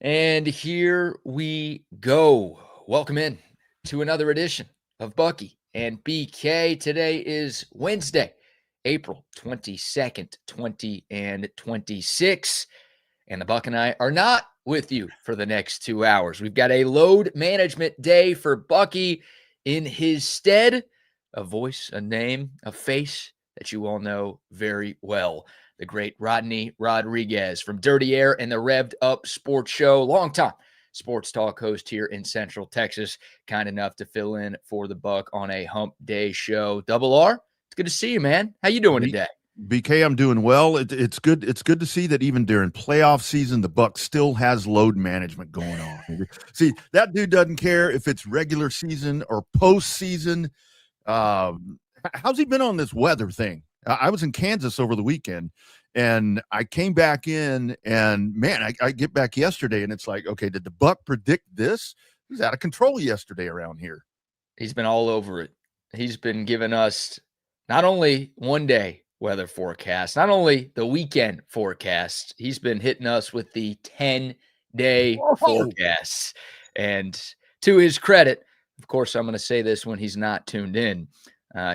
And here we go. Welcome in to another edition of Bucky and BK. Today is Wednesday, April 22nd, 2026. And the Buck and I are not with you for the next 2 hours. We've got a load management day for Bucky. In his stead, a voice, a name, a face that you all know very well. The great Rodney Rodriguez from Dirty Air and the Revved Up Sports Show, longtime sports talk host here in Central Texas, kind enough to fill in for the Buck on a hump day show. Double R, it's good to see you, man. How you doing today? BK, I'm doing well. It's good. It's good to see that even during playoff season, the Buck still has load management going on. See, that dude doesn't care if it's regular season or postseason. How's he been on this weather thing? I was in Kansas over the weekend, and I came back in, and man, I get back yesterday, and it's like, okay, did the Buck predict this? He was out of control yesterday around here. He's been all over it. He's been giving us not only one day weather forecast, not only the weekend forecast, he's been hitting us with the 10-day forecasts. And to his credit, of course, I'm going to say this when he's not tuned in.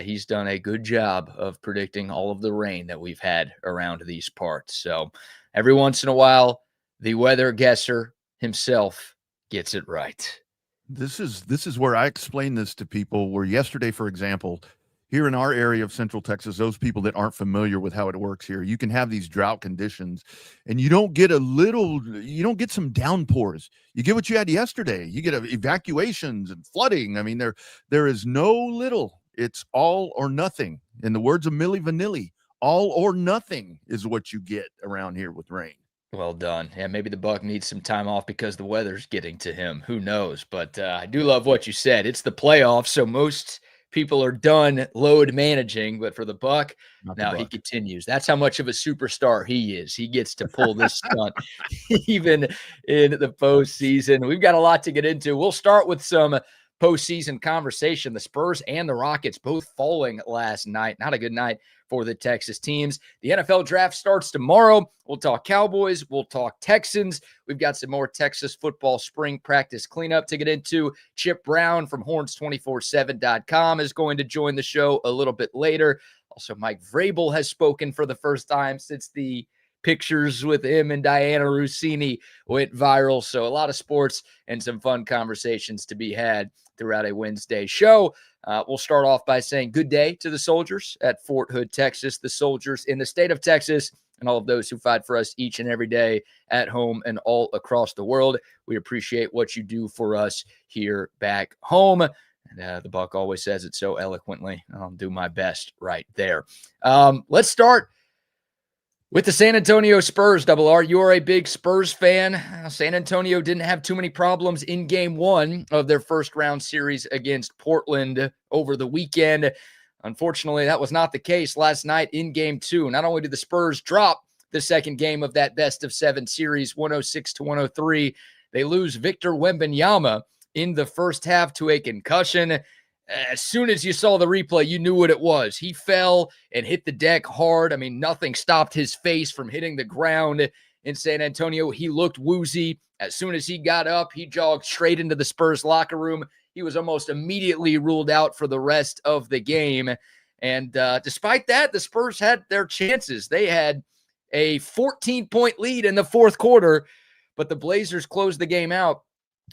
He's done a good job of predicting all of the rain that we've had around these parts. So every once in a while, the weather guesser himself gets it right. This is where I explain this to people, where yesterday, for example, here in our area of Central Texas, those people that aren't familiar with how it works here, you can have these drought conditions and you don't get some downpours. You get what you had yesterday. You get evacuations and flooding. I mean, there is no little. It's all or nothing. In the words of Milli Vanilli, all or nothing is what you get around here with rain. Well done. Yeah, maybe the Buck needs some time off because the weather's getting to him. Who knows? But I do love what you said. It's the playoffs, so most people are done load managing, but for the Buck, now he continues. That's how much of a superstar he is. He gets to pull this stunt even in the postseason. We've got a lot to get into. We'll start with some postseason conversation. The Spurs and the Rockets both falling last night. Not a good night for the Texas teams. The NFL draft starts tomorrow. We'll talk Cowboys. We'll talk Texans. We've got some more Texas football spring practice cleanup to get into. Chip Brown from horns247.com is going to join the show a little bit later. Also, Mike Vrabel has spoken for the first time since the pictures with him and Diana Rossini went viral. So a lot of sports and some fun conversations to be had throughout a Wednesday show. We'll start off by saying good day to the soldiers at Fort Hood, Texas, the soldiers in the state of Texas, and all of those who fight for us each and every day at home and all across the world. We appreciate what you do for us here back home. And the Buck always says it so eloquently. I'll do my best right there. Let's start with the San Antonio Spurs. Double R, you are a big Spurs fan. San Antonio didn't have too many problems in game one of their first round series against Portland over the weekend. Unfortunately, that was not the case last night in game two. Not only did the Spurs drop the second game of that best of seven series, 106-103, they lose Victor Wembanyama in the first half to a concussion. As soon as you saw the replay, you knew what it was. He fell and hit the deck hard. I mean, nothing stopped his face from hitting the ground in San Antonio. He looked woozy. As soon as he got up, he jogged straight into the Spurs locker room. He was almost immediately ruled out for the rest of the game. And despite that, the Spurs had their chances. They had a 14-point lead in the fourth quarter, but the Blazers closed the game out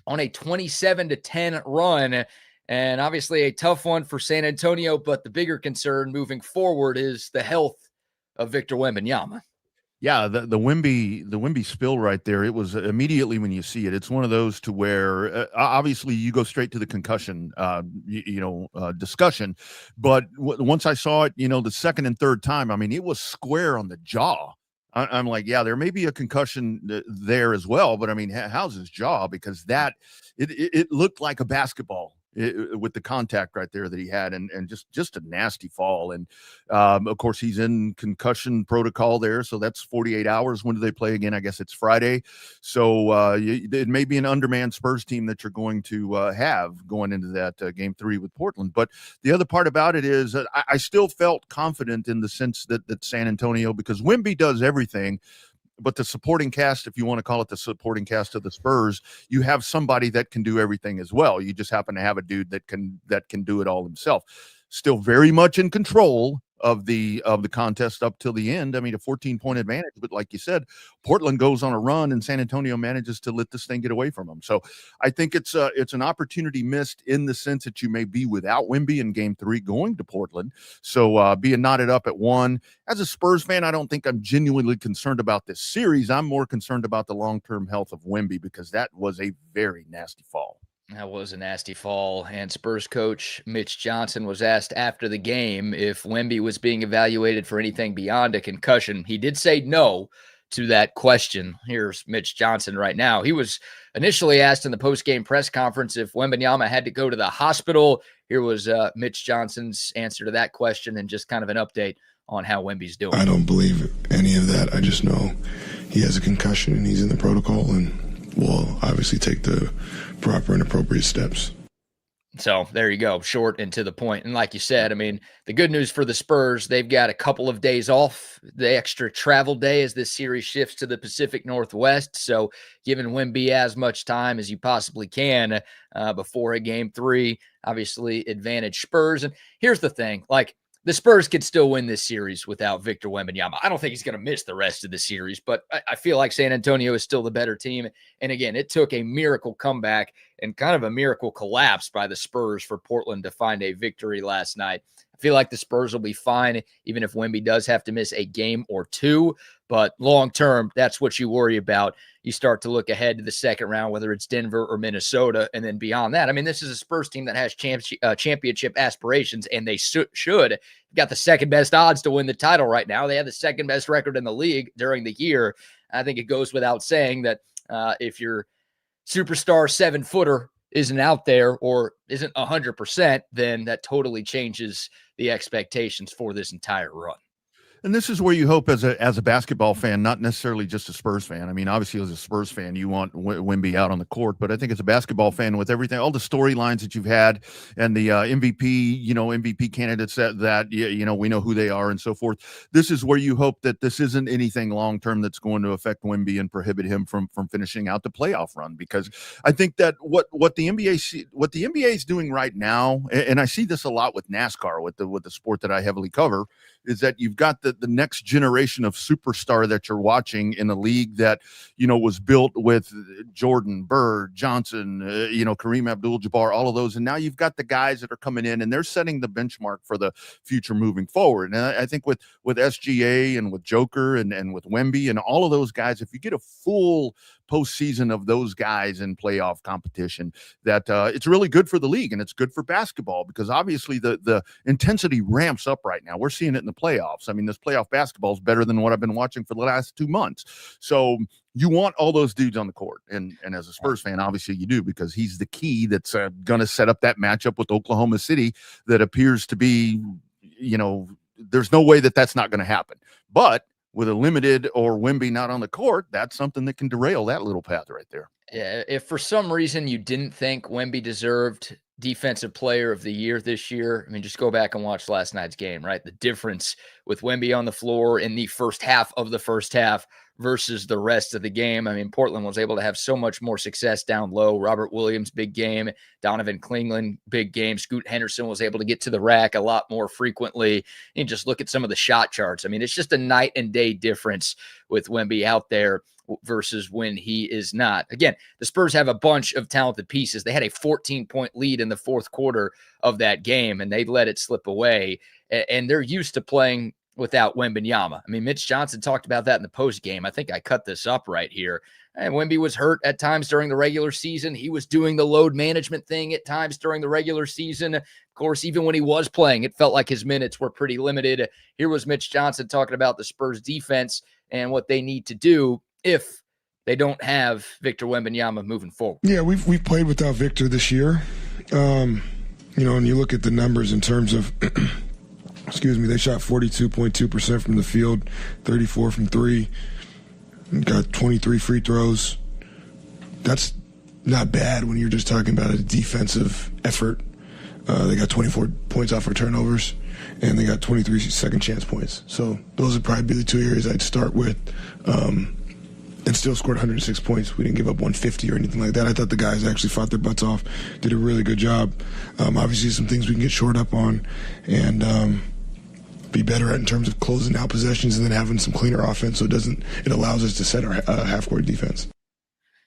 on a 27-10 run. And obviously a tough one for San Antonio, but the bigger concern moving forward is the health of Victor Wembanyama. Yeah, the Wemby spill right there. It was immediately when you see it. It's one of those to where obviously you go straight to the concussion, discussion. But once I saw it, the second and third time, I mean, it was square on the jaw. I'm like, yeah, there may be a concussion there as well, but I mean, how's his jaw? Because it looked like a basketball. With the contact right there that he had, and just a nasty fall. And of course he's in concussion protocol there, so that's 48 hours. When do they play again? I guess it's Friday. So it may be an undermanned Spurs team that you're going to have going into that game three with Portland. But the other part about it is I still felt confident in the sense that San Antonio, because Wemby does everything, the supporting cast, if you want to call it the supporting cast of the Spurs, you have somebody that can do everything as well. You just happen to have a dude that can do it all himself. Still very much in control of the contest up till the end. I mean, a 14-point advantage, but like you said, Portland goes on a run and San Antonio manages to let this thing get away from them. So I think it's an opportunity missed in the sense that you may be without Wemby in game 3 going to Portland. So being knotted up at 1. As a Spurs fan, I don't think I'm genuinely concerned about this series. I'm more concerned about the long-term health of Wemby because that was a very nasty fall. That was a nasty fall, and Spurs coach Mitch Johnson was asked after the game if Wemby was being evaluated for anything beyond a concussion. He did say no to that question. Here's Mitch Johnson right now. He was initially asked in the post-game press conference if Wembanyama had to go to the hospital. Here was Mitch Johnson's answer to that question and just kind of an update on how Wemby's doing. I don't believe any of that. I just know he has a concussion and he's in the protocol, and we'll obviously take the proper and appropriate steps. So there you go, short and to the point. And like you said, I mean, the good news for the Spurs, they've got a couple of days off, the extra travel day as this series shifts to the Pacific Northwest. So giving Wemby as much time as you possibly can before a game 3, obviously advantage Spurs. And here's the thing, like, the Spurs could still win this series without Victor Wembanyama. I don't think he's going to miss the rest of the series, but I feel like San Antonio is still the better team. And again, it took a miracle comeback and kind of a miracle collapse by the Spurs for Portland to find a victory last night. I feel like the Spurs will be fine, even if Wemby does have to miss a game or 2. But long term, that's what you worry about. You start to look ahead to the second round, whether it's Denver or Minnesota. And then beyond that, I mean, this is a Spurs team that has championship aspirations, and they should. Got the second best odds to win the title right now. They have the second best record in the league during the year. I think it goes without saying that if your superstar 7-footer isn't out there or isn't 100%, then that totally changes the expectations for this entire run. And this is where you hope as a basketball fan, not necessarily just a Spurs fan. I mean, obviously as a Spurs fan, you want Wemby out on the court, but I think as a basketball fan with everything, all the storylines that you've had and the MVP candidates that we know who they are and so forth. This is where you hope that this isn't anything long-term that's going to affect Wemby and prohibit him from finishing out the playoff run. Because I think that what the NBA is doing right now, and I see this a lot with NASCAR, with the sport that I heavily cover, is that you've got the next generation of superstar that you're watching in a league that, was built with Jordan, Bird, Johnson, Kareem Abdul-Jabbar, all of those. And now you've got the guys that are coming in and they're setting the benchmark for the future moving forward. And I think with SGA and with Joker and with Wemby and all of those guys, if you get a full postseason of those guys in playoff competition, that it's really good for the league and it's good for basketball, because obviously the intensity ramps up right now. We're seeing it in the playoffs. I mean, this playoff basketball is better than what I've been watching for the last 2 months. So you want all those dudes on the court. And as a Spurs fan, obviously you do, because he's the key that's going to set up that matchup with Oklahoma City that appears to be, there's no way that that's not going to happen. But with a limited or Wemby not on the court, that's something that can derail that little path right there. Yeah, if for some reason you didn't think Wemby deserved Defensive Player of the Year this year, I mean, just go back and watch last night's game, right? The difference with Wemby on the floor in the first half of the first half versus the rest of the game. I mean, Portland was able to have so much more success down low. Robert Williams, big game. Donovan Klingland, big game. Scoot Henderson was able to get to the rack a lot more frequently. And just look at some of the shot charts. I mean, it's just a night and day difference with Wemby out there versus when he is not. Again, the Spurs have a bunch of talented pieces. They had a 14-point lead in the fourth quarter of that game, and they let it slip away. And they're used to playing without Wembanyama. I mean, Mitch Johnson talked about that in the post game. I think I cut this up right here. And Wemby was hurt at times during the regular season. He was doing the load management thing at times during the regular season. Of course, even when he was playing, it felt like his minutes were pretty limited. Here was Mitch Johnson talking about the Spurs defense and what they need to do if they don't have Victor Wembanyama moving forward. Yeah, we've played without Victor this year. And you look at the numbers in terms of they shot 42.2% from the field, 34 from 3, got 23 free throws. That's not bad when you're just talking about a defensive effort. They got 24 points off for turnovers, and they got 23 second chance points. So those would probably be the 2 areas I'd start with. and still scored 106 points. We didn't give up 150 or anything like that. I thought the guys actually fought their butts off, did a really good job. Obviously, some things we can get shored up on and be better at in terms of closing out possessions and then having some cleaner offense. So it allows us to set our half-court defense.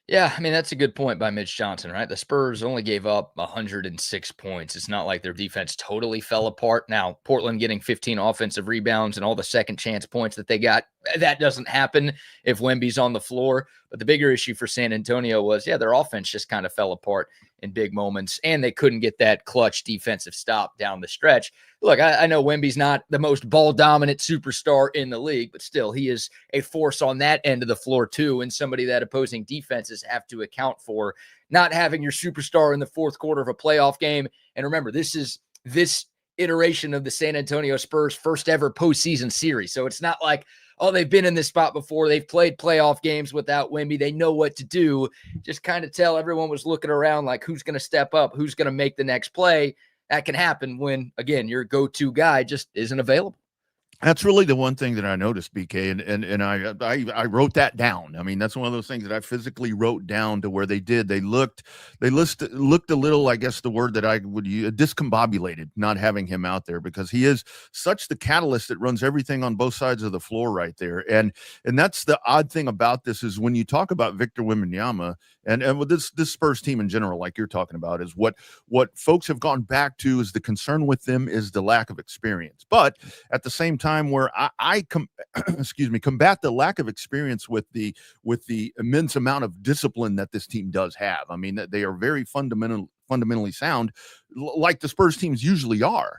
Yeah, I mean, that's a good point by Mitch Johnson, right? The Spurs only gave up 106 points. It's not like their defense totally fell apart. Now, Portland getting 15 offensive rebounds and all the second chance points that they got, that doesn't happen if Wemby's on the floor. But the bigger issue for San Antonio was, their offense just kind of fell apart in big moments, and they couldn't get that clutch defensive stop down the stretch. Look, I know Wemby's not the most ball-dominant superstar in the league, but still, he is a force on that end of the floor too, and somebody that opposing defenses have to account for. Not having your superstar in the fourth quarter of a playoff game. And remember, this is this iteration of the San Antonio Spurs' first ever postseason series. So it's not like, they've been in this spot before. They've played playoff games without Wemby. They know what to do. Just kind of tell everyone was looking around like who's going to step up, who's going to make the next play. That can happen when, again, your go-to guy just isn't available. That's really the one thing that I noticed, BK, and I wrote that down. I mean, that's one of those things that I physically wrote down to where they looked a little, I guess the word that I would use, discombobulated, not having him out there, because he is such the catalyst that runs everything on both sides of the floor right there. And that's the odd thing about this is when you talk about Victor Wembanyama and with this Spurs team in general, like you're talking about, is what folks have gone back to is the concern with them is the lack of experience. But at the same time, where I combat the lack of experience with the immense amount of discipline that this team does have. I mean, that they are very fundamentally sound, like the Spurs teams usually are.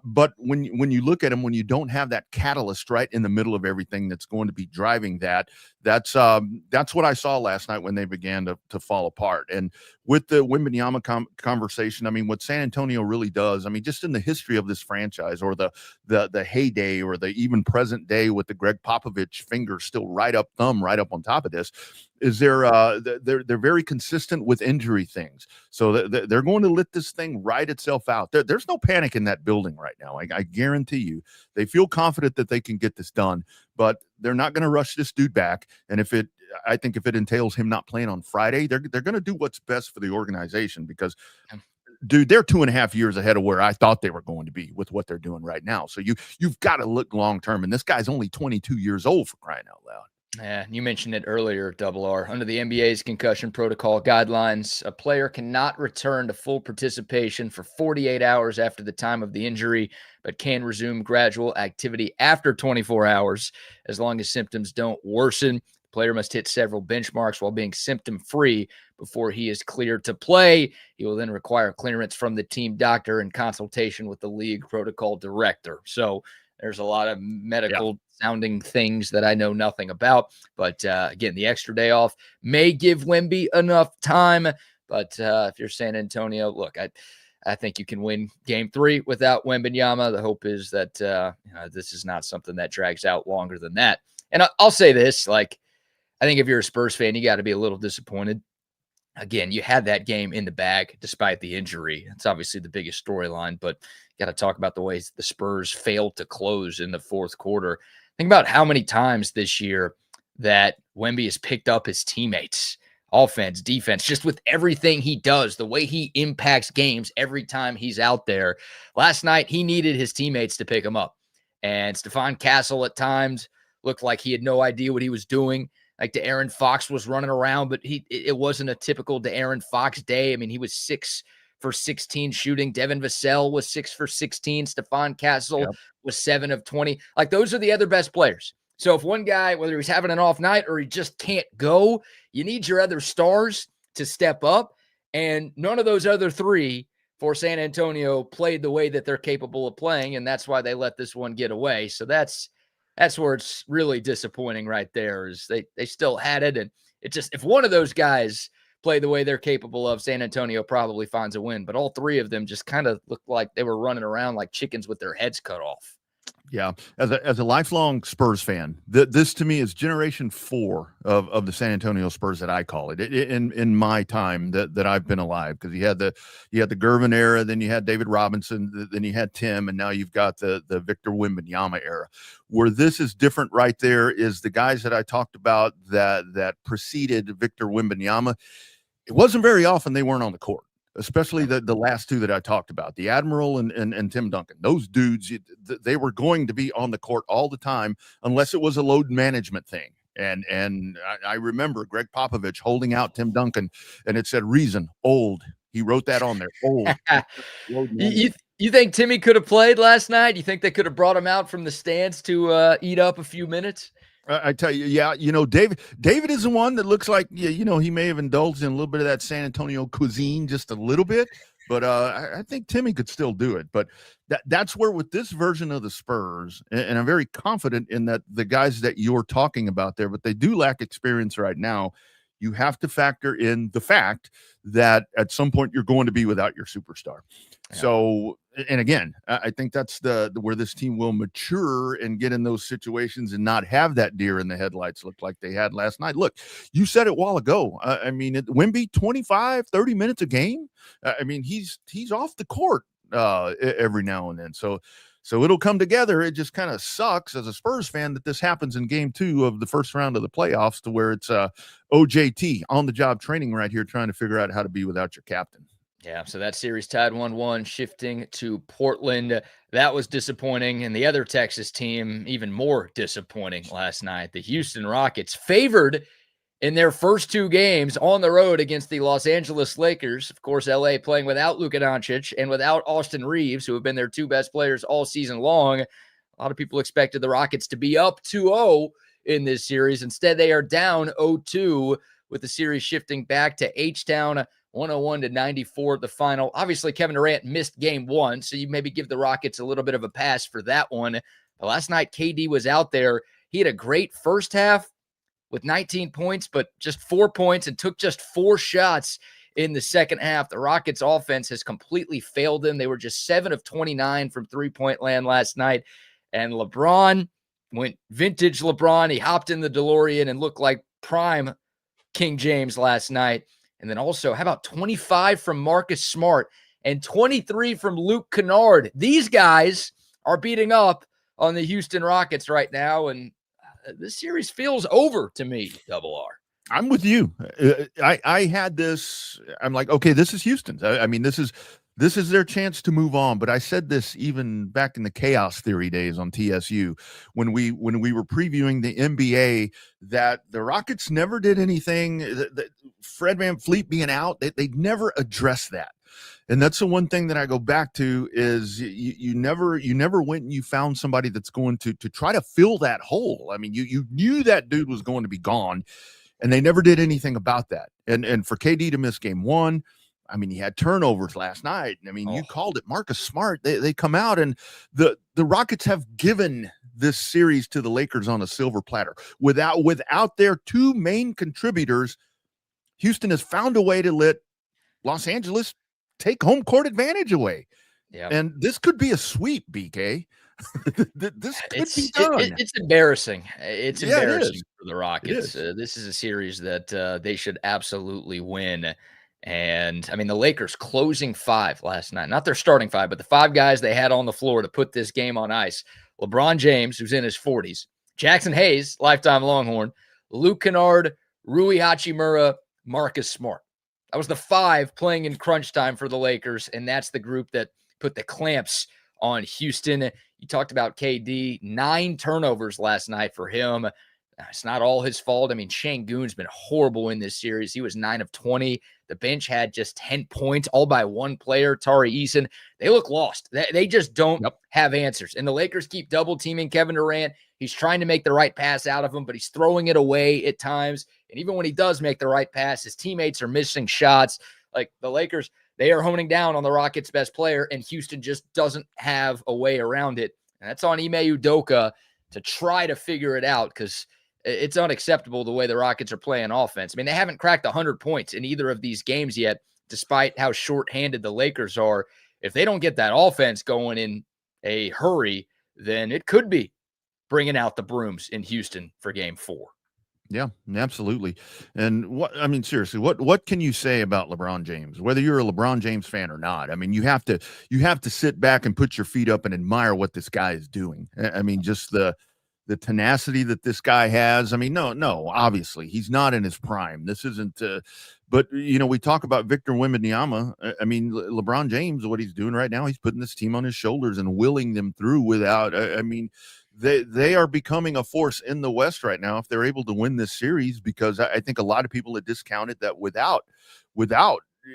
But when you look at them, when you don't have that catalyst right in the middle of everything that's going to be driving that's what I saw last night when they began to fall apart. And with the Wembanyama conversation, I mean, what San Antonio really does, I mean, just in the history of this franchise, or the heyday, or the even present day with the Greg Popovich finger still thumb right up on top of this, is they're very consistent with injury things. So they're going to let this thing ride itself out. There's no panic in that building right now. I guarantee you, they feel confident that they can get this done, but they're not going to rush this dude back. And I think if it entails him not playing on Friday, they're going to do what's best for the organization, because dude, they're 2.5 years ahead of where I thought they were going to be with what they're doing right now. So you've got to look long-term, and this guy's only 22 years old, for crying out loud. Yeah, you mentioned it earlier, Double R. Under the NBA's concussion protocol guidelines, a player cannot return to full participation for 48 hours after the time of the injury, but can resume gradual activity after 24 hours as long as symptoms don't worsen. The player must hit several benchmarks while being symptom-free before he is cleared to play. He will then require clearance from the team doctor in consultation with the league protocol director. So there's a lot of medical sounding things that I know nothing about. But again, the extra day off may give Wemby enough time. But if you're San Antonio, look, I think you can win game 3 without Wembanyama. The hope is that this is not something that drags out longer than that. And I'll say this, I think if you're a Spurs fan, you got to be a little disappointed. Again, you had that game in the bag despite the injury. It's obviously the biggest storyline, but you got to talk about the ways the Spurs failed to close in the fourth quarter. Think about how many times this year that Wemby has picked up his teammates, offense, defense, just with everything he does, the way he impacts games every time he's out there. Last night, he needed his teammates to pick him up. And Stephon Castle at times looked like he had no idea what he was doing. Like De'Aaron Fox was running around, but it wasn't a typical De'Aaron Fox day. I mean, he was 6 for 16 shooting. Devin Vassell was 6 for 16. Stephon Castle was 7 of 20. Like, those are the other best players. So if one guy, whether he's having an off night or he just can't go, you need your other stars to step up. And none of those other 3 for San Antonio played the way that they're capable of playing, and that's why they let this one get away. So that's where it's really disappointing right there, is they still had it. And it just, if one of those guys play the way they're capable of, San Antonio probably finds a win. But all 3 of them just kind of looked like they were running around like chickens with their heads cut off. Yeah, as a lifelong Spurs fan, this to me is generation 4 of the San Antonio Spurs that I call it in my time that I've been alive, because you had the Gervin era, then you had David Robinson, then you had Tim, and now you've got the Victor Wembanyama era. Where this is different right there is the guys that I talked about that preceded Victor Wembanyama. It wasn't very often they weren't on the court, especially the last two that I talked about, the Admiral and Tim Duncan. Those dudes, they were going to be on the court all the time unless it was a load management thing. And I remember Greg Popovich holding out Tim Duncan, and it said reason, old. He wrote that on there, old. You think Timmy could have played last night? You think they could have brought him out from the stands to eat up a few minutes? I tell you, yeah, David is the one that looks like, he may have indulged in a little bit of that San Antonio cuisine, just a little bit, but I think Timmy could still do it. But that's where with this version of the Spurs, and I'm very confident in that the guys that you're talking about there, but they do lack experience right now. You have to factor in the fact that at some point you're going to be without your superstar. Yeah. So, and again, I think that's where this team will mature and get in those situations and not have that deer in the headlights look like they had last night. Look, you said it a while ago. Wemby, 25, 30 minutes a game. He's off the court every now and then. So it'll come together. It just kind of sucks as a Spurs fan that this happens in game 2 of the first round of the playoffs, to where it's OJT, on the job training right here, trying to figure out how to be without your captain. Yeah, so that series tied 1-1, shifting to Portland. That was disappointing. And the other Texas team, even more disappointing last night. The Houston Rockets, favored in their first 2 games on the road against the Los Angeles Lakers. Of course, LA playing without Luka Doncic and without Austin Reeves, who have been their 2 best players all season long. A lot of people expected the Rockets to be up 2-0 in this series. Instead, they are down 0-2, with the series shifting back to H-Town, 101-94 the final. Obviously, Kevin Durant missed game 1, so you maybe give the Rockets a little bit of a pass for that one. But last night, KD was out there. He had a great first half with 19 points, but just 4 points, and took just 4 shots in the second half. The Rockets offense has completely failed them. They were just 7 of 29 from three-point land last night. And LeBron went vintage LeBron. He hopped in the DeLorean and looked like prime King James last night. And then also, how about 25 from Marcus Smart and 23 from Luke Kennard? These guys are beating up on the Houston Rockets right now, and this series feels over to me, Double R. I'm with you. I had this. I'm like, okay, this is Houston's. This is their chance to move on. But I said this even back in the chaos theory days on TSU when we were previewing the NBA, that the Rockets never did anything. That Fred VanVleet being out, they never addressed that. And that's the one thing that I go back to is you never went and you found somebody that's going to try to fill that hole. I mean, you knew that dude was going to be gone, and they never did anything about that. And for KD to miss game 1, I mean, he had turnovers last night. I mean, you called it. Marcus Smart, they come out, and the Rockets have given this series to the Lakers on a silver platter. Without their 2 main contributors, Houston has found a way to let Los Angeles take home court advantage away. Yeah. And this could be a sweep, BK. This could be done. It's embarrassing. It's embarrassing for the Rockets. This is a series that they should absolutely win. And I mean, the Lakers closing 5 last night, not their starting 5, but the 5 guys they had on the floor to put this game on ice. LeBron James, who's in his 40s, Jackson Hayes, lifetime Longhorn, Luke Kennard, Rui Hachimura, Marcus Smart. That was the 5 playing in crunch time for the Lakers, and that's the group that put the clamps on Houston. You talked about KD, 9 turnovers last night for him. It's not all his fault. I mean, Şengün's been horrible in this series. He was 9 of 20. The bench had just 10 points, all by one player, Tari Eason. They look lost. They just don't have answers. And the Lakers keep double-teaming Kevin Durant. He's trying to make the right pass out of him, but he's throwing it away at times. And even when he does make the right pass, his teammates are missing shots. Like the Lakers, they are honing down on the Rockets' best player, and Houston just doesn't have a way around it. And that's on Ime Udoka to try to figure it out, because it's unacceptable the way the Rockets are playing offense. I mean, they haven't cracked 100 points in either of these games yet, despite how shorthanded the Lakers are. If they don't get that offense going in a hurry, then it could be bringing out the brooms in Houston for game 4. Yeah, absolutely. And seriously, what can you say about LeBron James, whether you're a LeBron James fan or not? I mean, you have to sit back and put your feet up and admire what this guy is doing. I mean, just the tenacity that this guy has. I mean, no, obviously he's not in his prime. This isn't, but we talk about Victor Wembanyama. I mean, LeBron James, what he's doing right now, he's putting this team on his shoulders and willing them through without, they are becoming a force in the West right now if they're able to win this series, because I think a lot of people had discounted that without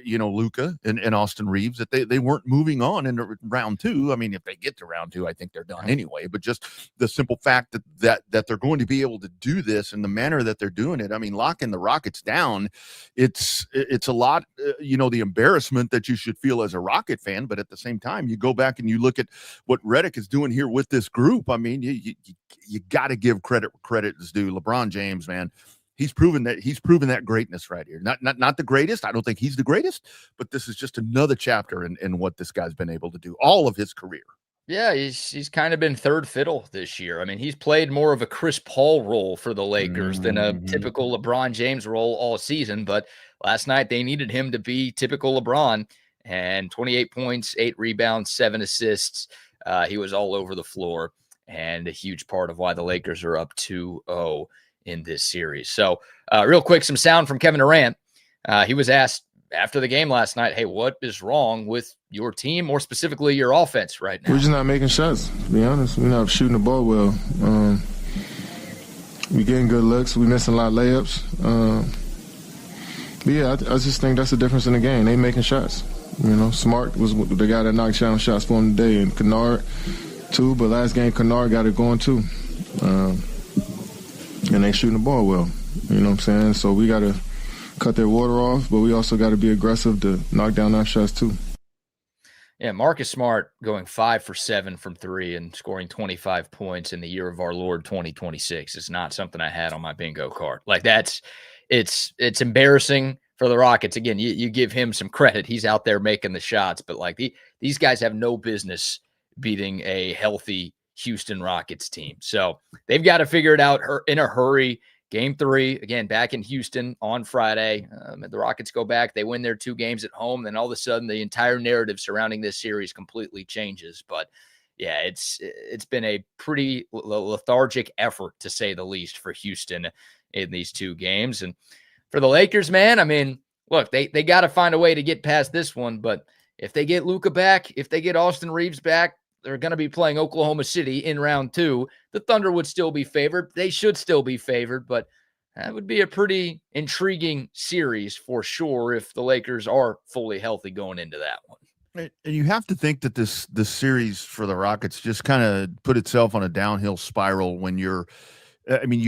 Luka and Austin Reeves, that they weren't moving on in round 2. I mean, if they get to round 2, I think they're done anyway. But just the simple fact that they're going to be able to do this in the manner that they're doing it, I mean, locking the Rockets down, it's a lot, the embarrassment that you should feel as a Rocket fan. But at the same time, you go back and you look at what Redick is doing here with this group. I mean, you got to give credit is due. LeBron James, man. He's proven that greatness right here. Not the greatest. I don't think he's the greatest, but this is just another chapter in what this guy's been able to do all of his career. Yeah, he's kind of been third fiddle this year. I mean, he's played more of a Chris Paul role for the Lakers than a typical LeBron James role all season. But last night they needed him to be typical LeBron, and 28 points, 8 rebounds, 7 assists. He was all over the floor, and a huge part of why the Lakers are up 2-0 in this series. So real quick, some sound from Kevin Durant. He was asked after the game last night, hey, what is wrong with your team, more specifically your offense right now? We're just not making shots, to be honest. We're not shooting the ball well. We're getting good looks. We're missing a lot of layups. But yeah, I just think that's the difference in the game. They making shots. Smart was the guy that knocked down shots for him today, and Kennard too, but last game Kennard got it going too. And they shooting the ball well. You know what I'm saying? So we got to cut their water off, but we also got to be aggressive to knock down our shots too. Yeah, Marcus Smart going 5 for 7 from 3 and scoring 25 points in the year of our Lord 2026 is not something I had on my bingo card. Like it's embarrassing for the Rockets. Again, you give him some credit. He's out there making the shots, but like these guys have no business beating a healthy Houston Rockets team. So they've got to figure it out in a hurry. Game 3, again, back in Houston on Friday. The Rockets go back. They win their 2 games at home. Then all of a sudden, the entire narrative surrounding this series completely changes. But, yeah, it's been a pretty lethargic effort, to say the least, for Houston in these 2 games. And for the Lakers, man, I mean, look, they got to find a way to get past this one. But if they get Luka back, if they get Austin Reeves back, they're going to be playing Oklahoma City in round 2. The Thunder would still be favored. They should still be favored, but that would be a pretty intriguing series for sure if the Lakers are fully healthy going into that one. And you have to think that this series for the Rockets just kind of put itself on a downhill spiral when you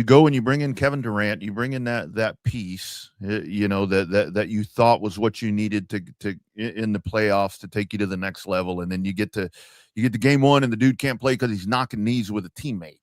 go and you bring in Kevin Durant, you bring in that piece, that you thought was what you needed to in the playoffs to take you to the next level, and then you get to game 1 and the dude can't play because he's knocking knees with a teammate.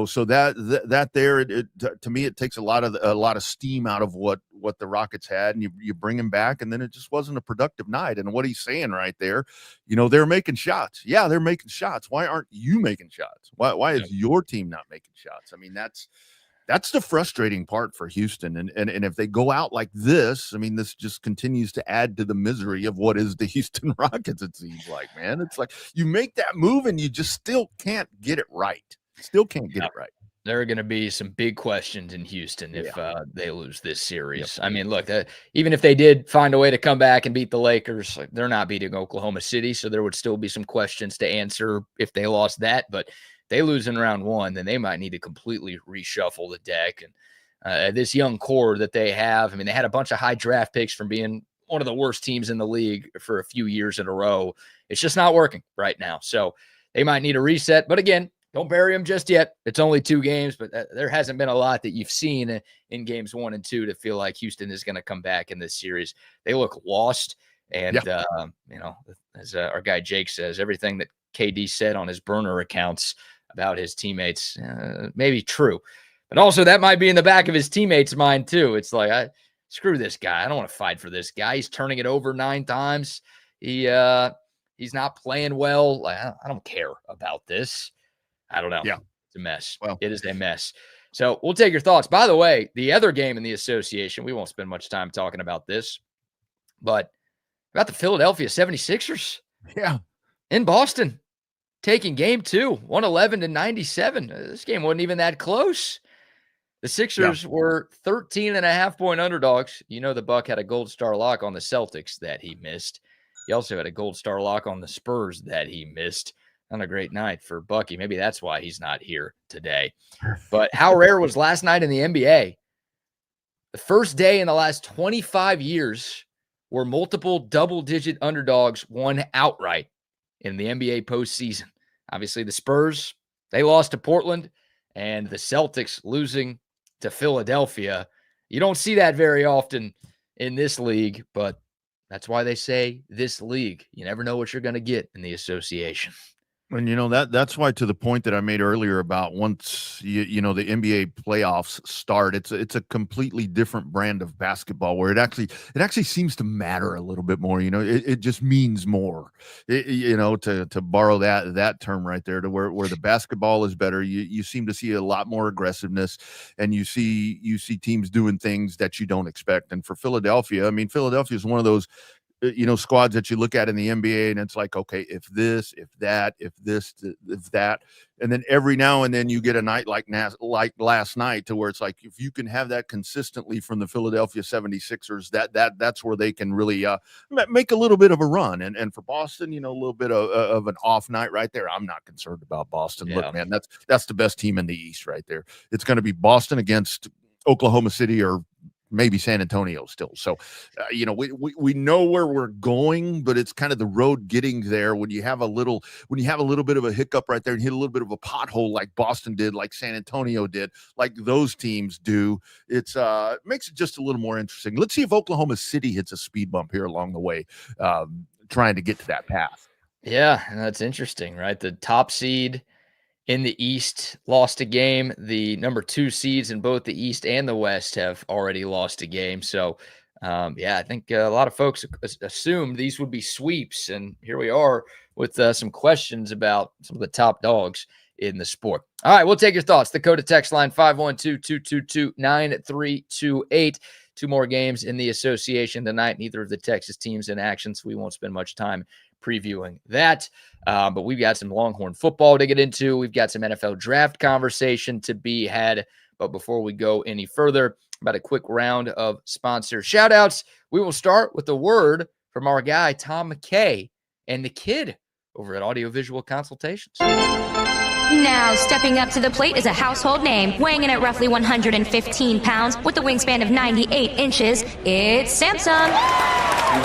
So that there, to me, it takes a lot of steam out of what the Rockets had, and you bring him back, and then it just wasn't a productive night. And what he's saying right there, they're making shots. Yeah, they're making shots. Why aren't you making shots? Why is your team not making shots? I mean, that's the frustrating part for Houston. And if they go out like this, I mean, this just continues to add to the misery of what is the Houston Rockets, it seems like, man. It's like you make that move and you just still can't get it right. Still can't get it right. There are going to be some big questions in Houston if they lose this series. Yep. I mean, look, even if they did find a way to come back and beat the Lakers, they're not beating Oklahoma City, so there would still be some questions to answer if they lost that. But they lose in round 1, then they might need to completely reshuffle the deck. And this young core that they have, I mean, they had a bunch of high draft picks from being one of the worst teams in the league for a few years in a row. It's just not working right now. So they might need a reset. But again, don't bury them just yet. It's only 2 games, but there hasn't been a lot that you've seen in games 1 and 2 to feel like Houston is going to come back in this series. They look lost. And, as our guy Jake says, everything that KD said on his burner accounts about his teammates may be true. But also that might be in the back of his teammates' mind too. It's like, screw this guy. I don't want to fight for this guy. He's turning it over 9 times. He he's not playing well. Like, I don't care about this. I don't know. Yeah. It's a mess. Well, it is a mess. So we'll take your thoughts. By the way, the other game in the association, we won't spend much time talking about this, but about the Philadelphia 76ers. Yeah. In Boston, taking game 2, 111-97. This game wasn't even that close. The Sixers were 13.5-point underdogs. You know, the Buck had a gold star lock on the Celtics that he missed. He also had a gold star lock on the Spurs that he missed. On a great night for Bucky. Maybe that's why he's not here today. But how rare was last night in the NBA? The first day in the last 25 years where multiple double-digit underdogs won outright in the NBA postseason. Obviously, the Spurs, they lost to Portland, and the Celtics losing to Philadelphia. You don't see that very often in this league, but that's why they say this league. You never know what you're going to get in the association. And that's why, to the point that I made earlier about once the NBA playoffs start, it's a completely different brand of basketball where it actually seems to matter a little bit more. It just means more. To borrow that term right there, to where the basketball is better. You seem to see a lot more aggressiveness, and you see teams doing things that you don't expect. And for Philadelphia, I mean, Philadelphia is one of those squads that you look at in the NBA, and it's like, okay, if this, if that, if this, if that, and then every now and then you get a night like last night, to where it's like, if you can have that consistently from the Philadelphia 76ers, that's where they can really make a little bit of a run. And for Boston, a little bit of an off night right there. I'm not concerned about Boston. Yeah. Look, man, that's the best team in the East right there. It's going to be Boston against Oklahoma City or maybe San Antonio still. So, we know where we're going, but it's kind of the road getting there. When you have a little bit of a hiccup right there and hit a little bit of a pothole like Boston did, like San Antonio did, like those teams do, it makes it just a little more interesting. Let's see if Oklahoma City hits a speed bump here along the way, trying to get to that path. Yeah, and that's interesting, right? The top seed in the East lost a game. The number 2 seeds in both the East and the West have already lost a game. So, I think a lot of folks assumed these would be sweeps. And here we are with some questions about some of the top dogs in the sport. All right, we'll take your thoughts. The Coda text line 512-222-9328. 2 more games in the association tonight. Neither of the Texas teams in action, so we won't spend much time previewing that. But we've got some Longhorn football to get into. We've got some NFL draft conversation to be had. But before we go any further, about a quick round of sponsor shout outs. We will start with a word from our guy, Tom McKay, and the kid over at Audiovisual Consultations. Now, stepping up to the plate is a household name, weighing in at roughly 115 pounds with a wingspan of 98 inches. It's Samsung.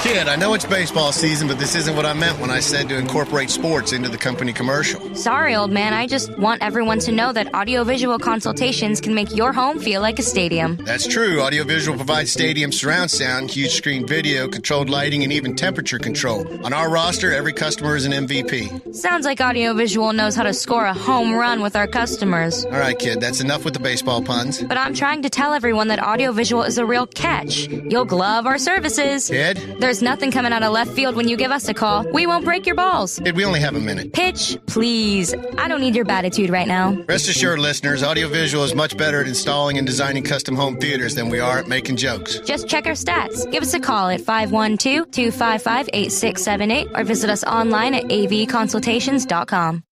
Kid, I know it's baseball season, but this isn't what I meant when I said to incorporate sports into the company commercial. Sorry, old man. I just want everyone to know that Audiovisual Consultations can make your home feel like a stadium. That's true. Audiovisual provides stadium surround sound, huge screen video, controlled lighting, and even temperature control. On our roster, every customer is an MVP. Sounds like Audiovisual knows how to score a home run with our customers. All right, kid, that's enough with the baseball puns. But I'm trying to tell everyone that Audiovisual is a real catch. You'll glove our services. Kid? There's nothing coming out of left field when you give us a call. We won't break your balls. Kid, we only have a minute. Pitch, please. I don't need your attitude right now. Rest assured, listeners, Audiovisual is much better at installing and designing custom home theaters than we are at making jokes. Just check our stats. Give us a call at 512-255-8678 or visit us online at avconsultations.com.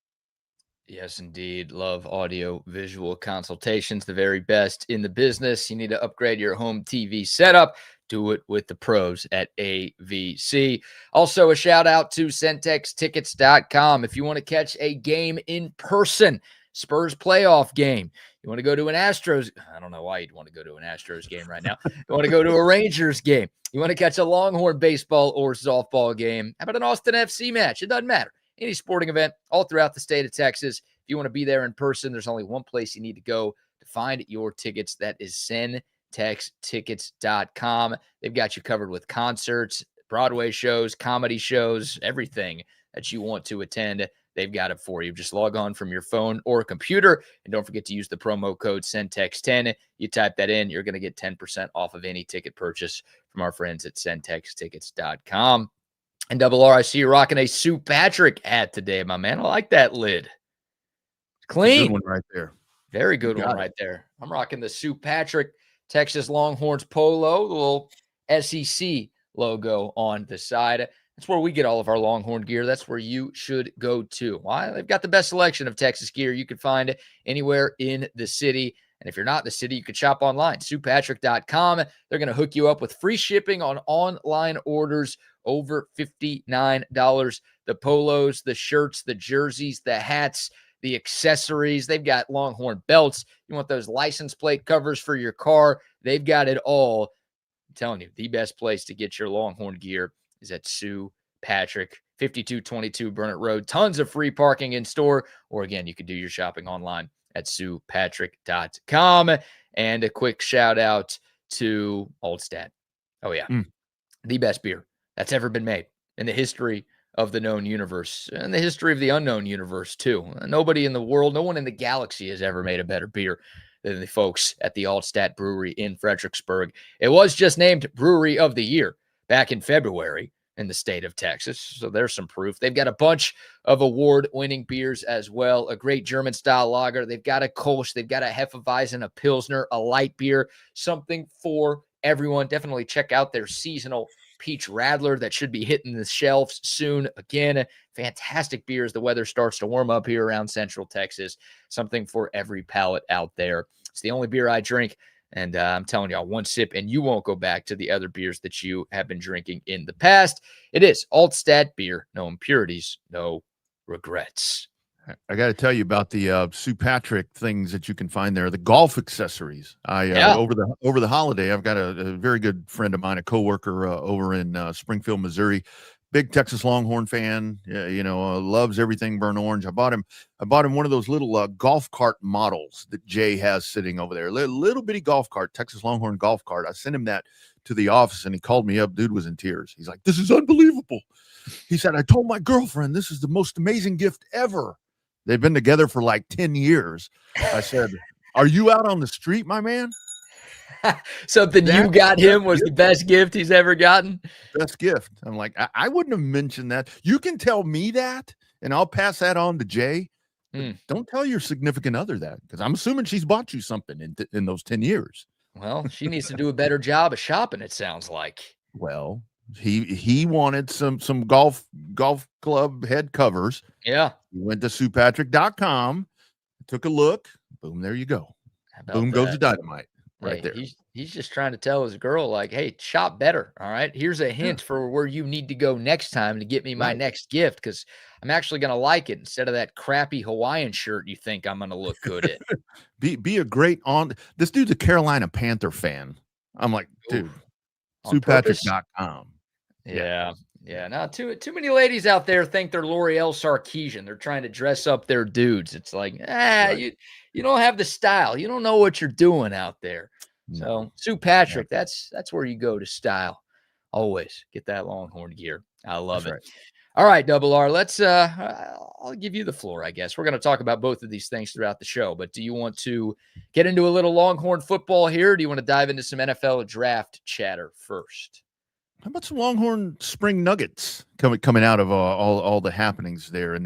Yes, indeed. Love Audio Visual Consultations, the very best in the business. You need to upgrade your home TV setup. Do it with the pros at AVC. Also, a shout out to CentexTickets.com. If you want to catch a game in person, Spurs playoff game, you want to go to an Astros, I don't know why you'd want to go to an Astros game right now. You want to go to a Rangers game. You want to catch a Longhorn baseball or softball game. How about an Austin FC match? It doesn't matter. Any sporting event all throughout the state of Texas. If you want to be there in person, there's only one place you need to go to find your tickets. That is CentexTickets.com. They've got you covered with concerts, Broadway shows, comedy shows, everything that you want to attend. They've got it for you. Just log on from your phone or computer, and don't forget to use the promo code CENTEX10. You type that in, you're going to get 10% off of any ticket purchase from our friends at CentexTickets.com. And Double R, I see you rocking a Sue Patrick hat today, my man. I like that lid. Clean. Good one right there. Very good one right there. I'm rocking the Sue Patrick Texas Longhorns polo, the little SEC logo on the side. That's where we get all of our Longhorn gear. That's where you should go to. Why? They've got the best selection of Texas gear you can find anywhere in the city. And if you're not in the city, you can shop online, SuePatrick.com. They're going to hook you up with free shipping on online orders over $59. The polos, the shirts, the jerseys, the hats, the accessories. They've got Longhorn belts. You want those license plate covers for your car. They've got it all. I'm telling you, the best place to get your Longhorn gear is at Sue Patrick, 5222 Burnett Road. Tons of free parking in store. Or again, you can do your shopping online at SuePatrick.com. And a quick shout out to Altstadt. Oh, yeah. The best beer that's ever been made in the history of the known universe and the history of the unknown universe, too. Nobody in the world, no one in the galaxy has ever made a better beer than the folks at the Altstadt Brewery in Fredericksburg. It was just named Brewery of the Year back in February in the state of Texas. So there's some proof. They've got a bunch of award-winning beers as well. A great German-style lager. They've got a Kolsch. They've got a Hefeweizen, a Pilsner, a light beer, something for everyone. Definitely check out their seasonal Peach Radler that should be hitting the shelves soon. Again, fantastic beer as the weather starts to warm up here around Central Texas. Something for every palate out there. It's the only beer I drink. And I'm telling y'all, one sip and you won't go back to the other beers that you have been drinking in the past. It is Altstadt Beer. No impurities, no regrets. I got to tell you about the Sue Patrick things that you can find there. The golf accessories. Over the holiday, I've got a very good friend of mine, a coworker over in Springfield, Missouri. Big Texas Longhorn fan, loves everything burnt orange. I bought him one of those little golf cart models that Jay has sitting over there. Little bitty golf cart, Texas Longhorn golf cart. I sent him that to the office and he called me up. Dude was in tears. He's like, "This is unbelievable." He said, "I told my girlfriend this is the most amazing gift ever." They've been together for like 10 years. I said, "Are you out on the street, my man?" Something you got him was the best gift he's ever gotten. Best gift. I'm like, I wouldn't have mentioned that. You can tell me that, and I'll pass that on to Jay. Don't tell your significant other that, because I'm assuming she's bought you something in those 10 years. Well, she needs to do a better job of shopping, it sounds like. Well, he wanted some golf club head covers. Yeah. He went to SuePatrick.com, took a look. Boom, there you go. Boom goes the dynamite. Right there. He's just trying to tell his girl, like, hey, shop better. All right. Here's a hint for where you need to go next time to get me my next gift, because I'm actually going to like it instead of that crappy Hawaiian shirt you think I'm going to look good in. Be a great this dude's a Carolina Panther fan. I'm like, dude, SuePatrick.com. Yeah. Yeah. Now, too many ladies out there think they're L'Oreal Sarkeesian. They're trying to dress up their dudes. It's like, you don't have the style. You don't know what you're doing out there. No. So Sue Patrick, that's where you go to style. Always get that Longhorn gear. I love it. Right. All right, Double R, let's I'll give you the floor, I guess. We're going to talk about both of these things throughout the show, but do you want to get into a little Longhorn football here? Or do you want to dive into some NFL draft chatter first? How about some Longhorn spring nuggets coming out of all the happenings there? And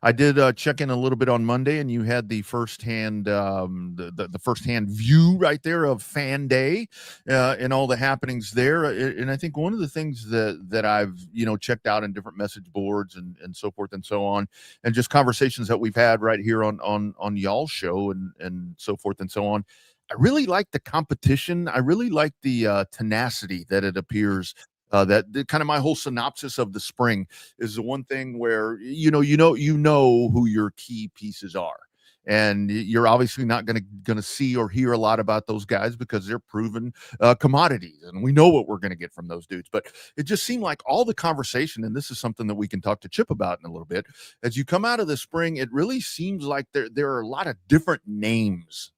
I did check in a little bit on Monday, and you had the firsthand the firsthand view right there of Fan Day and all the happenings there. And I think one of the things that I've checked out in different message boards and so forth and so on, and just conversations that we've had right here on y'all's show and so forth and so on. I really like the competition. I really like the tenacity that it appears that kind of my whole synopsis of the spring is the one thing where, you know who your key pieces are. And you're obviously not going to see or hear a lot about those guys because they're proven commodities. And we know what we're going to get from those dudes. But it just seemed like all the conversation, and this is something that we can talk to Chip about in a little bit, as you come out of the spring, it really seems like there are a lot of different names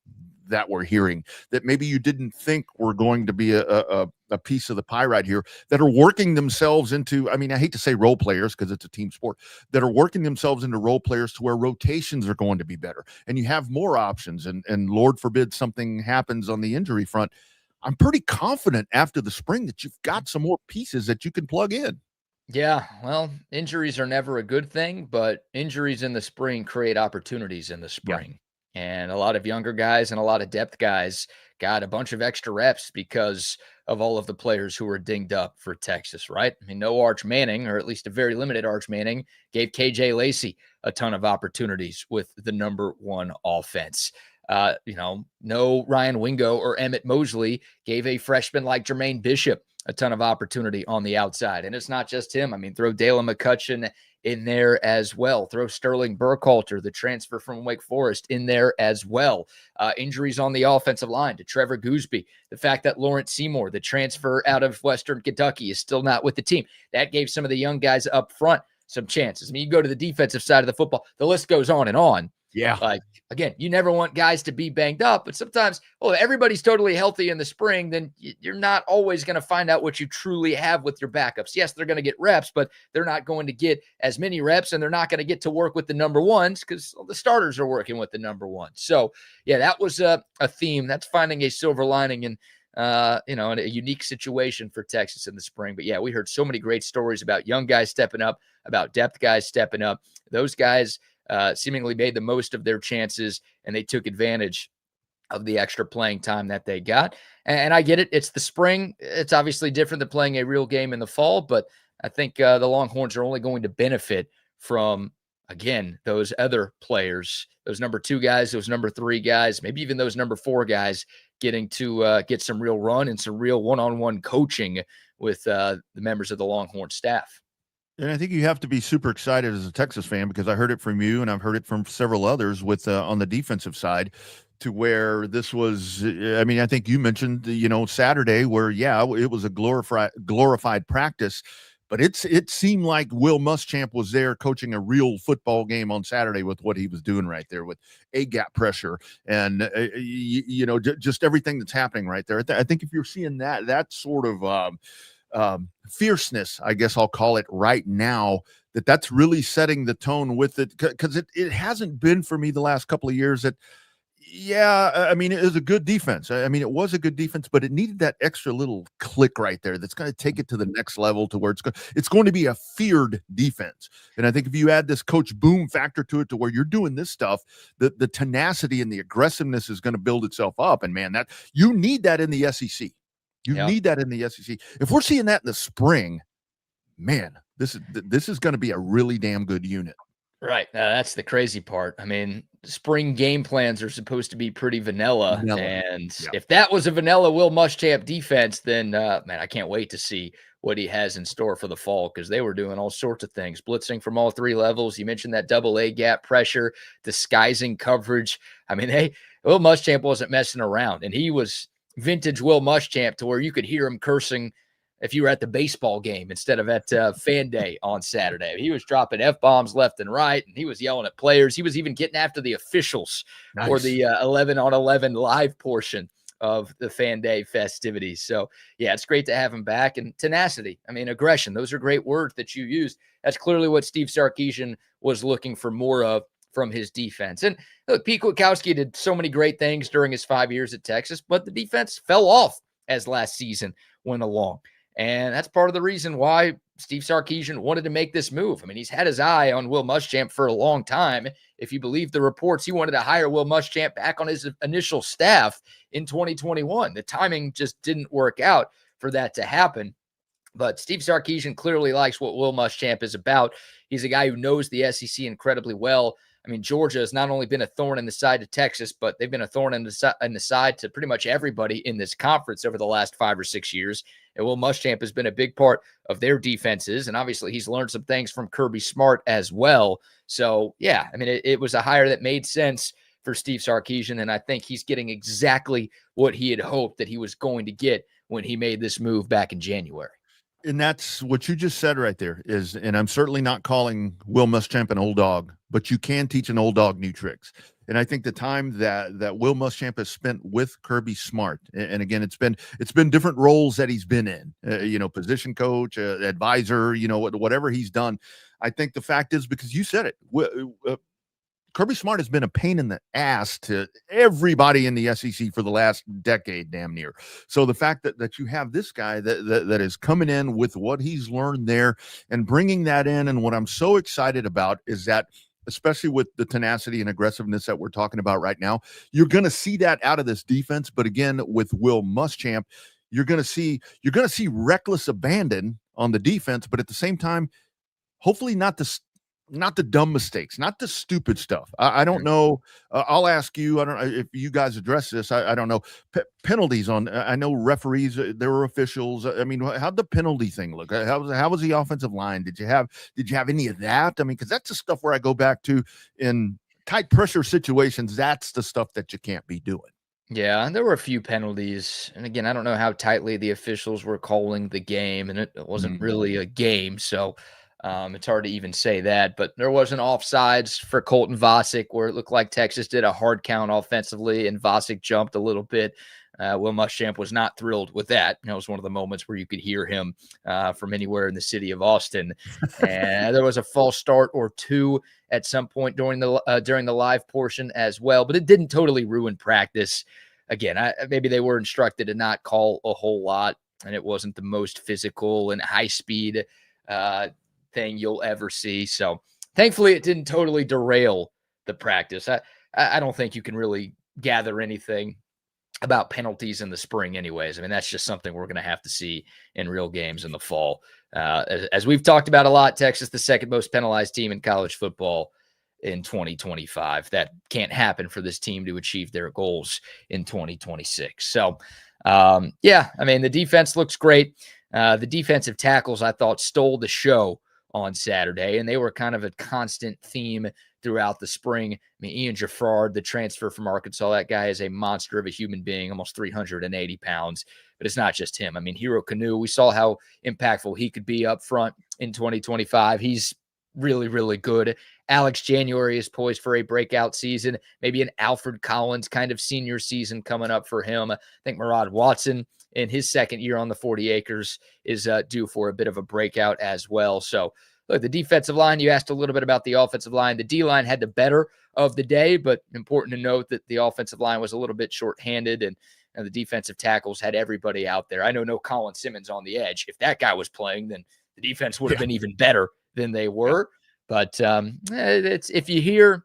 that we're hearing that maybe you didn't think were going to be a piece of the pie right here, that are working themselves into, I mean, I hate to say role players because it's a team sport, that are working themselves into role players to where rotations are going to be better and you have more options, and Lord forbid something happens on the injury front. I'm pretty confident after the spring that you've got some more pieces that you can plug in. Yeah, well, injuries are never a good thing, but injuries in the spring create opportunities in the Yeah. spring. And a lot of younger guys and a lot of depth guys got a bunch of extra reps because of all of the players who were dinged up for Texas, right? I mean, no Arch Manning, or at least a very limited Arch Manning, gave KJ Lacey a ton of opportunities with the number one offense. No Ryan Wingo or Emmett Mosley gave a freshman like Jermaine Bishop a ton of opportunity on the outside. And it's not just him. I mean, throw Dalen McCutcheon in there as well. Throw Sterling Burkhalter, the transfer from Wake Forest, in there as well. Injuries on the offensive line to Trevor Gooseby. The fact that Lawrence Seymour, the transfer out of Western Kentucky, is still not with the team. That gave some of the young guys up front some chances. I mean, you go to the defensive side of the football, the list goes on and on. Yeah. Like, again, you never want guys to be banged up, but sometimes, everybody's totally healthy in the spring, then you're not always going to find out what you truly have with your backups. Yes, they're going to get reps, but they're not going to get as many reps, and they're not going to get to work with the number ones because the starters are working with the number one. So, yeah, that was a theme. That's finding a silver lining in in a unique situation for Texas in the spring. But yeah, we heard so many great stories about young guys stepping up, about depth guys stepping up. Those guys seemingly made the most of their chances, and they took advantage of the extra playing time that they got. And I get it. It's the spring. It's obviously different than playing a real game in the fall, but I think the Longhorns are only going to benefit from, again, those other players, those number 2 guys, those number 3 guys, maybe even those number 4 guys getting to get some real run and some real one-on-one coaching with the members of the Longhorn staff. And I think you have to be super excited as a Texas fan, because I heard it from you and I've heard it from several others with on the defensive side, to where this was, I mean, I think you mentioned, Saturday, where, yeah, it was a glorified practice, but it seemed like Will Muschamp was there coaching a real football game on Saturday with what he was doing right there with A-gap pressure and, just everything that's happening right there. I think if you're seeing that sort of fierceness, I guess I'll call it, right now, that's really setting the tone with it, because it hasn't been for me the last couple of years. That, yeah, I mean, it was a good defense. I mean, it was a good defense, but it needed that extra little click right there that's going to take it to the next level, to where it's going to be a feared defense. And I think if you add this Coach Boom factor to it, to where you're doing this stuff, the tenacity and the aggressiveness is going to build itself up. And man, that you need that in the SEC. You need that in the SEC. If we're seeing that in the spring, man, this is going to be a really damn good unit. Right. That's the crazy part. I mean, spring game plans are supposed to be pretty vanilla. And if that was a vanilla Will Muschamp defense, then, man, I can't wait to see what he has in store for the fall, because they were doing all sorts of things, blitzing from all 3 levels. You mentioned that double A gap pressure, disguising coverage. I mean, Will Muschamp wasn't messing around, and he was vintage Will Muschamp, to where you could hear him cursing if you were at the baseball game instead of at fan day on Saturday. He was dropping F-bombs left and right, and he was yelling at players. He was even getting after the officials for the 11-on-11 live portion of the fan day festivities. So, yeah, it's great to have him back. And tenacity, I mean, aggression, those are great words that you used. That's clearly what Steve Sarkisian was looking for more of from his defense. And look, Pete Kwiatkowski did so many great things during his 5 years at Texas, but the defense fell off as last season went along. And that's part of the reason why Steve Sarkisian wanted to make this move. I mean, he's had his eye on Will Muschamp for a long time. If you believe the reports, he wanted to hire Will Muschamp back on his initial staff in 2021. The timing just didn't work out for that to happen. But Steve Sarkisian clearly likes what Will Muschamp is about. He's a guy who knows the SEC incredibly well. I mean, Georgia has not only been a thorn in the side to Texas, but they've been a thorn in the side to pretty much everybody in this conference over the last 5 or 6 years. And Will Muschamp has been a big part of their defenses. And obviously, he's learned some things from Kirby Smart as well. So, yeah, I mean, it was a hire that made sense for Steve Sarkisian. And I think he's getting exactly what he had hoped that he was going to get when he made this move back in January. And that's what you just said right there is, and I'm certainly not calling Will Muschamp an old dog, but you can teach an old dog new tricks. And I think the time that Will Muschamp has spent with Kirby Smart, and again, it's been different roles that he's been in, position coach, advisor, whatever he's done. I think the fact is, because you said it, Kirby Smart has been a pain in the ass to everybody in the SEC for the last decade, damn near. So the fact that you have this guy that is coming in with what he's learned there and bringing that in, and what I'm so excited about is that, especially with the tenacity and aggressiveness that we're talking about right now, you're going to see that out of this defense. But again, with Will Muschamp, you're going to see reckless abandon on the defense, but at the same time, hopefully not the dumb mistakes, not the stupid stuff. I don't know. I'll ask you. I don't know if you guys address this. I don't know. Penalties on. I know referees. There were officials. I mean, how'd the penalty thing look? How was the offensive line? Did you have any of that? I mean, because that's the stuff where I go back to in tight pressure situations. That's the stuff that you can't be doing. Yeah, there were a few penalties. And again, I don't know how tightly the officials were calling the game, and it wasn't really a game. So it's hard to even say that. But there was an offsides for Colton Vasek where it looked like Texas did a hard count offensively, and Vasek jumped a little bit. Will Muschamp was not thrilled with that. It was one of the moments where you could hear him from anywhere in the city of Austin. And there was a false start or two at some point during the live portion as well, but it didn't totally ruin practice. Again, maybe they were instructed to not call a whole lot, and it wasn't the most physical and high speed thing you'll ever see. So thankfully, it didn't totally derail the practice. I don't think you can really gather anything about penalties in the spring anyways. I mean, that's just something we're going to have to see in real games in the fall. As we've talked about a lot, Texas, the second most penalized team in college football in 2025. That can't happen for this team to achieve their goals in 2026. So, yeah, I mean, the defense looks great. The defensive tackles, I thought, stole the show on Saturday, and they were kind of a constant theme throughout the spring. I mean, Ian Jaffrard, the transfer from Arkansas, that guy is a monster of a human being, almost 380 pounds. But it's not just him. I mean, Hero Kanu, we saw how impactful he could be up front in 2025. He's really, really good. Alex January is poised for a breakout season, maybe an Alfred Collins kind of senior season coming up for him. I think Murad Watson in his second year on the 40 acres is due for a bit of a breakout as well. So look, the defensive line, you asked a little bit about the offensive line. The D-line had the better of the day, but important to note that the offensive line was a little bit shorthanded, and the defensive tackles had everybody out there. I know no Colin Simmons on the edge. If that guy was playing, then the defense would have been even better than they were. But it's if you hear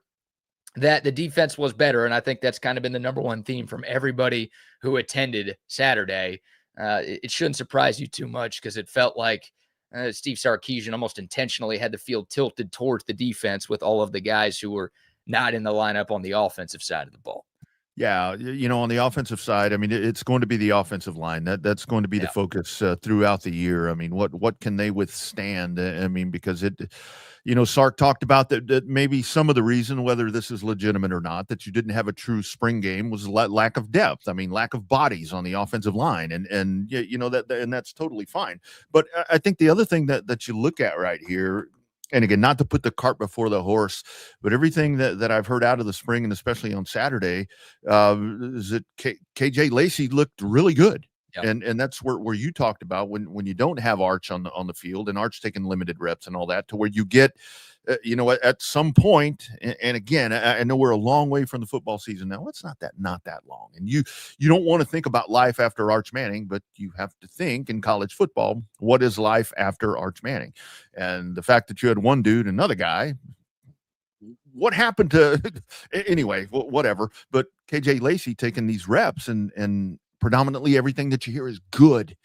that the defense was better, and I think that's kind of been the number one theme from everybody who attended Saturday, it shouldn't surprise you too much, because it felt like Steve Sarkisian almost intentionally had the field tilted towards the defense with all of the guys who were not in the lineup on the offensive side of the ball. Yeah, on the offensive side, I mean, it's going to be the offensive line. That's going to be the focus throughout the year. I mean, what can they withstand? I mean, because Sark talked about that maybe some of the reason, whether this is legitimate or not, that you didn't have a true spring game was lack of depth. I mean, lack of bodies on the offensive line, and that's totally fine. But I think the other thing that you look at right here, and again, not to put the cart before the horse, but everything that I've heard out of the spring, and especially on Saturday, is that KJ Lacey looked really good. Yep. And that's where you talked about when you don't have Arch on the field, and Arch taking limited reps and all that, to where you get, at some point, and again, I know we're a long way from the football season now. It's not that long, and you don't want to think about life after Arch Manning, but you have to think in college football, what is life after Arch Manning? And the fact that you had one dude, another guy, what happened to anyway, whatever. But KJ Lacey taking these reps, and predominantly everything that you hear is good.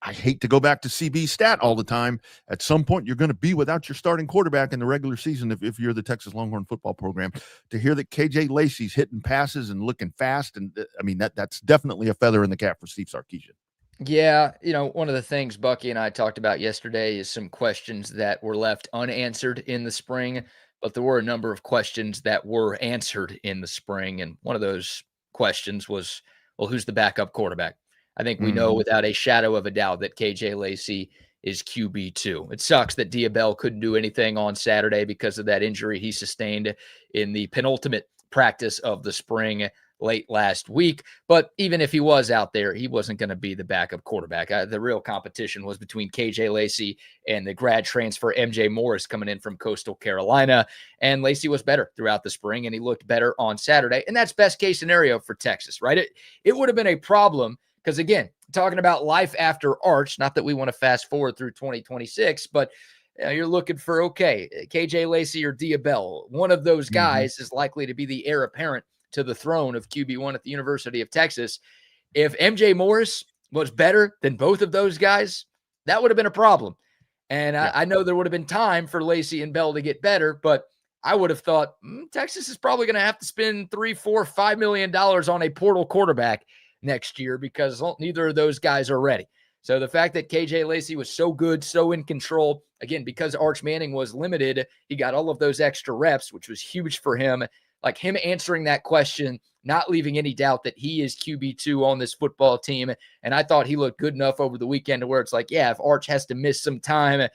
I hate to go back to CB stat all the time. At some point, you're going to be without your starting quarterback in the regular season if you're the Texas Longhorn football program. To hear that KJ Lacey's hitting passes and looking fast, and I mean, that's definitely a feather in the cap for Steve Sarkisian. Yeah, one of the things Bucky and I talked about yesterday is some questions that were left unanswered in the spring, but there were a number of questions that were answered in the spring, and one of those questions was, well, who's the backup quarterback? I think we know without a shadow of a doubt that KJ Lacey is QB2. It sucks that Diabell couldn't do anything on Saturday because of that injury he sustained in the penultimate practice of the spring late last week. But even if he was out there, he wasn't going to be the backup quarterback. The real competition was between KJ Lacey and the grad transfer MJ Morris coming in from Coastal Carolina. And Lacey was better throughout the spring, and he looked better on Saturday. And that's best case scenario for Texas, right? It would have been a problem because, again, talking about life after Arch, not that we want to fast forward through 2026, but you're looking for, okay, KJ Lacey or Diabell. One of those guys is likely to be the heir apparent to the throne of QB1 at the University of Texas. If MJ Morris was better than both of those guys, that would have been a problem. And I know there would have been time for Lacey and Bell to get better, but I would have thought Texas is probably going to have to spend $3, $4, $5 million on a portal quarterback next year because neither of those guys are ready. So the fact that KJ Lacey was so good, so in control, again, because Arch Manning was limited, he got all of those extra reps, which was huge for him. Like him answering that question, not leaving any doubt that he is QB2 on this football team. And I thought he looked good enough over the weekend to where it's like, yeah, if Arch has to miss some time,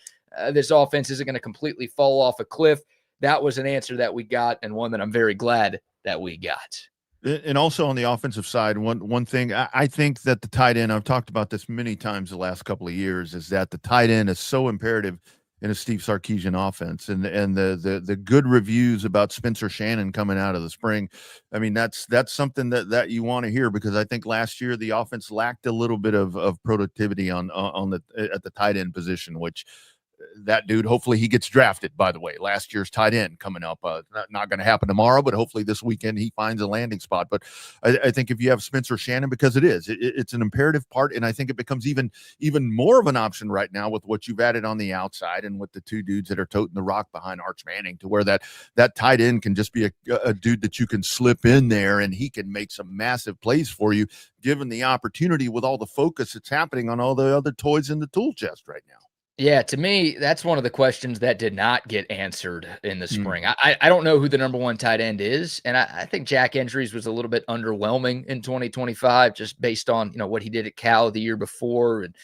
this offense isn't going to completely fall off a cliff. That was an answer that we got, and one that I'm very glad that we got. And also on the offensive side, one thing I think that the tight end, I've talked about this many times the last couple of years, is that the tight end is so imperative in a Steve Sarkisian offense, and the good reviews about Spencer Shannon coming out of the spring. I mean, that's something that you want to hear, because I think last year the offense lacked a little bit of productivity at the tight end position, which that dude, hopefully he gets drafted, by the way. Last year's tight end coming up. Not going to happen tomorrow, but hopefully this weekend he finds a landing spot. But I think if you have Spencer Shannon, because it's an imperative part, and I think it becomes even more of an option right now with what you've added on the outside and with the two dudes that are toting the rock behind Arch Manning, to where that tight end can just be a dude that you can slip in there and he can make some massive plays for you, given the opportunity with all the focus that's happening on all the other toys in the tool chest right now. Yeah, to me, that's one of the questions that did not get answered in the spring. I don't know who the number one tight end is, and I think Jack Endries was a little bit underwhelming in 2025, just based on what he did at Cal the year before and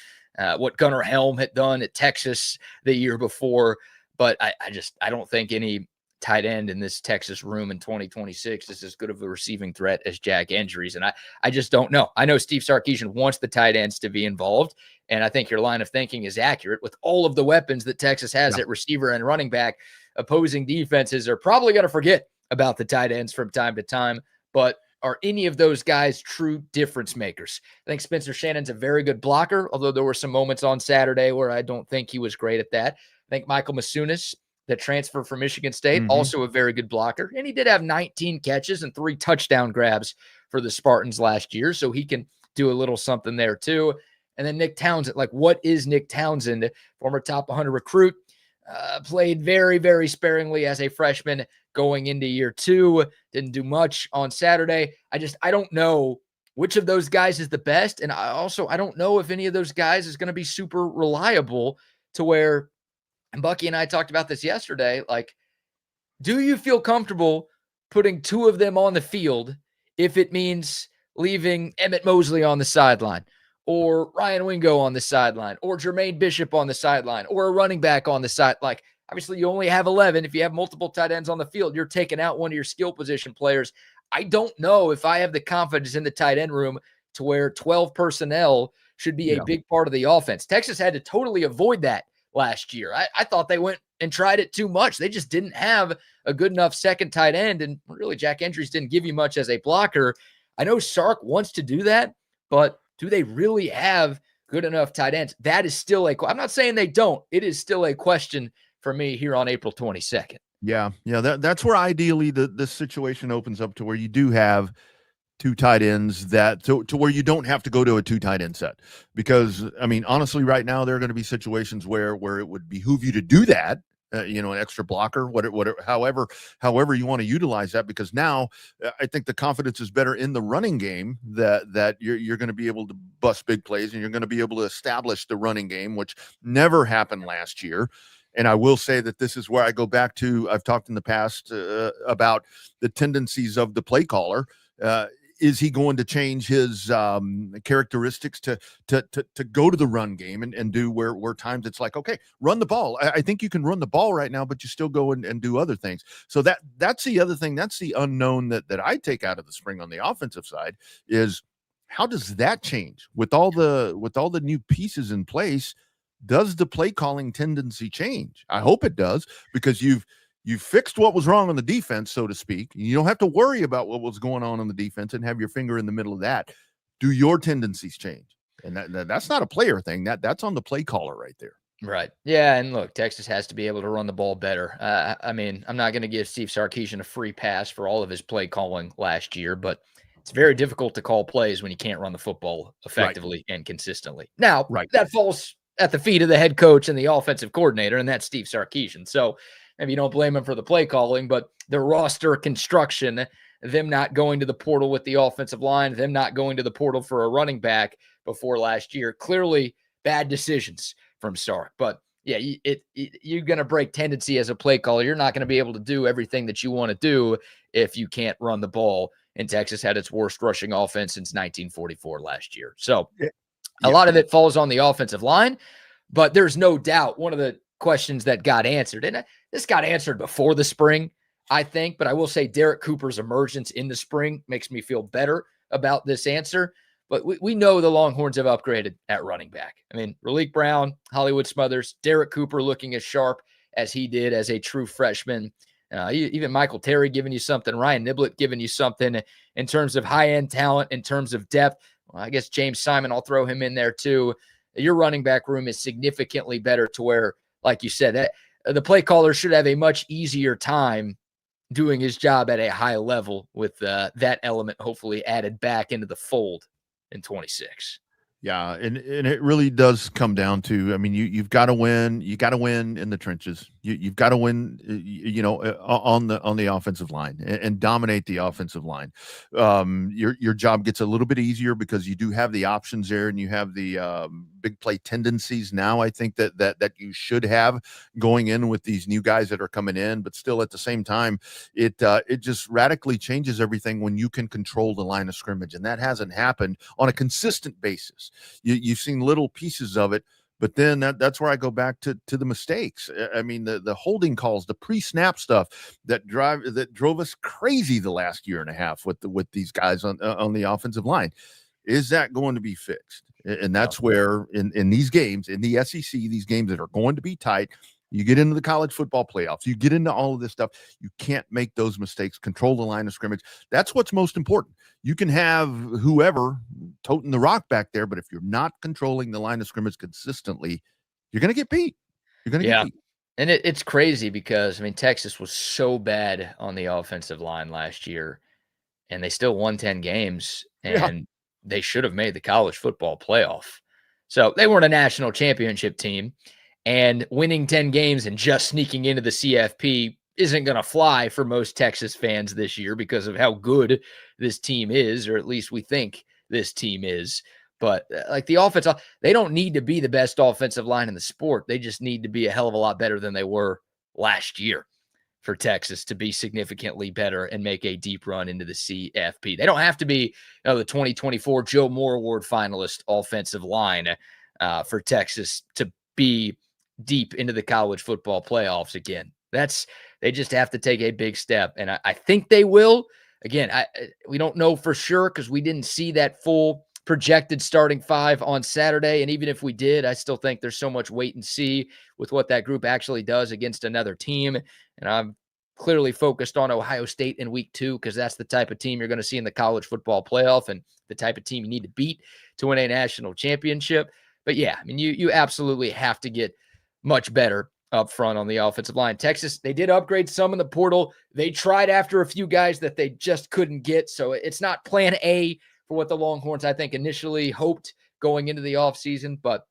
what Gunnar Helm had done at Texas the year before. But I don't think any tight end in this Texas room in 2026 is as good of a receiving threat as Jack Endries, and I just don't know. I know Steve Sarkisian wants the tight ends to be involved, and I think your line of thinking is accurate. With all of the weapons that Texas has at receiver and running back, opposing defenses are probably going to forget about the tight ends from time to time. But are any of those guys true difference makers? I think Spencer Shannon's a very good blocker, although there were some moments on Saturday where I don't think he was great at that. I think Michael Masunis, the transfer from Michigan State, also a very good blocker. And he did have 19 catches and 3 touchdown grabs for the Spartans last year, so he can do a little something there too. And then Nick Townsend, what is Nick Townsend? Former top 100 recruit, played very, very sparingly as a freshman going into year 2. Didn't do much on Saturday. I don't know which of those guys is the best. And I don't know if any of those guys is going to be super reliable, to where, and Bucky and I talked about this yesterday, do you feel comfortable putting 2 of them on the field if it means leaving Emmett Mosley on the sideline, or Ryan Wingo on the sideline, or Jermaine Bishop on the sideline, or a running back on the side? Obviously you only have 11. If you have multiple tight ends on the field, you're taking out one of your skill position players. I don't know if I have the confidence in the tight end room to where 12 personnel should be a big part of the offense. Texas had to totally avoid that last year. I thought they went and tried it too much. They just didn't have a good enough second tight end, and really Jack Endries didn't give you much as a blocker. I know Sark wants to do that, but do they really have good enough tight ends? That is still I'm not saying they don't. It is still a question for me here on April 22nd. Yeah. That's where ideally this situation opens up to where you do have 2 tight ends to where you don't have to go to a 2 tight end set. Because, I mean, honestly, right now there are going to be situations where it would behoove you to do that, an extra blocker, however you want to utilize that, because now I think the confidence is better in the running game that you're going to be able to bust big plays, and you're going to be able to establish the running game, which never happened last year. And I will say that this is where I go back to, I've talked in the past about the tendencies of the play caller. Is he going to change his characteristics to go to the run game and do where times it's like, okay, run the ball. I think you can run the ball right now, but you still go and do other things. So that's the other thing. That's the unknown that I take out of the spring on the offensive side is how does that change with all the new pieces in place? Does the play calling tendency change? I hope it does, because you've fixed what was wrong on the defense, so to speak. You don't have to worry about what was going on the defense and have your finger in the middle of that. Do your tendencies change? And that's not a player thing. That's on the play caller right there. Right. Yeah. And look, Texas has to be able to run the ball better. I mean, I'm not going to give Steve Sarkisian a free pass for all of his play calling last year, but it's very difficult to call plays when you can't run the football effectively and consistently. Now, that falls at the feet of the head coach and the offensive coordinator, and that's Steve Sarkisian. So maybe you don't blame him for the play calling, but the roster construction, them not going to the portal with the offensive line, them not going to the portal for a running back before last year, clearly bad decisions from Sark. But yeah, you're going to break tendency as a play caller. You're not going to be able to do everything that you want to do if you can't run the ball. And Texas had its worst rushing offense since 1944 last year. So a lot of it falls on the offensive line, but there's no doubt one of the questions that got answered, and this got answered before the spring, I think, but I will say Derek Cooper's emergence in the spring makes me feel better about this answer. But we know the Longhorns have upgraded at running back. I mean, Raleek Brown, Hollywood Smothers, Derek Cooper looking as sharp as he did as a true freshman. Even Michael Terry giving you something, Ryan Niblett giving you something in terms of high-end talent, in terms of depth. Well, I guess James Simon, I'll throw him in there too. Your running back room is significantly better to where, like you said, that the play caller should have a much easier time doing his job at a high level with that element hopefully added back into the fold in 26. Yeah, and it really does come down to, I mean, you've got to win. You got to win in the trenches. You've got to win, on the offensive line and dominate the offensive line. Your job gets a little bit easier because you do have the options there, and you have the big play tendencies now. I think that you should have going in with these new guys that are coming in, but still at the same time, it just radically changes everything when you can control the line of scrimmage, and that hasn't happened on a consistent basis. You've seen little pieces of it, but then that's where I go back to the mistakes. I mean, the holding calls, the pre-snap stuff that drove us crazy the last year and a half with these guys on the offensive line. Is that going to be fixed? And that's where in these games, in the SEC, these games that are going to be tight, you get into the college football playoffs, you get into all of this stuff, you can't make those mistakes, control the line of scrimmage. That's what's most important. You can have whoever toting the rock back there, but if you're not controlling the line of scrimmage consistently, you're going to get beat. You're going to get beat. And it's crazy because, I mean, Texas was so bad on the offensive line last year, and they still won 10 games, and they should have made the college football playoff. So they weren't a national championship team. And winning 10 games and just sneaking into the CFP isn't going to fly for most Texas fans this year because of how good this team is, or at least we think this team is. But like the offense, they don't need to be the best offensive line in the sport. They just need to be a hell of a lot better than they were last year for Texas to be significantly better and make a deep run into the CFP. They don't have to be the 2024 Joe Moore Award finalist offensive line for Texas to be deep into the college football playoffs again. They just have to take a big step, and I think they will. Again, we don't know for sure because we didn't see that full projected starting five on Saturday, and even if we did, I still think there's so much wait and see with what that group actually does against another team, and I'm clearly focused on Ohio State in week 2 because that's the type of team you're going to see in the college football playoff and the type of team you need to beat to win a national championship. But yeah, I mean, you absolutely have to get much better up front on the offensive line. Texas, they did upgrade some in the portal. They tried after a few guys that they just couldn't get. So it's not plan A for what the Longhorns, I think, initially hoped going into the offseason, but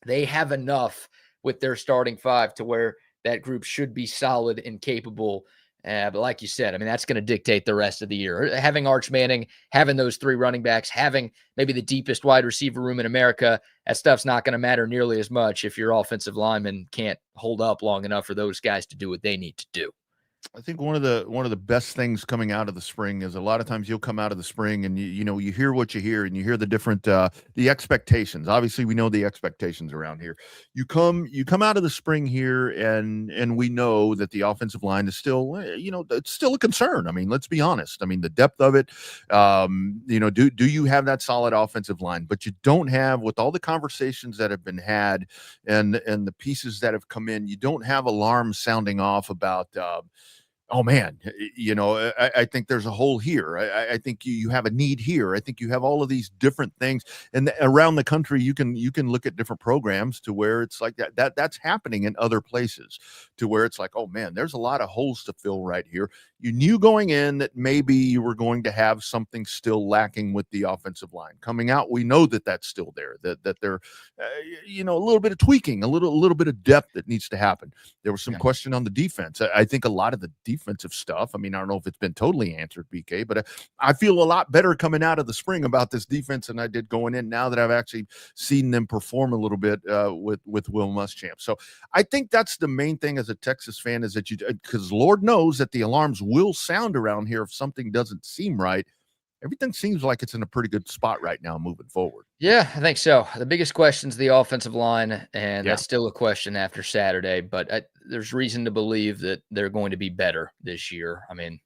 they have enough with their starting five to where that group should be solid and capable. But like you said, I mean, that's going to dictate the rest of the year. Having Arch Manning, having those 3 running backs, having maybe the deepest wide receiver room in America, that stuff's not going to matter nearly as much if your offensive linemen can't hold up long enough for those guys to do what they need to do. I think one of the best things coming out of the spring is a lot of times you'll come out of the spring and you hear what you hear and you hear the different the expectations. Obviously, we know the expectations around here. You come out of the spring here and we know that the offensive line is still it's still a concern. I mean, let's be honest. I mean, the depth of it. Do you have that solid offensive line? But you don't have, with all the conversations that have been had and the pieces that have come in. You don't have alarms sounding off about. Oh man, I think there's a hole here. I think you have a need here. I think you have all of these different things, and around the country, you can look at different programs to where it's like that's happening in other places, to where it's like, oh man, there's a lot of holes to fill right here. You knew going in that maybe you were going to have something still lacking with the offensive line. Coming out, we know that that's still there. That they're, a little bit of tweaking, a little bit of depth that needs to happen. There was some question on the defense. I think a lot of the defensive stuff. I mean, I don't know if it's been totally answered, BK, but I feel a lot better coming out of the spring about this defense than I did going in. Now that I've actually seen them perform a little bit with Will Muschamp. So I think that's the main thing as a Texas fan, is that because Lord knows that the alarms will sound around here if something doesn't seem right. Everything seems like it's in a pretty good spot right now moving forward. Yeah, I think so. The biggest question is the offensive line, and that's still a question after Saturday, but there's reason to believe that they're going to be better this year. I mean,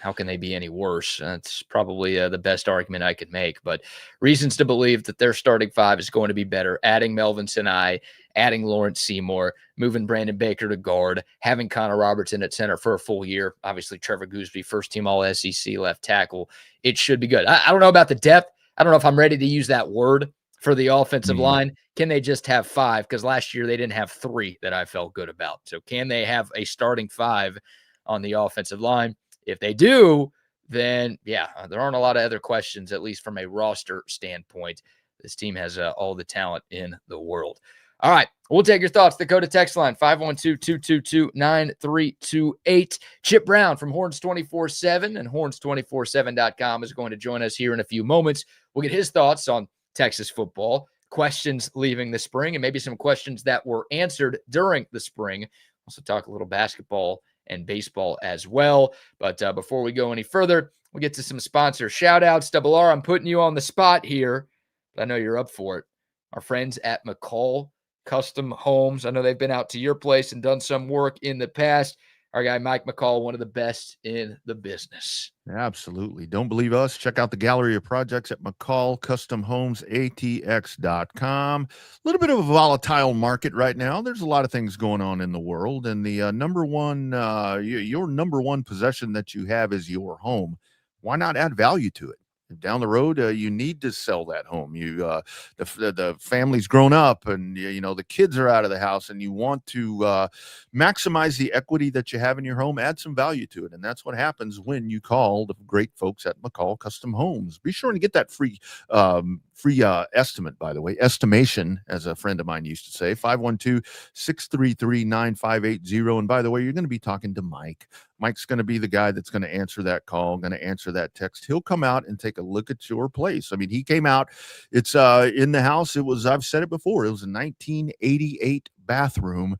how can they be any worse? That's probably the best argument I could make, but reasons to believe that their starting five is going to be better. Adding Melvin Sinai, adding Lawrence Seymour, moving Brandon Baker to guard, having Connor Robertson at center for a full year. Obviously, Trevor Gooseby, first team All SEC left tackle. It should be good. I don't know about the depth. I don't know if I'm ready to use that word for the offensive line. Can they just have five? Because last year they didn't have three that I felt good about. So can they have a starting five on the offensive line? If they do, then there aren't a lot of other questions, at least from a roster standpoint. This team has all the talent in the world. All right, we'll take your thoughts. The Dakota text line, 512-222-9328. Chip Brown from Horns 24/7 and horns247.com is going to join us here in a few moments. We'll get his thoughts on Texas football, questions leaving the spring, and maybe some questions that were answered during the spring. Also talk a little basketball and baseball as well. But before we go any further, we'll get to some sponsor shout-outs. Double R, I'm putting you on the spot here, but I know you're up for it. Our friends at McCall Custom Homes. I know they've been out to your place and done some work in the past. Our guy, Mike McCall, one of the best in the business. Absolutely. Don't believe us? Check out the gallery of projects at McCall Custom Homes, ATX.com. A little bit of a volatile market right now. There's a lot of things going on in the world, and the your number one possession that you have is your home. Why not add value to it? Down the road, you need to sell that home. The family's grown up, and the kids are out of the house, and you want to maximize the equity that you have in your home. Add some value to it, and that's what happens when you call the great folks at McCall Custom Homes. Be sure to get that free estimate, by the way, estimation, as a friend of mine used to say. 512-633-9580. And by the way, you're going to be talking to Mike. Mike's going to be the guy that's going to answer that call, going to answer that text. He'll come out and take a look at your place. I mean, he came out. It's in the house. I've said it before. It was a 1988 bathroom.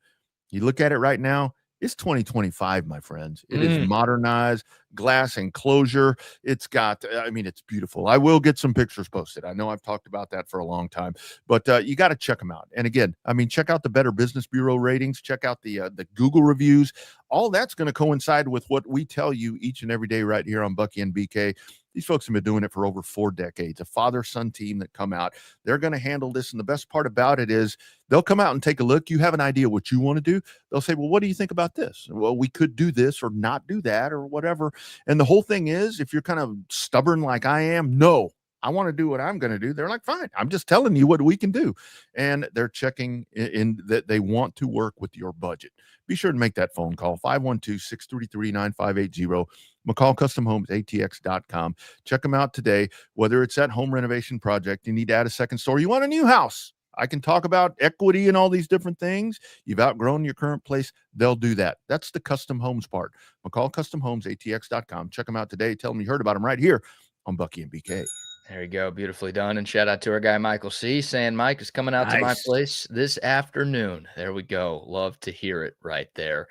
You look at it right now, it's 2025, my friends. It is modernized, glass enclosure. It's got, it's beautiful. I will get some pictures posted. I know I've talked about that for a long time, but you got to check them out. And again, check out the Better Business Bureau ratings. Check out the Google reviews. All that's going to coincide with what we tell you each and every day right here on Bucky and BK. These folks have been doing it for over 4 decades, a father-son team that come out. They're going to handle this. And the best part about it is they'll come out and take a look. You have an idea what you want to do. They'll say, well, what do you think about this? Well, we could do this or not do that or whatever. And the whole thing is, if you're kind of stubborn like I am, no, I want to do what I'm going to do. They're like, fine, I'm just telling you what we can do. And they're checking in that they want to work with your budget. Be sure to make that phone call, 512-633-9580. McCall Custom Homes, ATX.com. Check them out today. Whether it's that home renovation project, you need to add a second story, you want a new house. I can talk about equity and all these different things. You've outgrown your current place. They'll do that. That's the custom homes part. McCall Custom Homes, ATX.com. Check them out today. Tell them you heard about them right here on Bucky and BK. There you go. Beautifully done. And shout out to our guy, Michael C., saying Mike is coming out to my place this afternoon. There we go. Love to hear it right there.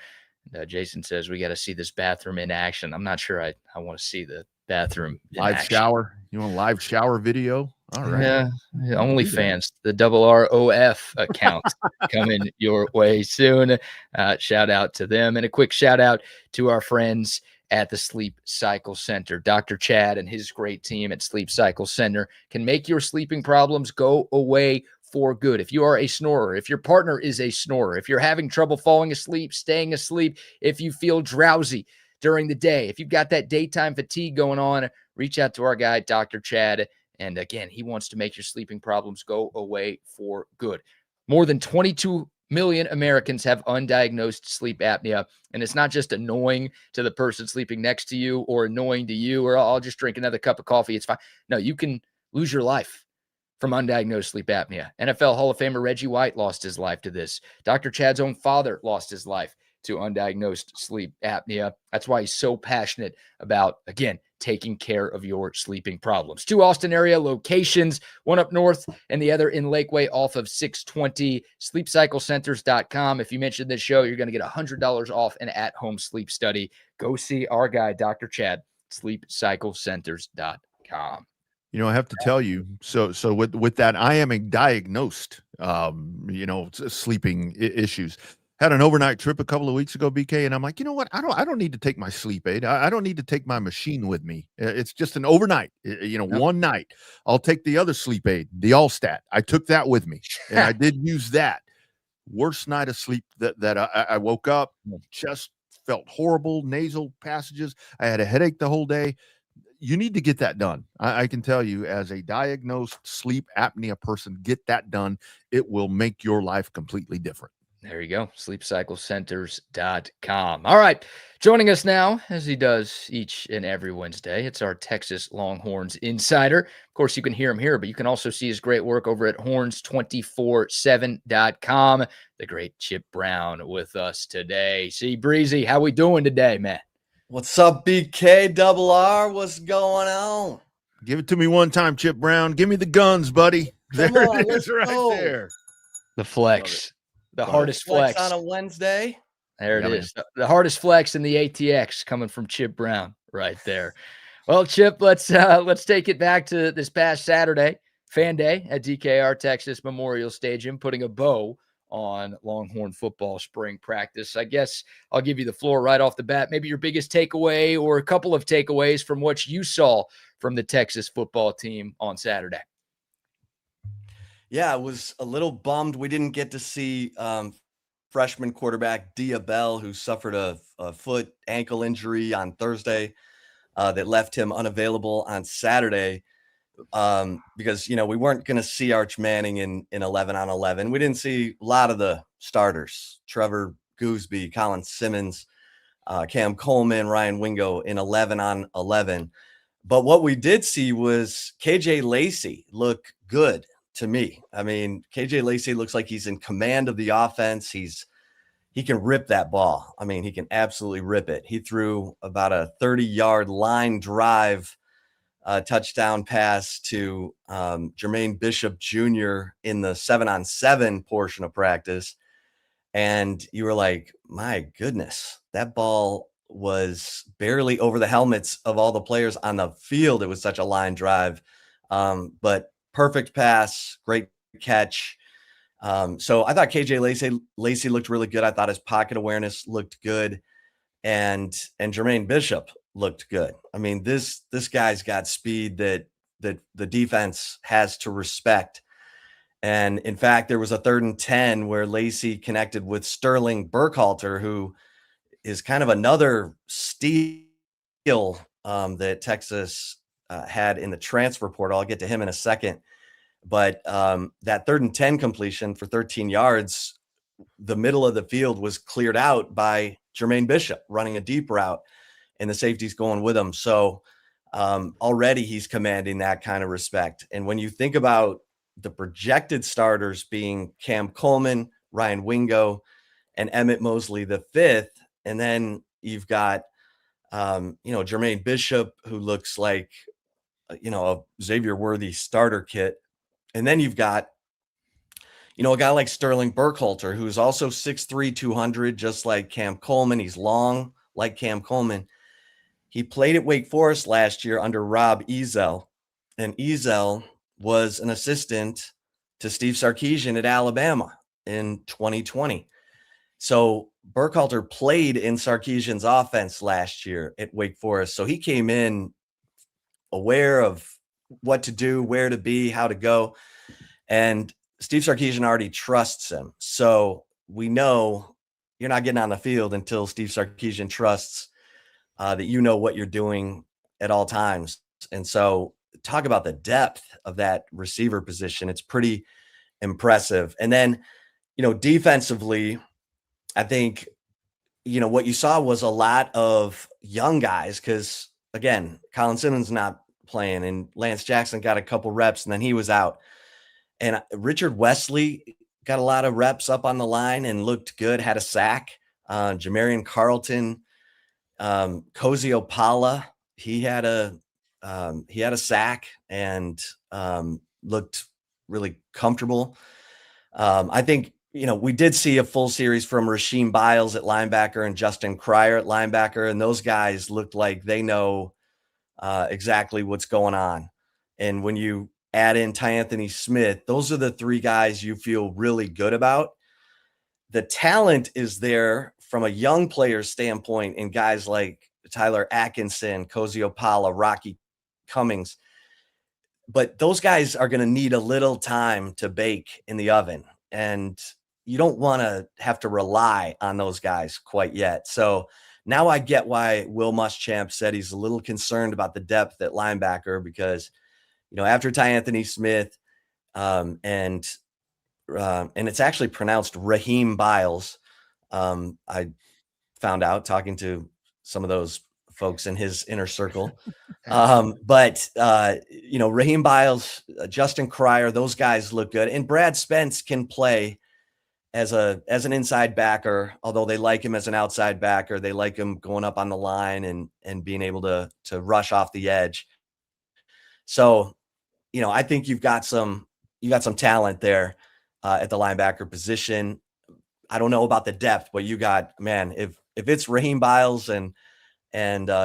Jason says we got to see this bathroom in action. I'm not sure I want to see the bathroom in Live action. shower. You want a live shower video? All right. Yeah, OnlyFans, the ROF account coming your way soon. Shout out to them, and a quick shout out to our friends at the Sleep Cycle Center. Dr. Chad and his great team at Sleep Cycle Center can make your sleeping problems go away for good. If you are a snorer, if your partner is a snorer, if you're having trouble falling asleep, staying asleep, if you feel drowsy during the day, if you've got that daytime fatigue going on, reach out to our guy, Dr. Chad. And again, he wants to make your sleeping problems go away for good. More than 22 million Americans have undiagnosed sleep apnea. And it's not just annoying to the person sleeping next to you or annoying to you, or I'll just drink another cup of coffee. It's fine. No, you can lose your life from undiagnosed sleep apnea. NFL Hall of Famer Reggie White lost his life to this. Dr. Chad's own father lost his life to undiagnosed sleep apnea. That's why he's so passionate about, again, taking care of your sleeping problems. 2 Austin area locations, one up north and the other in Lakeway off of 620. SleepCycleCenters.com. If you mention this show, you're going to get $100 off an at-home sleep study. Go see our guy, Dr. Chad, SleepCycleCenters.com. You know, I have to tell you, so with that, I am a diagnosed, sleeping issues. Had an overnight trip a couple of weeks ago, BK, and I'm like, you know what? I don't need to take my sleep aid. I don't need to take my machine with me. It's just an overnight, one night. I'll take the other sleep aid, the Altstadt. I took that with me, and I did use that. Worst night of sleep that I woke up, chest felt horrible, nasal passages. I had a headache the whole day. You need to get that done. I can tell you, as a diagnosed sleep apnea person, get that done. It will make your life completely different. There you go. SleepCycleCenters.com. All right. Joining us now, as he does each and every Wednesday, it's our Texas Longhorns insider. Of course, you can hear him here, but you can also see his great work over at horns247.com. The great Chip Brown with us today. See, Breezy, how we doing today, man? What's up, BK Double R? What's going on? Give it to me one time, Chip Brown. Give me the guns, buddy. Come There on, it is right go. there. The flex. The hardest flex on a Wednesday. There it is. The hardest flex in the ATX coming from Chip Brown right there. Well, Chip, let's take it back to this past Saturday, Fan Day at DKR Texas Memorial Stadium, putting a bow on Longhorn football spring practice. I guess I'll give you the floor right off the bat. Maybe your biggest takeaway or a couple of takeaways from what you saw from the Texas football team on Saturday. Yeah, I was a little bummed we didn't get to see freshman quarterback Dia Bell, who suffered a foot ankle injury on Thursday that left him unavailable on Saturday because, we weren't going to see Arch Manning in 11-on-11. We didn't see a lot of the starters, Trevor Gooseby, Colin Simmons, Cam Coleman, Ryan Wingo in 11-on-11. But what we did see was KJ Lacey look good. To me, I mean, KJ Lacey looks like he's in command of the offense. He can rip that ball. I mean, he can absolutely rip it. He threw about a 30-yard line drive touchdown pass to Jermaine Bishop Jr. in the 7-on-7 portion of practice. And you were like, my goodness, that ball was barely over the helmets of all the players on the field. It was such a line drive. But perfect pass, great catch. So I thought KJ Lacey looked really good. I thought his pocket awareness looked good, and Jermaine Bishop looked good. I mean, this guy's got speed that the defense has to respect. And in fact, there was a 3rd and 10 where Lacey connected with Sterling Burkhalter, who is kind of another steal that Texas had in the transfer portal. I'll get to him in a second. But that 3rd and 10 completion for 13 yards, the middle of the field was cleared out by Jermaine Bishop running a deep route, and the safety's going with him. So already he's commanding that kind of respect. And when you think about the projected starters being Cam Coleman, Ryan Wingo, and Emmett Mosley the 5th, and then you've got Jermaine Bishop, who looks like a Xavier Worthy starter kit. And then you've got, a guy like Sterling Burkhalter, who's also 6'3", 200, just like Cam Coleman. He's long like Cam Coleman. He played at Wake Forest last year under Rob Ezel, and Ezel was an assistant to Steve Sarkisian at Alabama in 2020. So Burkhalter played in Sarkisian's offense last year at Wake Forest. So he came in aware of what to do, where to be, how to go. And Steve Sarkisian already trusts him. So we know you're not getting on the field until Steve Sarkisian trusts that you know what you're doing at all times. And so talk about the depth of that receiver position. It's pretty impressive. And then, defensively, I think, what you saw was a lot of young guys because, again, Colin Simmons not playing and Lance Jackson got a couple reps and then he was out. And Richard Wesley got a lot of reps up on the line and looked good, had a sack. Jamarian Carlton, Cozy Opala, he had a sack and looked really comfortable. I think, we did see a full series from Rasheem Biles at linebacker and Justin Cryer at linebacker, and those guys looked like they know exactly what's going on. And when you add in Tyanthony Smith, those are the three guys you feel really good about. The talent is there from a young player standpoint in guys like Tyler Atkinson, Cozy Opala, Rocky Cummings. But those guys are going to need a little time to bake in the oven. And you don't want to have to rely on those guys quite yet. So now I get why Will Muschamp said he's a little concerned about the depth at linebacker because, after Tyanthony Smith and it's actually pronounced Raheem Biles. I found out talking to some of those folks in his inner circle. But Raheem Biles, Justin Cryer, those guys look good. And Brad Spence can play as an inside backer, although they like him as an outside backer. They like him going up on the line and being able to rush off the edge. So, I think you got some talent there at the linebacker position. I don't know about the depth, but you got, man, if it's Raheem Biles and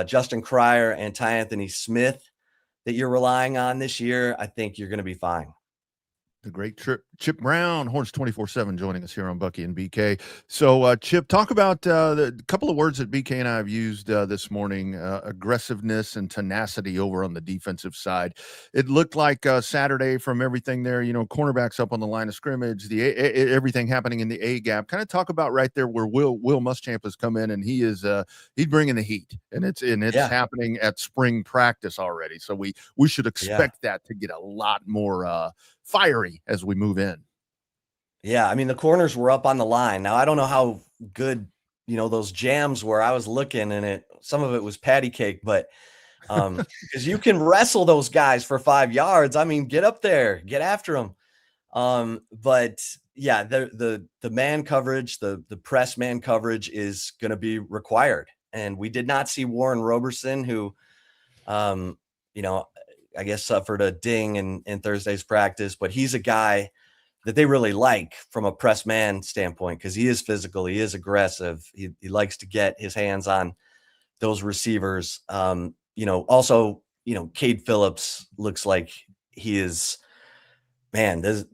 Justin Cryer and Tyanthony Smith that you're relying on this year, I think you're going to be fine. The great Chip Brown, Horns 24/7, joining us here on Bucky and BK. So, Chip, talk about the couple of words that BK and I have used this morning: aggressiveness and tenacity over on the defensive side. It looked like Saturday from everything there. Cornerbacks up on the line of scrimmage, everything happening in the A gap. Kind of talk about right there where Will Muschamp has come in, and he's bringing the heat, and it's happening at spring practice already. So we should expect that to get a lot more fiery as we move in. Yeah, I mean, the corners were up on the line. Now, I don't know how good, those jams were. I was looking and some of it was patty cake, but because you can wrestle those guys for 5 yards. I mean, get up there, get after them. But yeah, the man coverage, the press man coverage is going to be required. And we did not see Warren Roberson, who, I guess suffered a ding in Thursday's practice, but he's a guy that they really like from a press man standpoint because he is physical, he is aggressive, he likes to get his hands on those receivers. Also, Cade Phillips looks like he is, man, there's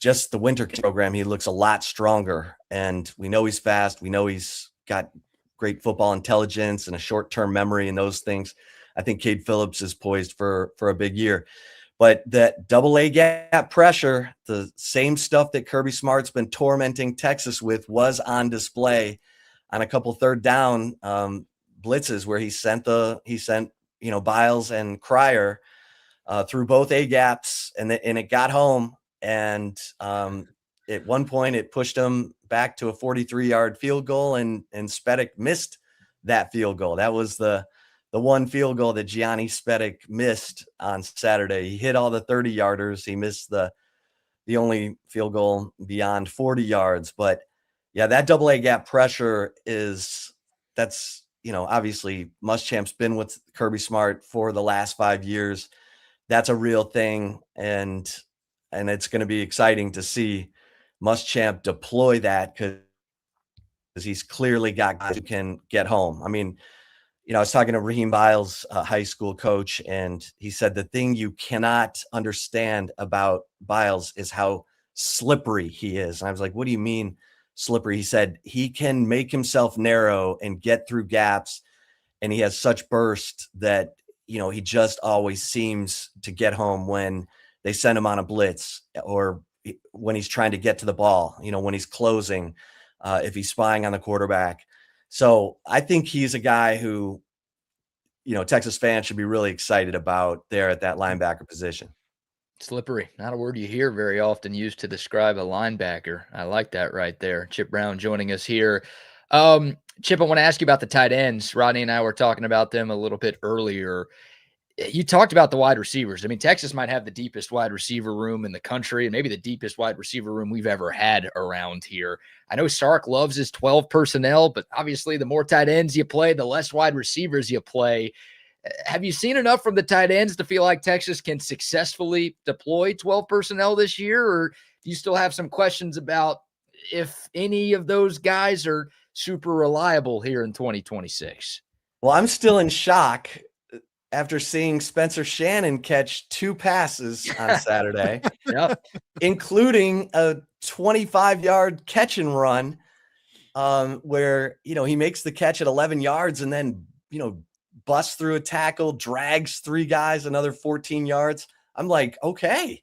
just the winter program. He looks a lot stronger, and we know he's fast. We know he's got great football intelligence and a short-term memory and those things. I think Cade Phillips is poised for a big year. But that double A gap pressure, the same stuff that Kirby Smart's been tormenting Texas with, was on display on a couple third down blitzes where he sent Biles and Cryer through both A gaps, and it got home. And at one point, it pushed him back to a 43-yard field goal, and Spedick missed that field goal. That was the one field goal that Gianni Spedick missed on Saturday. He hit all the 30-yarders. He missed the only field goal beyond 40 yards. But yeah, that double A gap pressure that's obviously Muschamp's been with Kirby Smart for the last 5 years. That's a real thing. And and it's going to be exciting to see Muschamp deploy that, because he's clearly got guys who can get home. I mean, I was talking to Raheem Biles, high school coach, and he said the thing you cannot understand about Biles is how slippery he is. And I was like, what do you mean slippery? He said he can make himself narrow and get through gaps, and he has such burst that, he just always seems to get home when they send him on a blitz, or when he's trying to get to the ball, when he's closing, if he's spying on the quarterback. So I think he's a guy who, Texas fans should be really excited about there at that linebacker position. Slippery, not a word you hear very often used to describe a linebacker. I like that right there. Chip Brown joining us here. Chip, I want to ask you about the tight ends. Rodney and I were talking about them a little bit earlier. You talked about the wide receivers. I mean, Texas might have the deepest wide receiver room in the country, and maybe the deepest wide receiver room we've ever had around here. I know Sark loves his 12 personnel, but obviously the more tight ends you play, the less wide receivers you play. Have you seen enough from the tight ends to feel like Texas can successfully deploy 12 personnel this year, or do you still have some questions about if any of those guys are super reliable here in 2026? Well, I'm still in shock after seeing Spencer Shannon catch 2 passes on Saturday, including a 25-yard catch and run, where, he makes the catch at 11 yards and then, busts through a tackle, drags 3 guys, another 14 yards. I'm like, okay,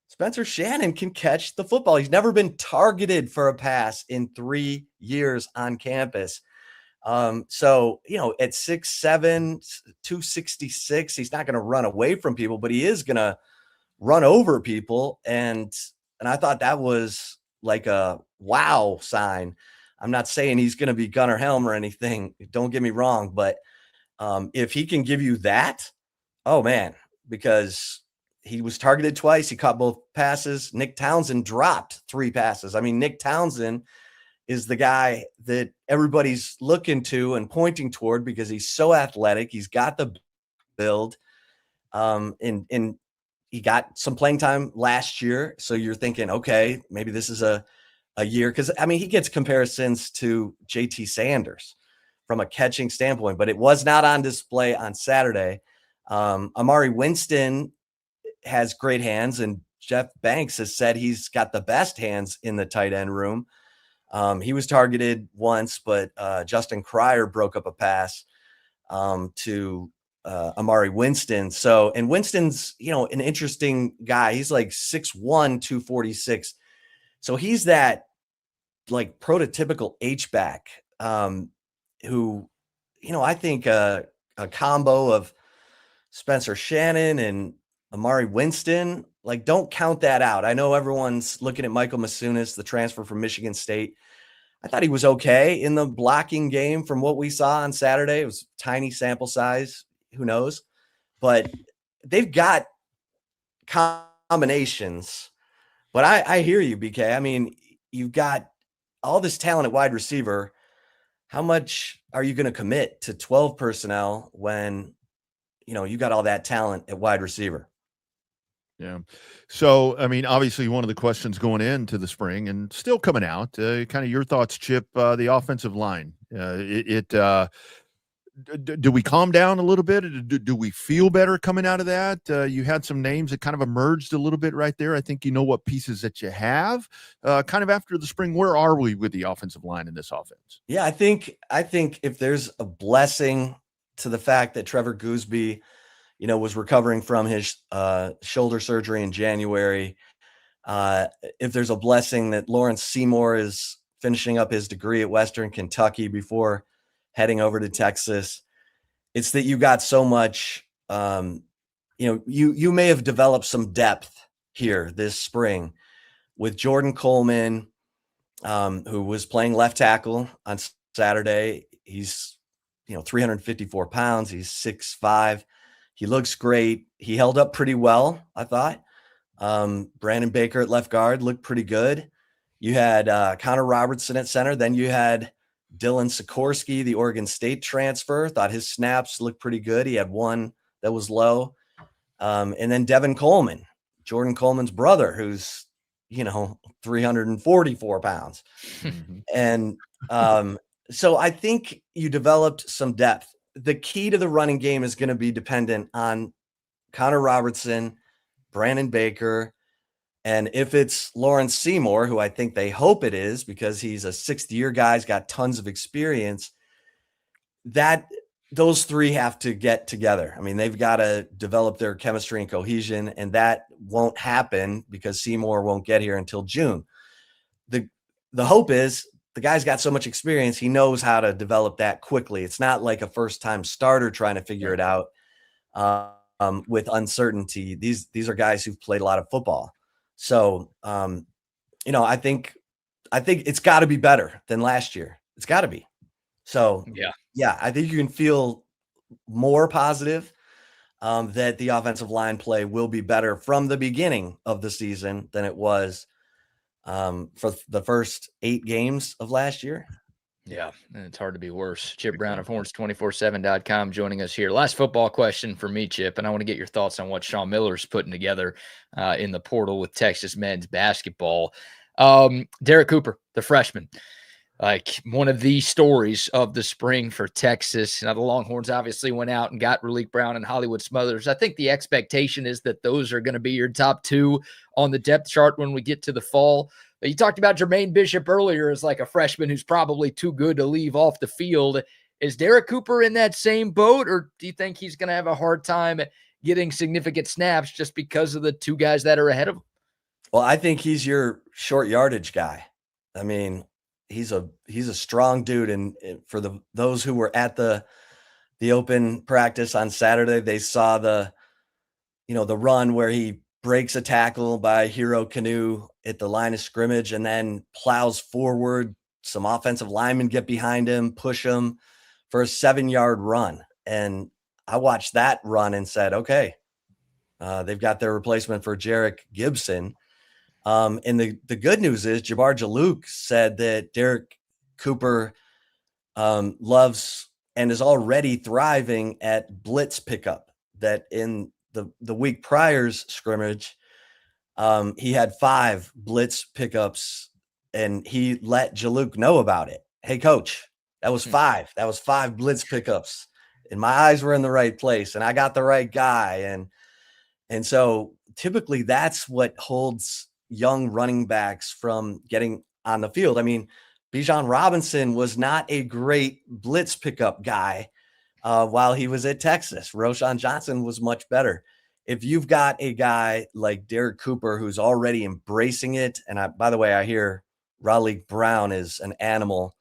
Spencer Shannon can catch the football. He's never been targeted for a pass in 3 years on campus. So, at 6'7", 266, he's not going to run away from people, but he is going to run over people. And I thought that was like a wow sign. I'm not saying he's going to be Gunnar Helm or anything. Don't get me wrong. But if he can give you that, oh man, because he was targeted twice. He caught both passes. Nick Townsend dropped 3 passes. I mean, Nick Townsend is the guy that everybody's looking to and pointing toward because he's so athletic. He's got the build, and he got some playing time last year. So you're thinking, okay, maybe this is a year. Cause I mean, he gets comparisons to JT Sanders from a catching standpoint, but it was not on display on Saturday. Amari Winston has great hands, and Jeff Banks has said he's got the best hands in the tight end room. He was targeted once, but Justin Cryer broke up a pass to Amari Winston. So, and Winston's, an interesting guy. He's like 6'1", 246. So he's that like prototypical H-back who, I think a combo of Spencer Shannon and Amari Winston, like, don't count that out. I know everyone's looking at Michael Masunis, the transfer from Michigan State. I thought he was okay in the blocking game from what we saw on Saturday. It was tiny sample size. Who knows? But they've got combinations. But I hear you, BK. I mean, you've got all this talent at wide receiver. How much are you going to commit to 12 personnel when, you got all that talent at wide receiver? Yeah. So, I mean, obviously one of the questions going into the spring and still coming out, kind of your thoughts, Chip, the offensive line. Do we calm down a little bit? Do we feel better coming out of that? You had some names that kind of emerged a little bit right there. I think you know what pieces that you have. Kind of after the spring, where are we with the offensive line in this offense? Yeah, I think if there's a blessing to the fact that Trevor Gooseby, was recovering from his shoulder surgery in January, if there's a blessing that Lawrence Seymour is finishing up his degree at Western Kentucky before heading over to Texas, it's that you got so much, you may have developed some depth here this spring with Jordan Coleman, who was playing left tackle on Saturday. He's, 354 pounds. He's 6'5". He looks great. He held up pretty well, I thought. Brandon Baker at left guard looked pretty good. You had Connor Robertson at center. Then you had Dylan Sikorsky, the Oregon State transfer. Thought his snaps looked pretty good. He had one that was low. And then Devin Coleman Jordan Coleman's brother, who's, 344 pounds. And so I think you developed some depth. The key to the running game is going to be dependent on Connor Robertson, Brandon Baker, and if it's Lawrence Seymour, who I think they hope it is because he's a 6th-year guy, he's got tons of experience, that those three have to get together. I mean, they've got to develop their chemistry and cohesion, and that won't happen because Seymour won't get here until June. The hope is the guy's got so much experience, he knows how to develop that quickly. It's not like a first-time starter trying to figure it out with uncertainty. These are guys who've played a lot of football. So, I think it's got to be better than last year. It's got to be. So, yeah, I think you can feel more positive that the offensive line play will be better from the beginning of the season than it was for the first 8 games of last year. Yeah, and it's hard to be worse. Chip Brown of Horns247.com joining us here. Last football question for me, Chip, and I want to get your thoughts on what Sean Miller's putting together in the portal with Texas men's basketball. Derek Cooper, the freshman, like one of the stories of the spring for Texas. Now, the Longhorns obviously went out and got Raleek Brown and Hollywood Smothers. I think the expectation is that those are going to be your top 2 on the depth chart when we get to the fall. You talked about Jermaine Bishop earlier as like a freshman who's probably too good to leave off the field. Is Derek Cooper in that same boat, or do you think he's going to have a hard time getting significant snaps just because of the 2 guys that are ahead of him? Well, I think he's your short yardage guy. I mean, he's a strong dude, and for those who were at the open practice on Saturday, they saw the run where he breaks a tackle by Hero Canoe at the line of scrimmage and then plows forward. Some offensive linemen get behind him, push him for a 7-yard run. And I watched that run and said, okay, they've got their replacement for Jarek Gibson. And the good news is Jabbar Jalouk said that Derek Cooper loves and is already thriving at blitz pickup, that in the week prior's scrimmage, he had 5 blitz pickups, and he let Jalouk know about it. Hey, coach, that was 5. That was 5 blitz pickups, and my eyes were in the right place, and I got the right guy. And so typically that's what holds young running backs from getting on the field. I mean, Bijan Robinson was not a great blitz pickup guy while he was at Texas. Roshan Johnson was much better. If you've got a guy like Derek Cooper who's already embracing it, and by the way, I hear Raleek Brown is an animal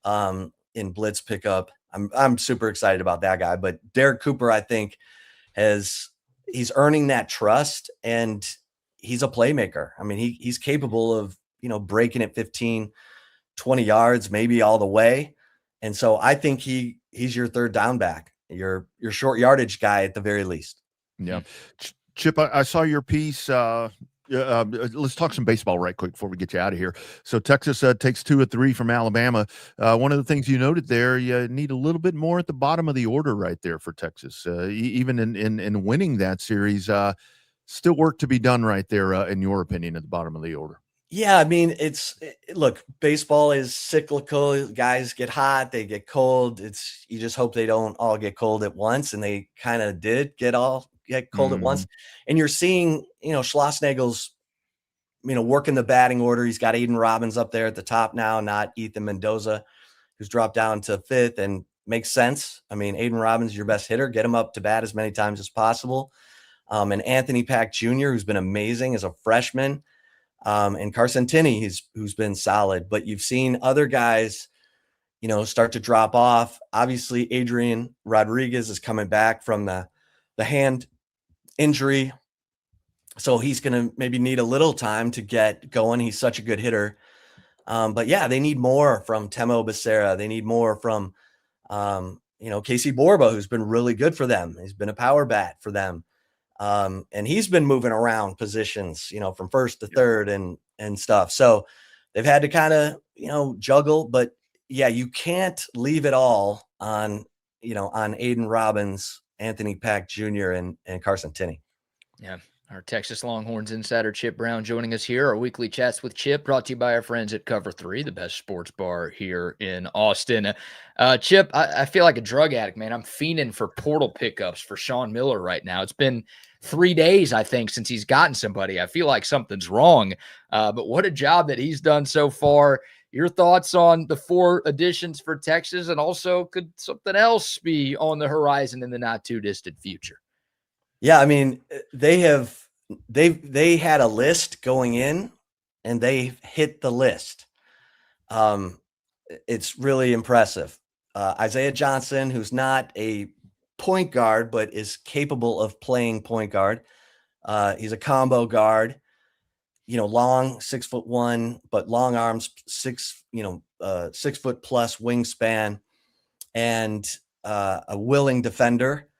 in blitz pickup. I'm super excited about that guy. But Derek Cooper, I think, he's earning that trust, and he's a playmaker. I mean, he's capable of breaking it 15, 20 yards, maybe all the way. And so I think he's your third down back, your short yardage guy at the very least. Yeah. Chip, I saw your piece. Let's talk some baseball right quick before we get you out of here. So Texas takes 2 of 3 from Alabama. One of the things you noted there, you need a little bit more at the bottom of the order right there for Texas. Even in winning that series, still work to be done right there, in your opinion, at the bottom of the order. Yeah, I mean, look, baseball is cyclical. Guys get hot, they get cold. You just hope they don't all get cold at once, and they kind of did get cold at once. And you're seeing, Schlossnagel's, working the batting order. He's got Aiden Robbins up there at the top now, not Ethan Mendoza, who's dropped down to 5th, and makes sense. I mean, Aiden Robbins, your best hitter, get him up to bat as many times as possible. And Anthony Pack Jr., who's been amazing as a freshman. And Carson Tinney, who's been solid, but you've seen other guys, start to drop off. Obviously, Adrian Rodriguez is coming back from the hand injury, so he's going to maybe need a little time to get going. He's such a good hitter. But yeah, they need more from Temo Becerra. They need more from, Casey Borba, who's been really good for them. He's been a power bat for them. And he's been moving around positions, from first to third and stuff. So they've had to kind of, juggle, but yeah, you can't leave it all on Aiden Robbins, Anthony Pack Jr. and Carson Tinney. Yeah. Our Texas Longhorns insider Chip Brown joining us here. Our weekly chats with Chip brought to you by our friends at Cover 3, the best sports bar here in Austin. Chip, I feel like a drug addict, man. I'm fiending for portal pickups for Sean Miller right now. It's been 3 days, I think, since he's gotten somebody. I feel like something's wrong. But what a job that he's done so far. Your thoughts on the 4 additions for Texas, and also could something else be on the horizon in the not too distant future? Yeah, I mean, they had a list going in, and they hit the list. It's really impressive. Isaiah Johnson, who's not a point guard, but is capable of playing point guard. He's a combo guard, long, 6'1", but long arms, 6 foot plus wingspan, and a willing defender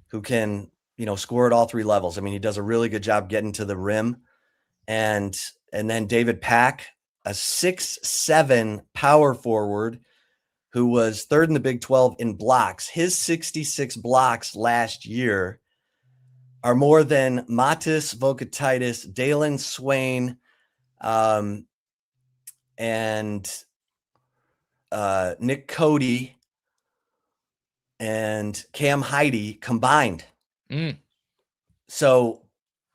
who can, score at all 3 levels. I mean, he does a really good job getting to the rim. And then David Pack, a 6'7" power forward who was 3rd in the Big 12 in blocks. His 66 blocks last year are more than Matis Vokatitis, Dalen Swain, and Nick Cody and Cam Heidi combined. So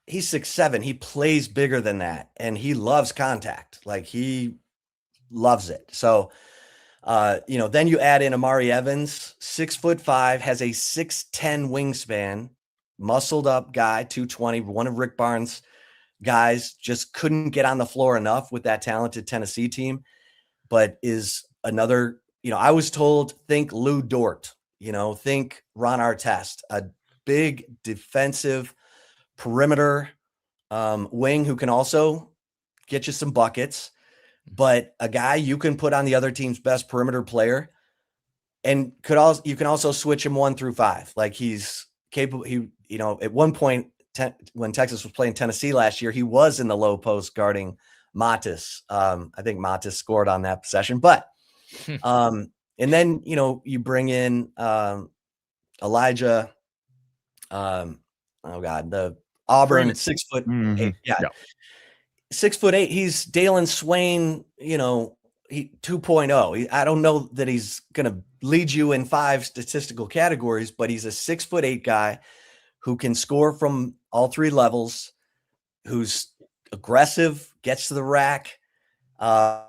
he's 6'7". He plays bigger than that, and he loves contact. Like, he loves it. So, then you add in Amari Evans, 6'5", has a 6'10" wingspan, muscled up guy, 220, one of Rick Barnes' guys, just couldn't get on the floor enough with that talented Tennessee team, but is another, I was told, think Lou Dort, think Ron Artest, a big defensive perimeter wing who can also get you some buckets, but a guy you can put on the other team's best perimeter player, and you can also switch him 1 through 5. Like, he's capable. He, at one point when Texas was playing Tennessee last year, he was in the low post guarding Matis. I think Matis scored on that possession, but and then you bring in Elijah. The Auburn 6'8". Yeah. 6'8". He's Dalen Swain, he 2.0. I don't know that he's going to lead you in 5 statistical categories, but he's a 6'8" guy who can score from all 3 levels, who's aggressive, gets to the rack. You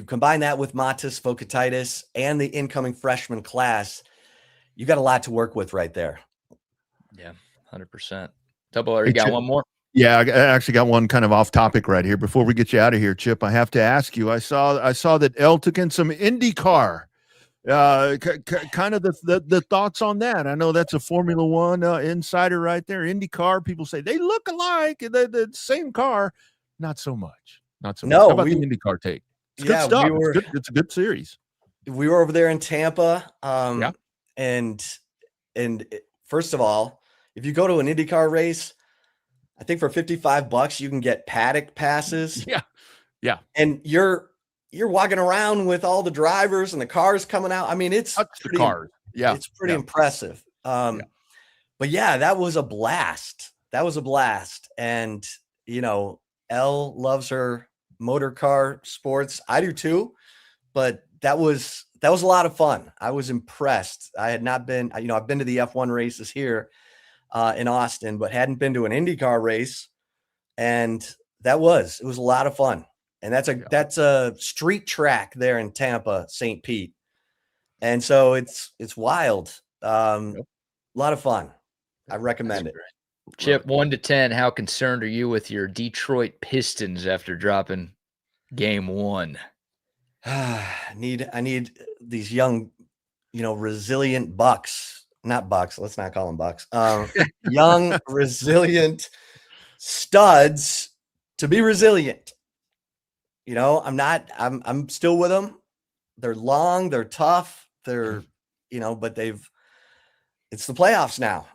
combine that with Matis Vokatitis and the incoming freshman class, you got a lot to work with right there. Yeah, 100%. Double R, you got one more? Yeah, I actually got one kind of off topic right here. Before we get you out of here, Chip, I have to ask you. I saw that Elle took in some IndyCar. Kind of the thoughts on that. I know that's a Formula One insider right there. IndyCar, people say they look alike, the same car. Not so much. Not so much. How about the IndyCar take? It's good stuff. It's a good series. We were over there in Tampa. And first of all, if you go to an IndyCar race, I think for $55 you can get paddock passes. Yeah. And you're walking around with all the drivers and the cars coming out. I mean, it's pretty, the cars. Yeah. It's pretty impressive. But yeah, that was a blast. And Elle loves her motor car sports. I do too, but that was a lot of fun. I was impressed. I had not been, I've been to the F1 races here in Austin, but hadn't been to an IndyCar race. And it was a lot of fun. And that's a street track there in Tampa, St. Pete. And so it's wild. A lot of fun. I recommend it. Chip, 1 to 10, how concerned are you with your Detroit Pistons after dropping game 1? I need these young, resilient Bucks, not Bucks. Let's not call them Bucks. Young, resilient studs to be resilient. I'm still with them. They're long, they're tough. They're, but it's the playoffs now,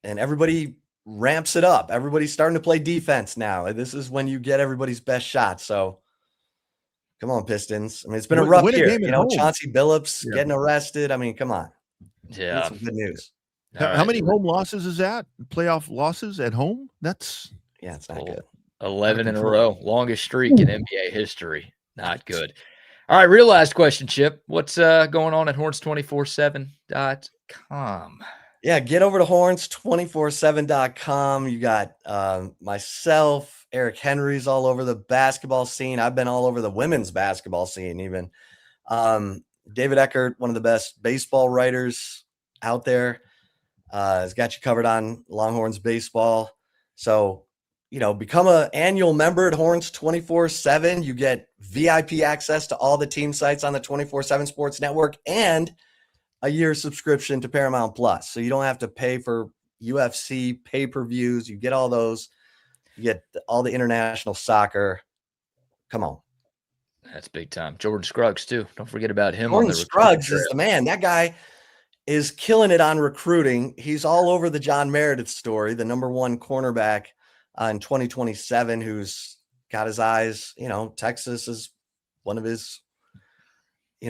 and everybody ramps it up. Everybody's starting to play defense now. This is when you get everybody's best shot. So come on, Pistons. I mean, it's been a rough year. Chauncey Billups getting arrested. I mean, come on. Yeah. Some good news. How right. many home losses is that? Playoff losses at home? That's it's not good. 11 in a row. Longest streak in NBA history. Not good. All right, real last question, Chip. What's going on at horns247.com? Yeah, get over to horns247.com. You got myself, Eric Henry's all over the basketball scene. I've been all over the women's basketball scene even. David Eckert, one of the best baseball writers out there, has got you covered on Longhorns baseball. So, become an annual member at Horns 24/7. You get VIP access to all the team sites on the 24/7 Sports Network and a year subscription to Paramount Plus. So you don't have to pay for UFC pay-per-views. You get all those. You get all the international soccer. Come on. That's big time. Jordan Scruggs, too. Don't forget about him. Jordan Scruggs is the man. That guy is killing it on recruiting. He's all over the John Meredith story, the number one cornerback in 2027, who's got his eyes, Texas is one of his,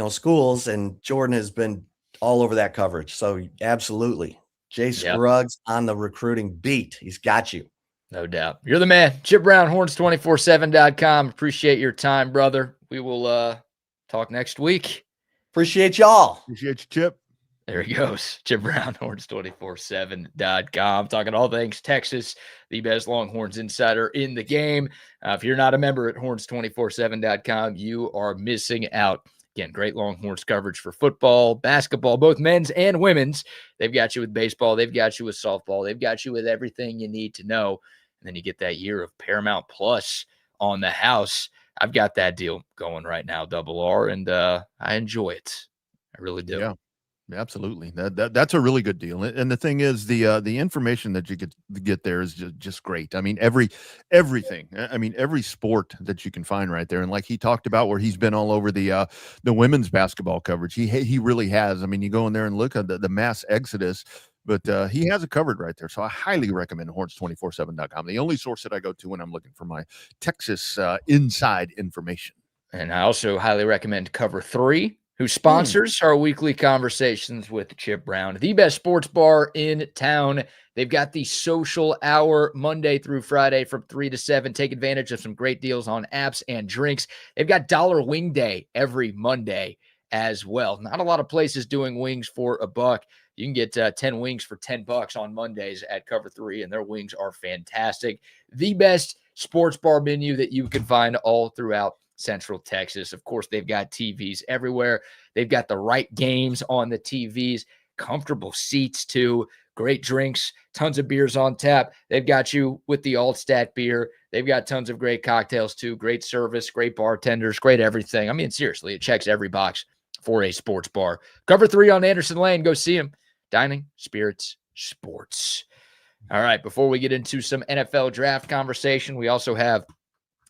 schools, and Jordan has been all over that coverage. So absolutely. Jay Scruggs on the recruiting beat. He's got you. No doubt. You're the man. Chip Brown, horns247.com. Appreciate your time, brother. We will talk next week. Appreciate y'all. Appreciate you, Chip. There he goes. Chip Brown, horns247.com. Talking all things Texas, the best Longhorns insider in the game. If you're not a member at horns247.com, you are missing out. Again, great Longhorns coverage for football, basketball, both men's and women's. They've got you with baseball. They've got you with softball. They've got you with everything you need to know. And then you get that year of Paramount Plus on the house. I've got that deal going right now, Double R, and I enjoy it. I really do. Yeah. Absolutely. That's a really good deal. And the thing is, the information that you get there is just great. I mean, everything. I mean, every sport that you can find right there. And like he talked about, where he's been all over the women's basketball coverage. He really has. I mean, you go in there and look at the mass exodus, but he has it covered right there. So I highly recommend horns247.com. The only source that I go to when I'm looking for my Texas inside information. And I also highly recommend Cover 3, who sponsors our weekly conversations with Chip Brown, the best sports bar in town. They've got the social hour Monday through Friday from 3 to 7. Take advantage of some great deals on apps and drinks. They've got Dollar Wing Day every Monday as well. Not a lot of places doing wings for $1. You can get 10 wings for $10 on Mondays at Cover 3, and their wings are fantastic. The best sports bar menu that you can find all throughout Central Texas. Of course, they've got TVs everywhere. They've got the right games on the TVs, comfortable seats too, great drinks, tons of beers on tap. They've got you with the Altstadt Beer. They've got tons of great cocktails too, great service, great bartenders, great everything. I mean, seriously, it checks every box for a sports bar. Cover 3 on Anderson Lane. Go see them. Dining, spirits, sports. All right, before we get into some NFL draft conversation, we also have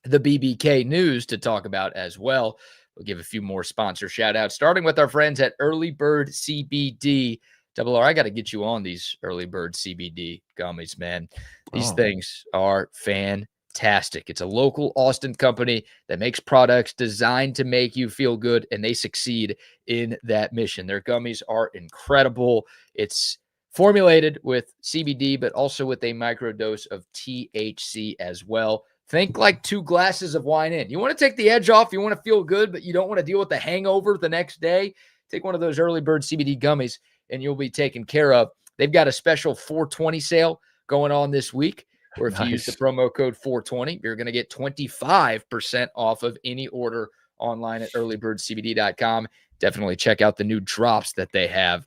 the BBK news to talk about as well. We'll give a few more sponsor shout outs, starting with our friends at Early Bird CBD. Double R, I got to get you on these Early Bird CBD gummies, man. These things are fantastic. It's a local Austin company that makes products designed to make you feel good, and they succeed in that mission. Their gummies are incredible. It's formulated with CBD, but also with a microdose of THC as well. Think like 2 glasses of wine in. You want to take the edge off. You want to feel good, but you don't want to deal with the hangover the next day. Take one of those Early Bird CBD gummies, and you'll be taken care of. They've got a special 420 sale going on this week, where if you use the promo code 420, you're going to get 25% off of any order online at earlybirdcbd.com. Definitely check out the new drops that they have.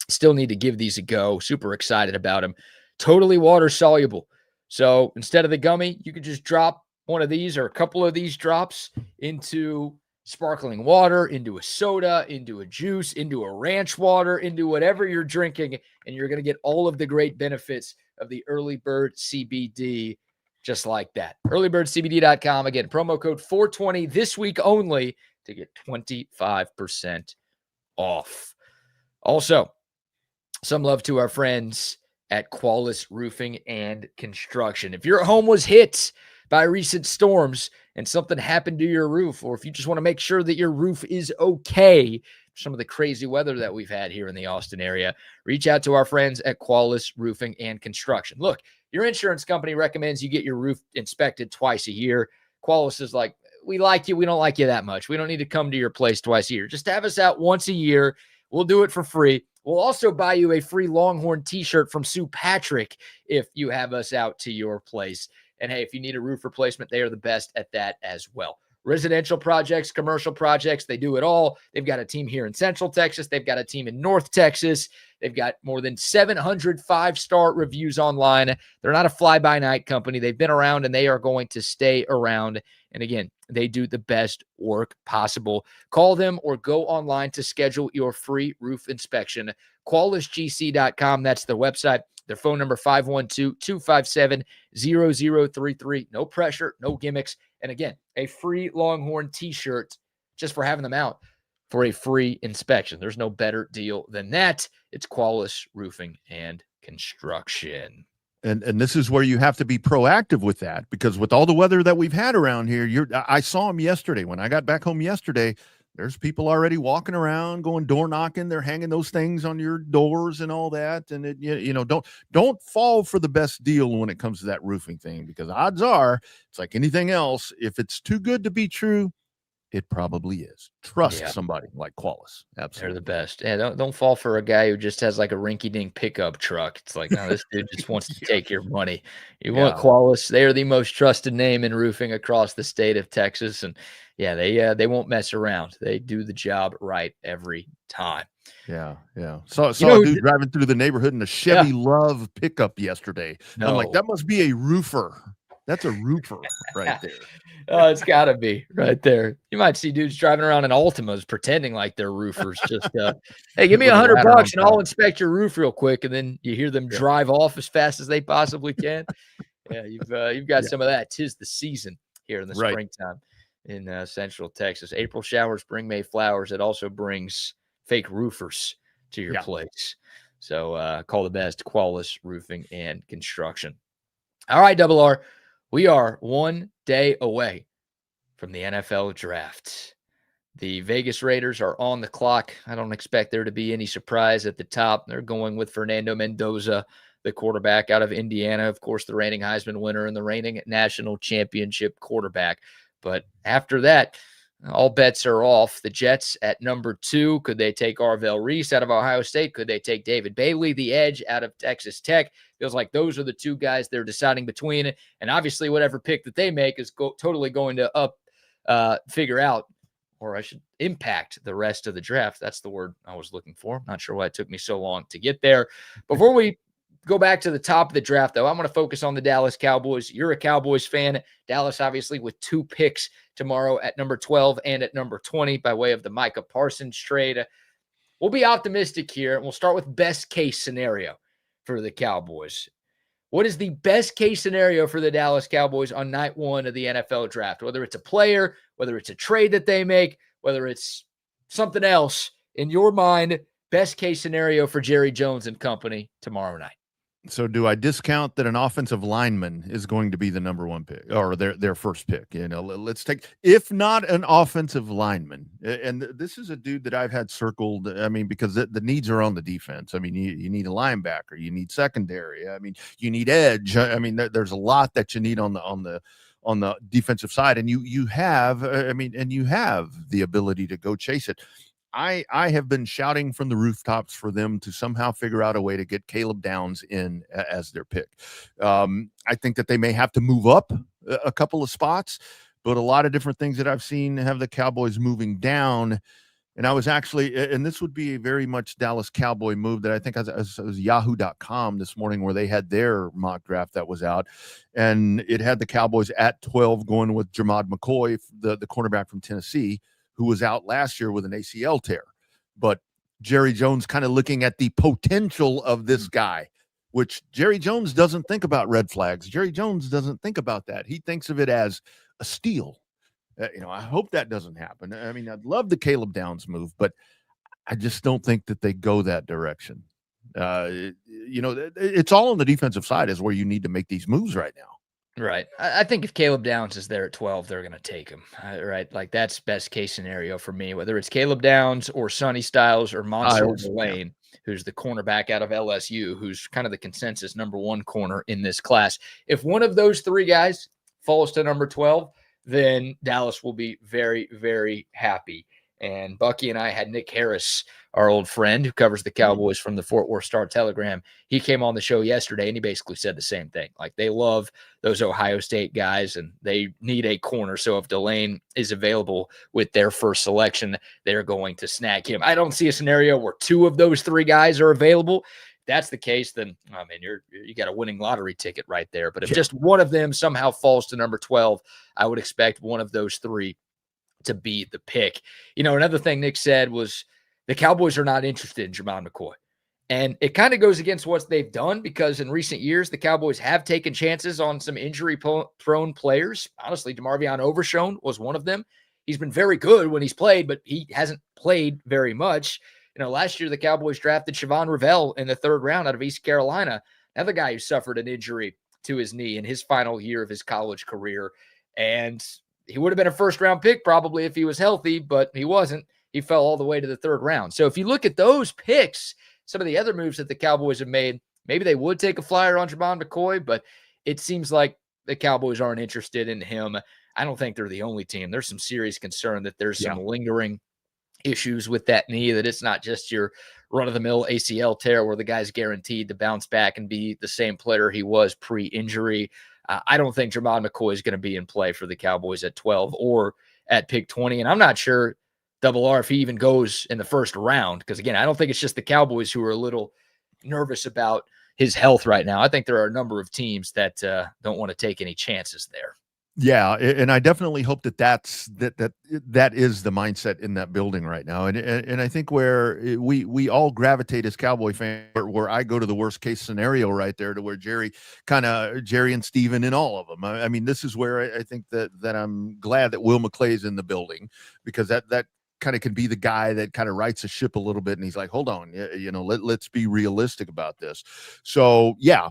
Still need to give these a go. Super excited about them. Totally water soluble. So instead of the gummy, you could just drop one of these or a couple of these drops into sparkling water, into a soda, into a juice, into a ranch water, into whatever you're drinking, and you're going to get all of the great benefits of the Early Bird CBD just like that. Earlybirdcbd.com. Again, promo code 420 this week only to get 25% off. Also, some love to our friends at Qualis Roofing and Construction. If your home was hit by recent storms and something happened to your roof, or if you just want to make sure that your roof is okay, some of the crazy weather that we've had here in the Austin area, reach out to our friends at Qualis Roofing and Construction. Look, your insurance company recommends you get your roof inspected twice a year. Qualis is like, we like you. We don't like you that much. We don't need to come to your place twice a year. Just have us out once a year. We'll do it for free. We'll also buy you a free Longhorn t-shirt from Sue Patrick if you have us out to your place. And hey, if you need a roof replacement, they are the best at that as well. Residential projects, commercial projects, they do it all. They've got a team here in Central Texas. They've got a team in North Texas. They've got more than 700 five-star reviews online. They're not a fly-by-night company. They've been around, and they are going to stay around. And again, they do the best work possible. Call them or go online to schedule your free roof inspection. QualisGC.com. That's their website. Their phone number, 512-257-0033. No pressure, no gimmicks. And again, a free Longhorn t-shirt just for having them out for a free inspection. There's no better deal than that. It's Qualis Roofing and Construction. And this is where you have to be proactive with that, because with all the weather that we've had around here, I saw them yesterday. When I got back home yesterday, there's people already walking around, going door knocking. They're hanging those things on your doors and all that. And don't fall for the best deal when it comes to that roofing thing, because odds are it's like anything else. If it's too good to be true, it probably is. Trust somebody like Qualis. Absolutely. They're the best. Yeah, don't fall for a guy who just has like a rinky-dink pickup truck. It's like, no, this dude just wants to take your money. You want Qualis. They are the most trusted name in roofing across the state of Texas. And they won't mess around. They do the job right every time. Yeah. So a dude driving through the neighborhood in a Chevy Love pickup yesterday. I'm like, that must be a roofer. That's a roofer right there. Oh, it's got to be right there. You might see dudes driving around in Altimas pretending like they're roofers. Just, hey, give me $100 and I'll inspect your roof real quick. And then you hear them drive off as fast as they possibly can. Yeah, you've got some of that. 'Tis the season here in the springtime in Central Texas. April showers bring May flowers. It also brings fake roofers to your place. So call the best, Qualis Roofing and Construction. All right, Double R. We are 1 day away from the NFL draft. The Vegas Raiders are on the clock. I don't expect there to be any surprise at the top. They're going with Fernando Mendoza, the quarterback out of Indiana. Of course, the reigning Heisman winner and the reigning national championship quarterback. But after that, all bets are off. The Jets at number 2. Could they take Arvell Reese out of Ohio State? Could they take David Bailey, the edge, out of Texas Tech? Feels like those are the two guys they're deciding between. And obviously, whatever pick that they make is totally going to figure out, or I should impact the rest of the draft. That's the word I was looking for. Not sure why it took me so long to get there. Before we go back to the top of the draft, though, I'm going to focus on the Dallas Cowboys. You're a Cowboys fan. Dallas, obviously, with 2 picks tomorrow at number 12 and at number 20 by way of the Micah Parsons trade. We'll be optimistic here, and we'll start with best case scenario for the Cowboys. What is the best case scenario for the Dallas Cowboys on night 1 of the NFL draft? Whether it's a player, whether it's a trade that they make, whether it's something else, in your mind, best case scenario for Jerry Jones and company tomorrow night. So do I discount that an offensive lineman is going to be the number 1 pick or their first pick? Let's take, if not an offensive lineman, and this is a dude that I've had circled. I mean, because the needs are on the defense. I mean, you need a linebacker, you need secondary. I mean, you need edge. I mean, there's a lot that you need on the defensive side, and you have the ability to go chase it. I have been shouting from the rooftops for them to somehow figure out a way to get Caleb Downs in as their pick. I think that they may have to move up a couple of spots, but a lot of different things that I've seen have the Cowboys moving down. And I was actually, and this would be a very much Dallas Cowboy move that I think it was yahoo.com this morning where they had their mock draft that was out. And it had the Cowboys at 12 going with Jermod McCoy, the cornerback from Tennessee, who was out last year with an ACL tear. But Jerry Jones kind of looking at the potential of this guy, which Jerry Jones doesn't think about red flags. Jerry Jones doesn't think about that. He thinks of it as a steal. I hope that doesn't happen. I mean, I'd love the Caleb Downs move, but I just don't think that they go that direction. It's all on the defensive side is where you need to make these moves right now. Right. I think if Caleb Downs is there at 12, they're going to take him. Right. Like that's best case scenario for me, whether it's Caleb Downs or Sonny Styles or Mansour Delane, who's the cornerback out of LSU, who's kind of the consensus number one corner in this class. If one of those three guys falls to number 12, then Dallas will be very, very happy. And Bucky and I had Nick Harris, our old friend who covers the Cowboys from the Fort Worth Star-Telegram. He came on the show yesterday and he basically said the same thing. Like they love those Ohio State guys and they need a corner. So if Delane is available with their first selection, they're going to snag him. I don't see a scenario where two of those three guys are available. If that's the case, then I mean, you got a winning lottery ticket right there. But if just one of them somehow falls to number 12, I would expect one of those three to be the pick. You know, another thing Nick said was the Cowboys are not interested in Jermon McCoy. And it kind of goes against what they've done because in recent years, the Cowboys have taken chances on some injury-prone players. Honestly, DeMarvion Overshown was one of them. He's been very good when he's played, but he hasn't played very much. You know, last year the Cowboys drafted Siobhan Revelle in the 3rd round out of East Carolina, another guy who suffered an injury to his knee in his final year of his college career. And he would have been a 1st-round pick probably if he was healthy, but he wasn't. He fell all the way to the 3rd round. So if you look at those picks, some of the other moves that the Cowboys have made, maybe they would take a flyer on Jermon McCoy, but it seems like the Cowboys aren't interested in him. I don't think they're the only team. There's some serious concern that there's some lingering issues with that knee, that it's not just your run-of-the-mill ACL tear where the guy's guaranteed to bounce back and be the same player he was pre-injury. I don't think Jermon McCoy is going to be in play for the Cowboys at 12 or at pick 20. And I'm not sure Double R if he even goes in the 1st round. Because, again, I don't think it's just the Cowboys who are a little nervous about his health right now. I think there are a number of teams that don't want to take any chances there. Yeah, and I definitely hope that is the mindset in that building right now, and I think where we all gravitate as Cowboy fans, where I go to the worst case scenario right there, to where Jerry and Steven and all of them. I mean, this is where I think that I'm glad that Will McClay is in the building, because that kind of can be the guy that kind of rights a ship a little bit. And he's like, hold on, you know, let's be realistic about this. So yeah,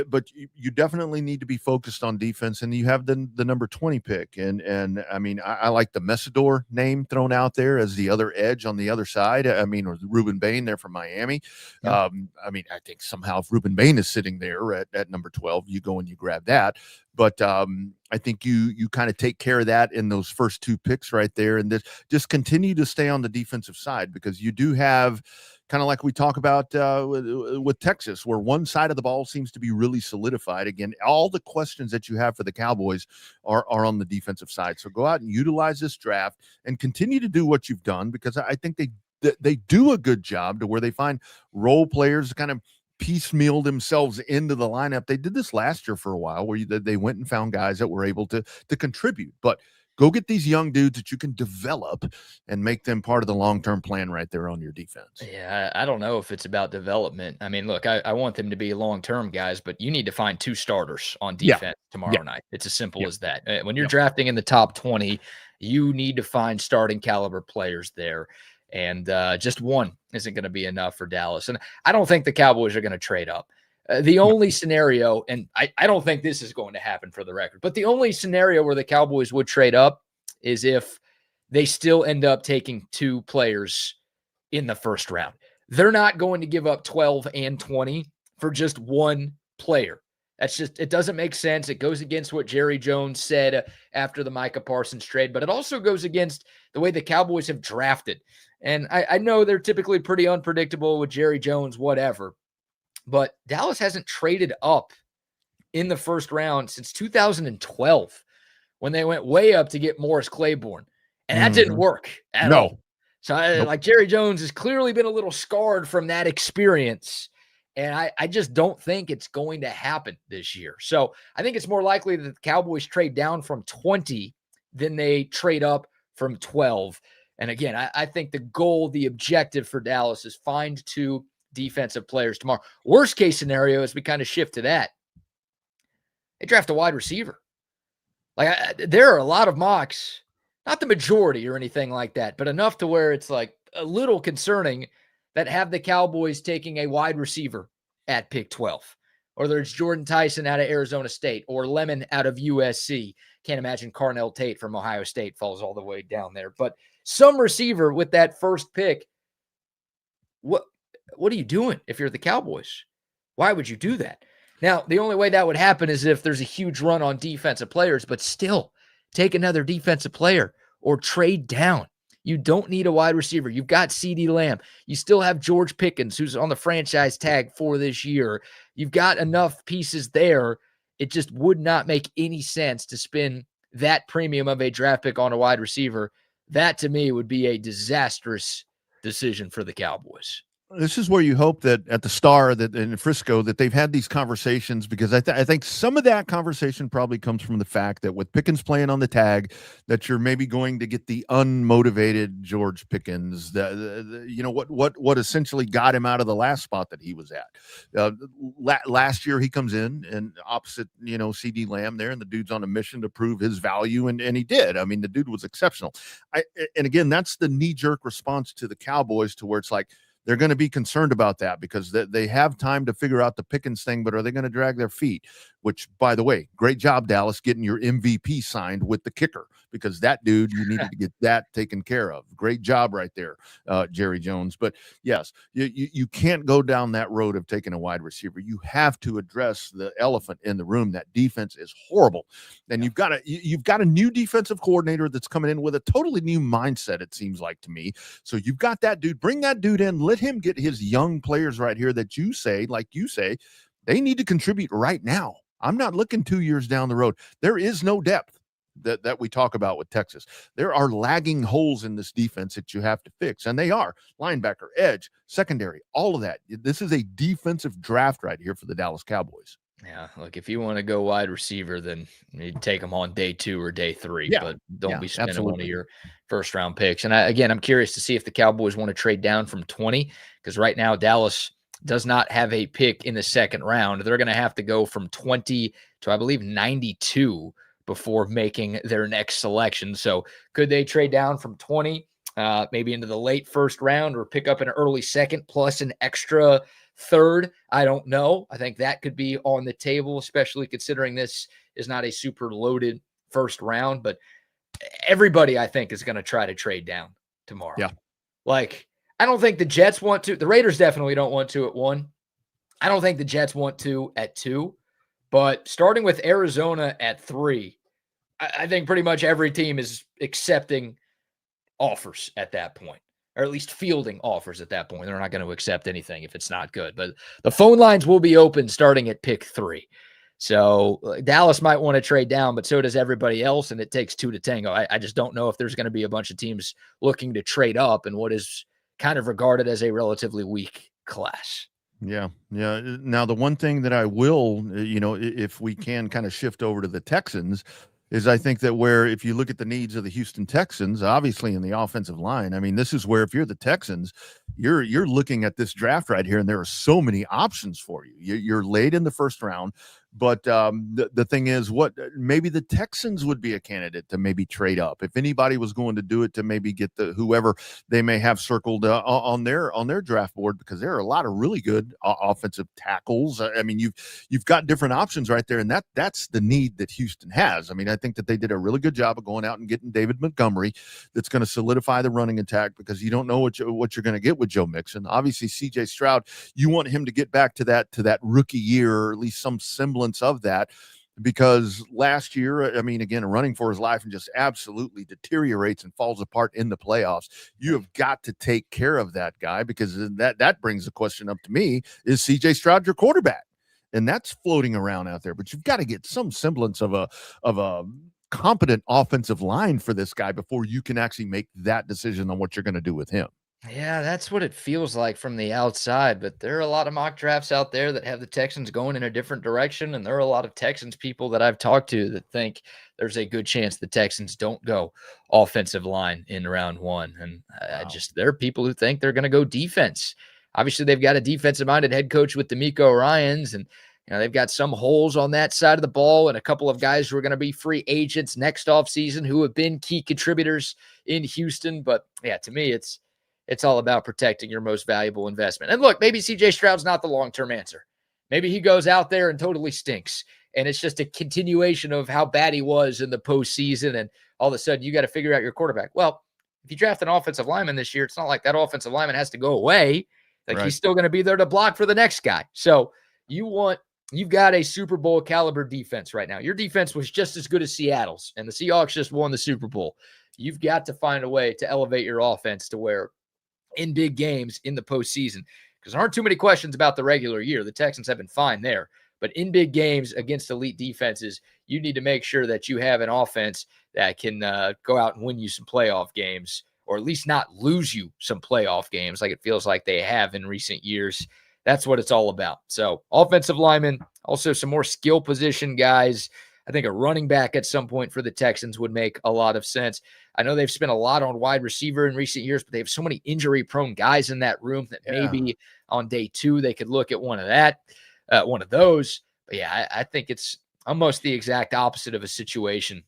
but you definitely need to be focused on defense, and you have the number 20 pick. And I mean, I like the Messidor name thrown out there as the other edge on the other side. I mean, or Ruben Bain there from Miami. Yeah. I mean, I think somehow if Ruben Bain is sitting there at number 12, you go and you grab that. But I think you kind of take care of that in those first 2 picks right there, and just continue to stay on the defensive side, because you do have kind of like we talk about with Texas, where one side of the ball seems to be really solidified. Again, all the questions that you have for the Cowboys are on the defensive side. So go out and utilize this draft and continue to do what you've done, because I think they do a good job to where they find role players kind of piecemeal themselves into the lineup. They did this last year for a while, where they went and found guys that were able to contribute. But go get these young dudes that you can develop and make them part of the long-term plan right there on your defense. Yeah, I don't know if it's about development. I mean, look, I want them to be long-term guys, but you need to find 2 starters on defense tomorrow night. It's as simple as that. When you're drafting in the top 20, you need to find starting caliber players there. And just one isn't going to be enough for Dallas. And I don't think the Cowboys are going to trade up. The only scenario, and I don't think this is going to happen for the record, but the only scenario where the Cowboys would trade up is if they still end up taking 2 players in the 1st round. They're not going to give up 12 and 20 for just one player. It doesn't make sense. It goes against what Jerry Jones said after the Micah Parsons trade, but it also goes against the way the Cowboys have drafted. And I know they're typically pretty unpredictable with Jerry Jones, whatever, but Dallas hasn't traded up in the 1st round since 2012, when they went way up to get Morris Claiborne. And that didn't work at all. So like Jerry Jones has clearly been a little scarred from that experience. And I just don't think it's going to happen this year. So I think it's more likely that the Cowboys trade down from 20 than they trade up from 12. And again, I think the goal, the objective for Dallas is find 2 defensive players tomorrow. Worst case scenario, as we kind of shift to that, they draft a wide receiver. Like there are a lot of mocks, not the majority or anything like that, but enough to where it's like a little concerning that have the Cowboys taking a wide receiver at pick 12. whether it's Jordan Tyson out of Arizona State or Lemon out of USC. Can't imagine Carnell Tate from Ohio State falls all the way down there. But some receiver with that first pick, what are you doing if you're the Cowboys? Why would you do that? Now, the only way that would happen is if there's a huge run on defensive players, but still take another defensive player or trade down. You don't need a wide receiver. You've got CeeDee Lamb. You still have George Pickens, who's on the franchise tag for this year. You've got enough pieces there. It just would not make any sense to spend that premium of a draft pick on a wide receiver. That, to me, would be a disastrous decision for the Cowboys. This is where you hope that at the Star, that in Frisco, that they've had these conversations, because I think some of that conversation probably comes from the fact that with Pickens playing on the tag, that you're maybe going to get the unmotivated George Pickens, what essentially got him out of the last spot that he was at. Last year he comes in and opposite, CeeDee Lamb there, and the dude's on a mission to prove his value, and he did. I mean, the dude was exceptional. And again, that's the knee-jerk response to the Cowboys, to where it's like, they're going to be concerned about that because they have time to figure out the Pickens thing, but are they going to drag their feet? Which, by the way, great job, Dallas, getting your MVP signed with the kicker, because that dude, you needed to get that taken care of. Great job right there, Jerry Jones. But yes, you can't go down that road of taking a wide receiver. You have to address the elephant in the room. That defense is horrible. And you've got a new defensive coordinator that's coming in with a totally new mindset, it seems like to me. So you've got that dude. Bring that dude in. Let him get his young players right here that you say, they need to contribute right now. I'm not looking 2 years down the road. There is no depth that we talk about with Texas. There are lagging holes in this defense that you have to fix, and they are linebacker, edge, secondary, all of that. This is a defensive draft right here for the Dallas Cowboys. Yeah, look, if you want to go wide receiver, then you take them on day 2 or day 3, but don't be spending one of your first-round picks. And I'm curious to see if the Cowboys want to trade down from 20, because right now Dallas does not have a pick in the second round. They're going to have to go from 20 to, I believe, 92 before making their next selection. So could they trade down from 20, maybe into the late first round, or pick up an early second plus an extra third? I don't know. I think that could be on the table, especially considering this is not a super loaded first round. But everybody, I think, is going to try to trade down tomorrow. Yeah. I don't think the Jets want to. The Raiders definitely don't want to at 1. I don't think the Jets want to at 2. But starting with Arizona at 3, I think pretty much every team is accepting offers at that point, or at least fielding offers at that point. They're not going to accept anything if it's not good. But the phone lines will be open starting at pick 3. So Dallas might want to trade down, but so does everybody else, and it takes 2 to tango. I just don't know if there's going to be a bunch of teams looking to trade up in what is kind of regarded as a relatively weak class. Yeah. Now, the one thing that I will, if we can kind of shift over to the Texans, is I think that if you look at the needs of the Houston Texans, obviously in the offensive line, I mean, this is where, if you're the Texans, you're looking at this draft right here, and there are so many options for you. You're late in the first round. But the thing is, maybe the Texans would be a candidate to maybe trade up if anybody was going to do it, to maybe get whoever they may have circled on their draft board, because there are a lot of really good offensive tackles. I mean, you've got different options right there, and that's the need that Houston has. I mean, I think that they did a really good job of going out and getting David Montgomery, that's going to solidify the running attack, because you don't know what you're going to get with Joe Mixon. Obviously, C.J. Stroud, you want him to get back to that rookie year, or at least some semblance of that, because last year, I mean, again, running for his life and just absolutely deteriorates and falls apart in the playoffs. You have got to take care of that guy, because that brings the question up to me: is CJ Stroud your quarterback? And that's floating around out there, but you've got to get some semblance of a competent offensive line for this guy before you can actually make that decision on what you're going to do with him. Yeah, that's what it feels like from the outside, but there are a lot of mock drafts out there that have the Texans going in a different direction, and there are a lot of Texans people that I've talked to that think there's a good chance the Texans don't go offensive line in round 1. And there are people who think they're going to go defense. Obviously, they've got a defensive-minded head coach with DeMeco Ryans, and they've got some holes on that side of the ball, and a couple of guys who are going to be free agents next offseason who have been key contributors in Houston. But yeah, to me, it's all about protecting your most valuable investment. And look, maybe CJ Stroud's not the long-term answer. Maybe he goes out there and totally stinks. And it's just a continuation of how bad he was in the postseason. And all of a sudden, you got to figure out your quarterback. Well, if you draft an offensive lineman this year, it's not like that offensive lineman has to go away. Like, he's still going to be there to block for the next guy. So you've got a Super Bowl caliber defense right now. Your defense was just as good as Seattle's, and the Seahawks just won the Super Bowl. You've got to find a way to elevate your offense to where in big games in the postseason, because there aren't too many questions about the regular year. The Texans have been fine there. But in big games against elite defenses, you need to make sure that you have an offense that can go out and win you some playoff games, or at least not lose you some playoff games like it feels like they have in recent years. That's what it's all about. So offensive linemen, also some more skill position guys. I think a running back at some point for the Texans would make a lot of sense. I know they've spent a lot on wide receiver in recent years, but they have so many injury-prone guys in that room that maybe on day 2 they could look at one of those. But yeah, I think it's almost the exact opposite of a situation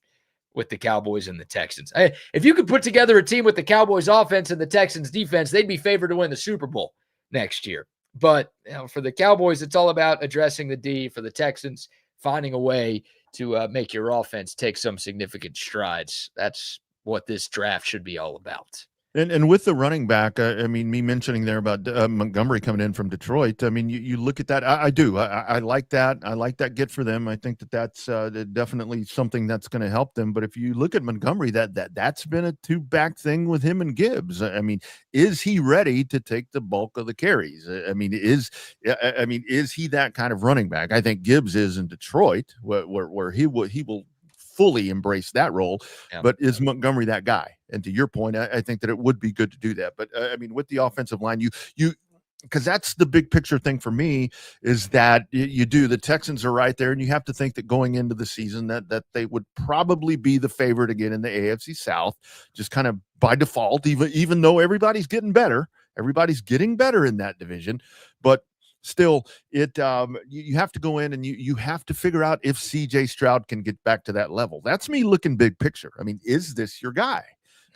with the Cowboys and the Texans. If you could put together a team with the Cowboys offense and the Texans defense, they'd be favored to win the Super Bowl next year. But for the Cowboys, it's all about addressing the D. For the Texans, finding a way to make your offense take some significant strides. That's what this draft should be all about. And with the running back, I mean, me mentioning there about Montgomery coming in from Detroit, I mean, you look at that. I do. I like that. I like that get for them. I think that's definitely something that's going to help them. But if you look at Montgomery, that's been a 2-back thing with him and Gibbs. I mean, is he ready to take the bulk of the carries? I mean, is he that kind of running back? I think Gibbs is in Detroit, where he will fully embrace that role. But is Montgomery that guy? And to your point, I think that it would be good to do that. But I mean, with the offensive line, you because that's the big picture thing for me, is that the Texans are right there, and you have to think that going into the season that they would probably be the favorite again in the AFC South, just kind of by default, even though everybody's getting better in that division. But still, you have to go in and you have to figure out if CJ Stroud can get back to that level. That's me looking big picture. I mean, is this your guy?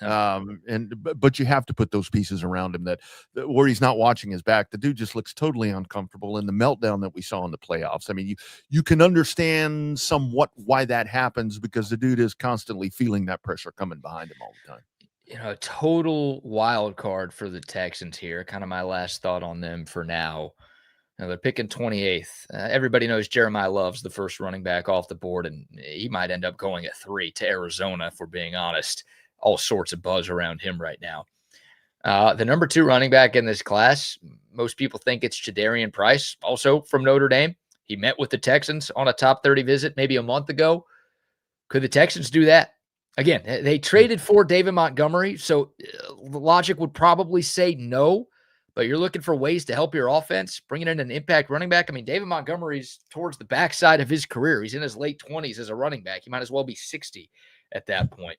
But you have to put those pieces around him that where he's not watching his back. The dude just looks totally uncomfortable in the meltdown that we saw in the playoffs. I mean, you can understand somewhat why that happens, because the dude is constantly feeling that pressure coming behind him all the time. A total wild card for the Texans here. Kind of my last thought on them for now. They're picking 28th. Everybody knows Jeremiah Love's the first running back off the board, and he might end up going at 3 to Arizona, if we're being honest. All sorts of buzz around him right now. The number 2 running back in this class, most people think it's Jadarian Price, also from Notre Dame. He met with the Texans on a top 30 visit maybe a month ago. Could the Texans do that? Again, they traded for David Montgomery, so logic would probably say no. But you're looking for ways to help your offense, bringing in an impact running back. I mean, David Montgomery's towards the backside of his career. He's in his late 20s as a running back. He might as well be 60 at that point.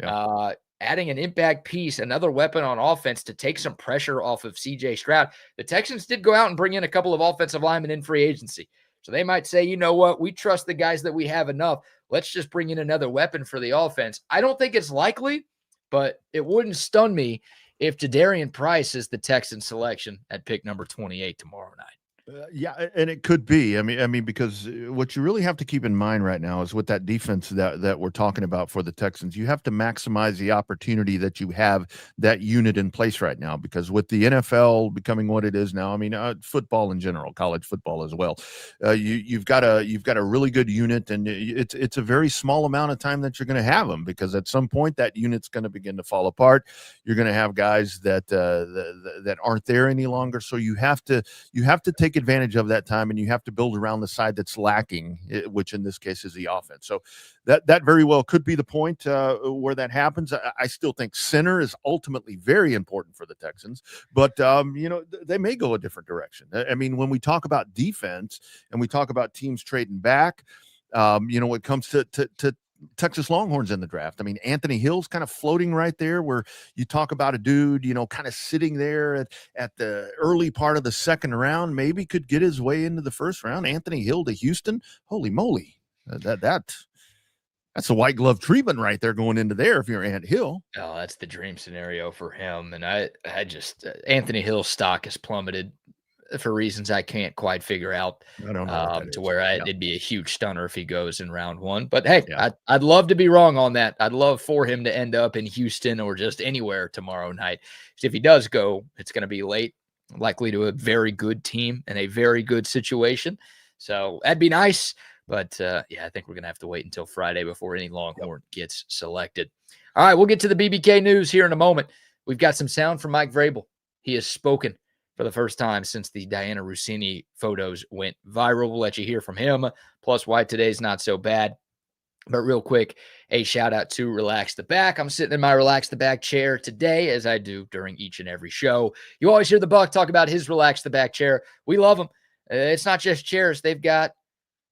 Yeah. Adding an impact piece, another weapon on offense to take some pressure off of CJ Stroud. The Texans did go out and bring in a couple of offensive linemen in free agency. So they might say, you know what, we trust the guys that we have enough. Let's just bring in another weapon for the offense. I don't think it's likely, but it wouldn't stun me if Jadarian Price is the Texan selection at pick number 28 tomorrow night. Yeah, and it could be. I mean, because what you really have to keep in mind right now is with that defense that we're talking about for the Texans, you have to maximize the opportunity that you have that unit in place right now. Because with the NFL becoming what it is now, I mean, football in general, college football as well, you've got a really good unit, and it's a very small amount of time that you're going to have them, because at some point that unit's going to begin to fall apart. You're going to have guys that aren't there any longer, so you have to take advantage of that time, and you have to build around the side that's lacking, which in this case is the offense. So that very well could be the point where that happens. I still think center is ultimately very important for the Texans, but they may go a different direction. I mean, when we talk about defense and we talk about teams trading back, when it comes to Texas Longhorns in the draft, I mean, Anthony Hill's kind of floating right there, where you talk about a dude, kind of sitting there at the early part of the second round, maybe could get his way into the first round. Anthony Hill to Houston. Holy moly. That's a white glove treatment right there going into there if you're Ant Hill. Oh, that's the dream scenario for him. And I just Anthony Hill's stock has plummeted for reasons I can't quite figure out. I don't know what that To is. where Yeah. it'd be a huge stunner if he goes in round one. But hey, Yeah. I'd love to be wrong on that. I'd love for him to end up in Houston or just anywhere tomorrow night. If he does go, it's going to be late, likely to a very good team and a very good situation. So that'd be nice. But yeah, I think we're going to have to wait until Friday before any Longhorn gets selected. All right, we'll get to the BBK news here in a moment. We've got some sound from Mike Vrabel. He has spoken for the first time since the Diana Rossini photos went viral. We'll let you hear from him, plus why today's not so bad. But real quick, a shout out to Relax the Back. I'm sitting in my Relax the Back chair today, as I do during each and every show. You always hear the Buck talk about his Relax the Back chair. We love them. It's not just chairs. They've got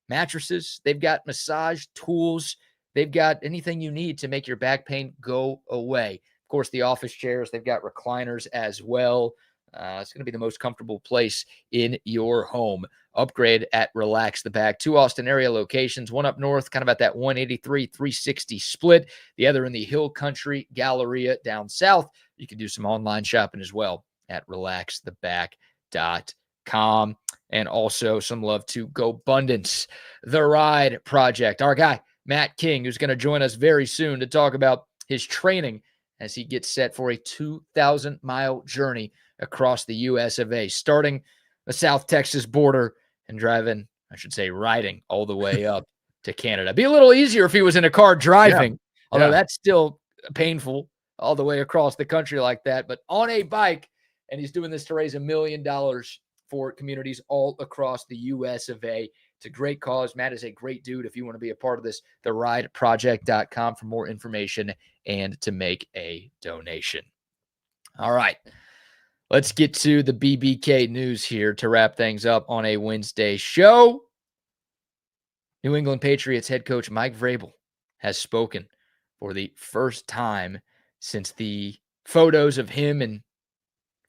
mattresses. They've got massage tools. They've got anything you need to make your back pain go away. Of course, the office chairs, they've got recliners as well. It's going to be the most comfortable place in your home. Upgrade at Relax the Back. 2 Austin area locations, one up north, kind of at that 183-360 split. The other in the Hill Country Galleria down south. You can do some online shopping as well at relaxtheback.com. And also some love to Gobundance, the Ride Project. Our guy, Matt King, who's going to join us very soon to talk about his training as he gets set for a 2,000-mile journey across the U.S. of A., starting the South Texas border and riding all the way up to Canada. Be a little easier if he was in a car driving, although that's still painful all the way across the country like that. But on a bike, and he's doing this to raise $1 million for communities all across the U.S. of A. It's a great cause. Matt is a great dude. If you want to be a part of this, therideproject.com for more information and to make a donation. All right. Let's get to the BBK news here to wrap things up on a Wednesday show. New England Patriots head coach Mike Vrabel has spoken for the first time since the photos of him and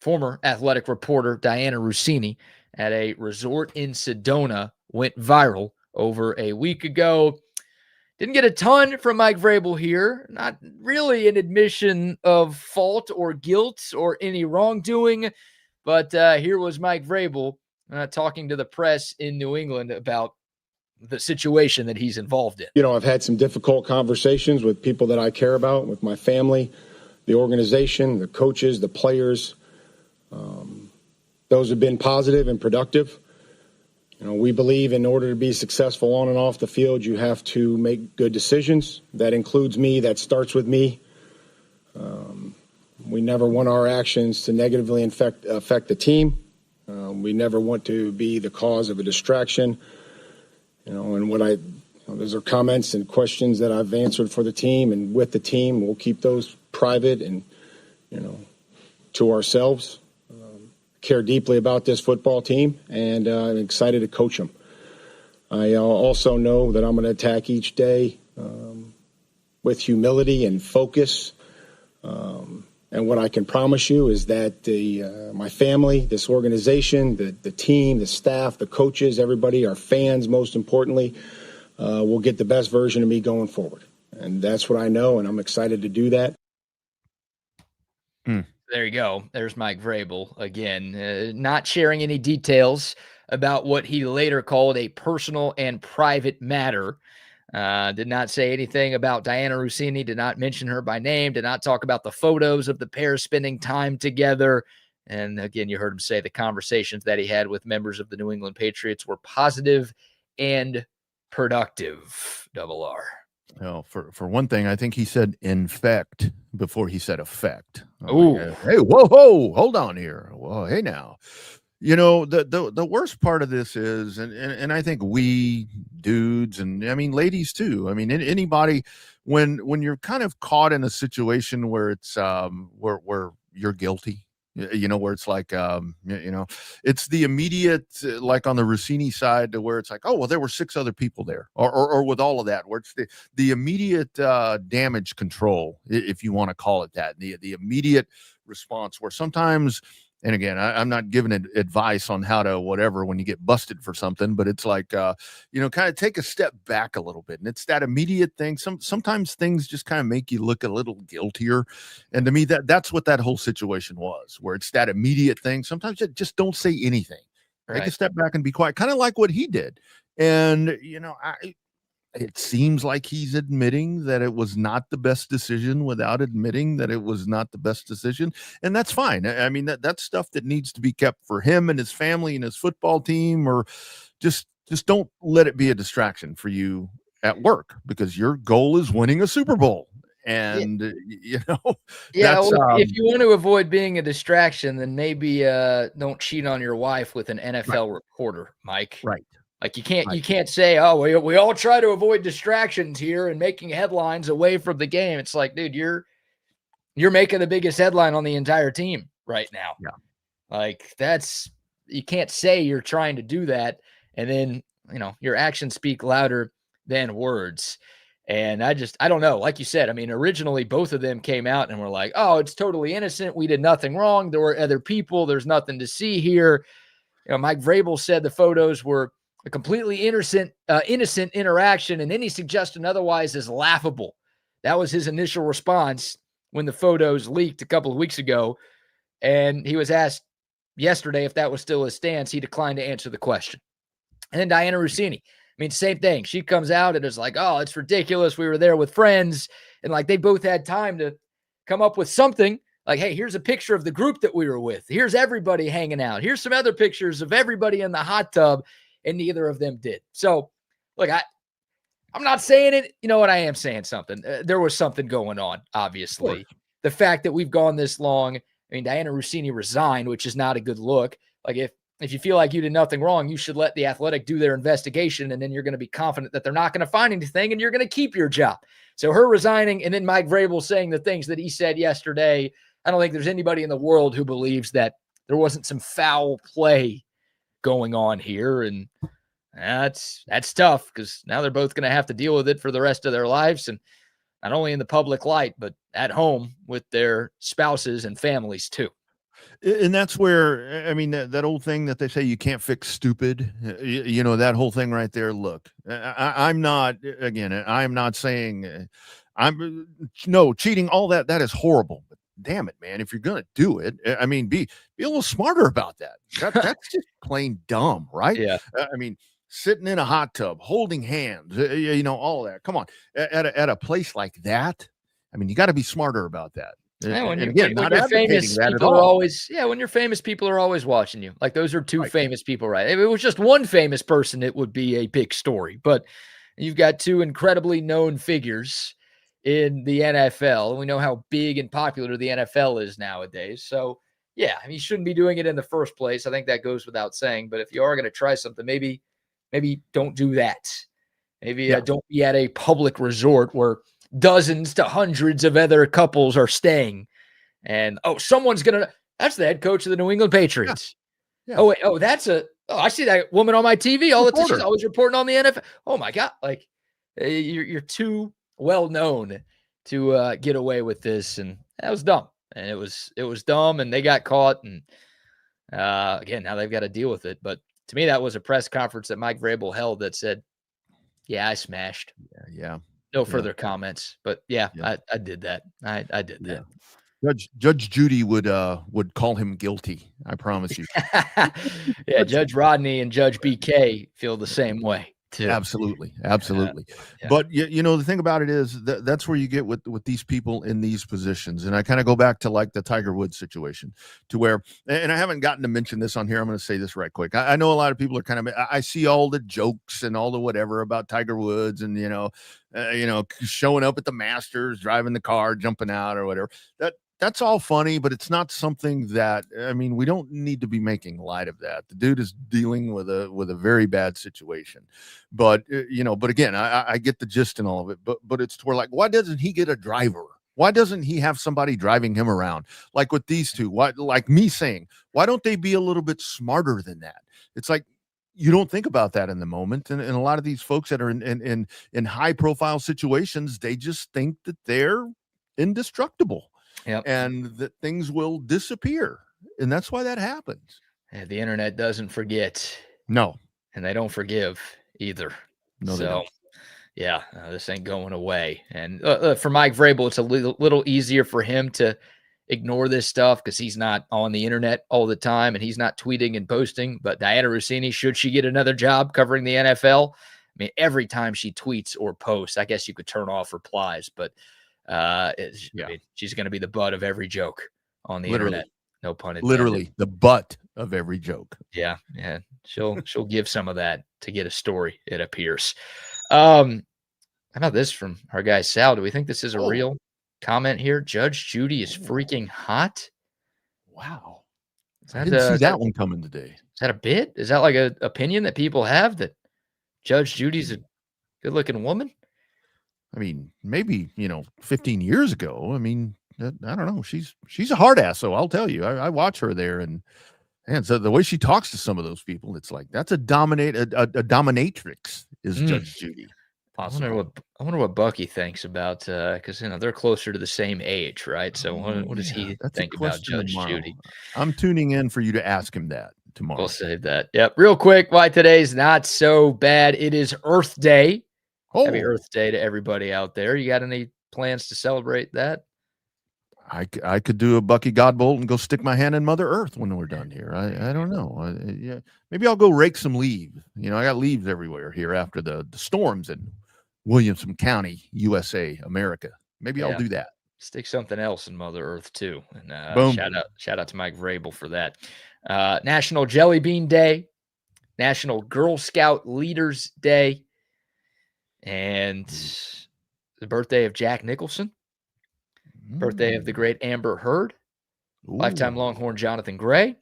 former athletic reporter Diana Rossini at a resort in Sedona went viral over a week ago. Didn't get a ton from Mike Vrabel here. Not really an admission of fault or guilt or any wrongdoing. But here was Mike Vrabel talking to the press in New England about the situation that he's involved in. You know, I've had some difficult conversations with people that I care about, with my family, the organization, the coaches, the players. Those have been positive and productive. You know, we believe in order to be successful on and off the field, you have to make good decisions. That includes me. That starts with me. We never want our actions to negatively affect the team. We never want to be the cause of a distraction. You know, and those are comments and questions that I've answered for the team and with the team. We'll keep those private and, you know, to ourselves. Care deeply about this football team, and I'm excited to coach them. I also know that I'm going to attack each day with humility and focus. And what I can promise you is that my family, this organization, the team, the staff, the coaches, everybody, our fans, most importantly, will get the best version of me going forward. And that's what I know, and I'm excited to do that. There you go. There's Mike Vrabel again, not sharing any details about what he later called a personal and private matter. Did not say anything about Diana Rossini, did not mention her by name, did not talk about the photos of the pair spending time together. And again, you heard him say the conversations that he had with members of the New England Patriots were positive and productive. Double R. Well, for one thing, I think he said infect before he said effect. Oh, hey, whoa, hold on here. Well, hey now. You know, the worst part of this is, and I think we dudes, and I mean ladies too. I mean anybody, when you're kind of caught in a situation where it's where you're guilty, you know, where it's like you know, it's the immediate, like on the Rossini side, to where it's like, oh well, there were 6 other people there, or with all of that, where it's the immediate damage control, if you want to call it that, the immediate response, where sometimes. And again, I'm not giving advice on how to whatever when you get busted for something, but it's like, you know, kind of take a step back a little bit. And it's that immediate thing. Sometimes things just kind of make you look a little guiltier. And to me, that's what that whole situation was, where it's that immediate thing. Sometimes you just don't say anything. Take a step back and be quiet, kind of like what he did. And, it seems like he's admitting that it was not the best decision without admitting that it was not the best decision. And that's fine. I mean, that's stuff that needs to be kept for him and his family and his football team, or just don't let it be a distraction for you at work, because your goal is winning a Super Bowl. And, if you want to avoid being a distraction, then maybe don't cheat on your wife with an NFL reporter, Mike. Right. Like you can't say, oh, we all try to avoid distractions here and making headlines away from the game. It's like, dude, you're making the biggest headline on the entire team right now. Yeah. Like you can't say you're trying to do that. And then, your actions speak louder than words. And I don't know. Like you said, I mean, originally both of them came out and were like, oh, it's totally innocent. We did nothing wrong. There were other people. There's nothing to see here. Mike Vrabel said the photos were a completely innocent interaction, and any suggestion otherwise is laughable. That was his initial response when the photos leaked a couple of weeks ago. And he was asked yesterday if that was still his stance. He declined to answer the question. And then Diana Rossini, I mean, same thing. She comes out and is like, oh, it's ridiculous. We were there with friends. And like, they both had time to come up with something like, hey, here's a picture of the group that we were with. Here's everybody hanging out. Here's some other pictures of everybody in the hot tub. And neither of them did. So, look, I'm not saying it. You know what? I am saying something. There was something going on, obviously. The fact that we've gone this long, I mean, Diana Rossini resigned, which is not a good look. Like, if you feel like you did nothing wrong, you should let the Athletic do their investigation, and then you're going to be confident that they're not going to find anything, and you're going to keep your job. So her resigning, and then Mike Vrabel saying the things that he said yesterday, I don't think there's anybody in the world who believes that there wasn't some foul play going on here. And that's tough, because now they're both going to have to deal with it for the rest of their lives, and not only in the public light, but at home with their spouses and families too. And that's where, I mean, that old thing that they say you can't fix stupid, that whole thing right there. Look, I'm not saying cheating, all that is horrible. But damn it, man, if you're going to do it, I mean, be a little smarter about that. That's just plain dumb, right? Yeah. I mean, sitting in a hot tub, holding hands, all that. Come on, at a place like that, I mean, you got to be smarter about that. Yeah, when you're famous, people are always when you're famous, people are always watching you. Like, those are two famous people, right? If it was just one famous person, it would be a big story. But you've got two incredibly known figures in the NFL, and we know how big and popular the NFL is nowadays. So, yeah, I mean, you shouldn't be doing it in the first place. I think that goes without saying. But if you are going to try something, maybe don't do that. Maybe don't be at a public resort where dozens to hundreds of other couples are staying. And, someone's going to – that's the head coach of the New England Patriots. Yeah. Oh, wait. Oh, I see that woman on my TV all the time. She's always reporting on the NFL. Oh, my God. Like, you're too well known to get away with this. And that was dumb. And it was dumb, and they got caught. And, again, now they've got to deal with it. But to me, that was a press conference that Mike Vrabel held that said, yeah, I smashed. Yeah. No further comments, but I did that. I did that. Judge Judy would call him guilty. I promise you. Yeah, Judge Rodney and Judge BK feel the same way too. Absolutely. But the thing about it is that's where you get with these people in these positions, and I kind of go back to like the Tiger Woods situation, to where, and I haven't gotten to mention this on here. I'm going to say this right quick. I know a lot of people are kind of. I see all the jokes and all the whatever about Tiger Woods, and showing up at the Masters, driving the car, jumping out or whatever. That's all funny, but it's not something that, I mean, we don't need to be making light of that. The dude is dealing with a very bad situation, but again, I get the gist in all of it, but it's to where, like, why doesn't he get a driver? Why doesn't he have somebody driving him around? Like with these two, like me saying, why don't they be a little bit smarter than that? It's like, you don't think about that in the moment. And a lot of these folks that are in high profile situations, they just think that they're indestructible. Yep. And that things will disappear. And that's why that happens. Yeah, the internet doesn't forget. No. And they don't forgive either. No, they don't. This ain't going away. And for Mike Vrabel, it's a little easier for him to ignore this stuff because he's not on the internet all the time and he's not tweeting and posting. But Diana Rossini, should she get another job covering the NFL, I mean, every time she tweets or posts, I guess you could turn off replies, but I mean, she's going to be the butt of every joke on the internet. No pun intended. Literally the butt of every joke. Yeah. She'll give some of that to get a story, it appears. How about this from our guy Sal? Do we think this is a real comment here? Judge Judy is freaking hot. Wow. I didn't see that one coming today. Is that a bit? Is that like an opinion that people have that Judge Judy's a good-looking woman? I mean, maybe, 15 years ago. I mean, I don't know. She's a hard ass, so I'll tell you. I watch her there, and so the way she talks to some of those people, it's like that's a dominatrix is Judge Judy. I wonder what Bucky thinks about because they're closer to the same age, right? So what does he think about Judge Judy? I'm tuning in for you to ask him that tomorrow. We'll save that. Yep. Real quick, why today's not so bad. It is Earth Day. Happy Earth Day to everybody out there. You got any plans to celebrate that? I could do a Bucky Godbolt and go stick my hand in Mother Earth when we're done here. I don't know. Maybe I'll go rake some leaves. I got leaves everywhere here after the storms in Williamson County, USA, America. Maybe I'll do that. Stick something else in Mother Earth too. And boom. Shout out to Mike Vrabel for that. National Jelly Bean Day, National Girl Scout Leaders Day, and the birthday of Jack Nicholson. Birthday of the great Amber Heard. Lifetime Longhorn Jonathan Gray.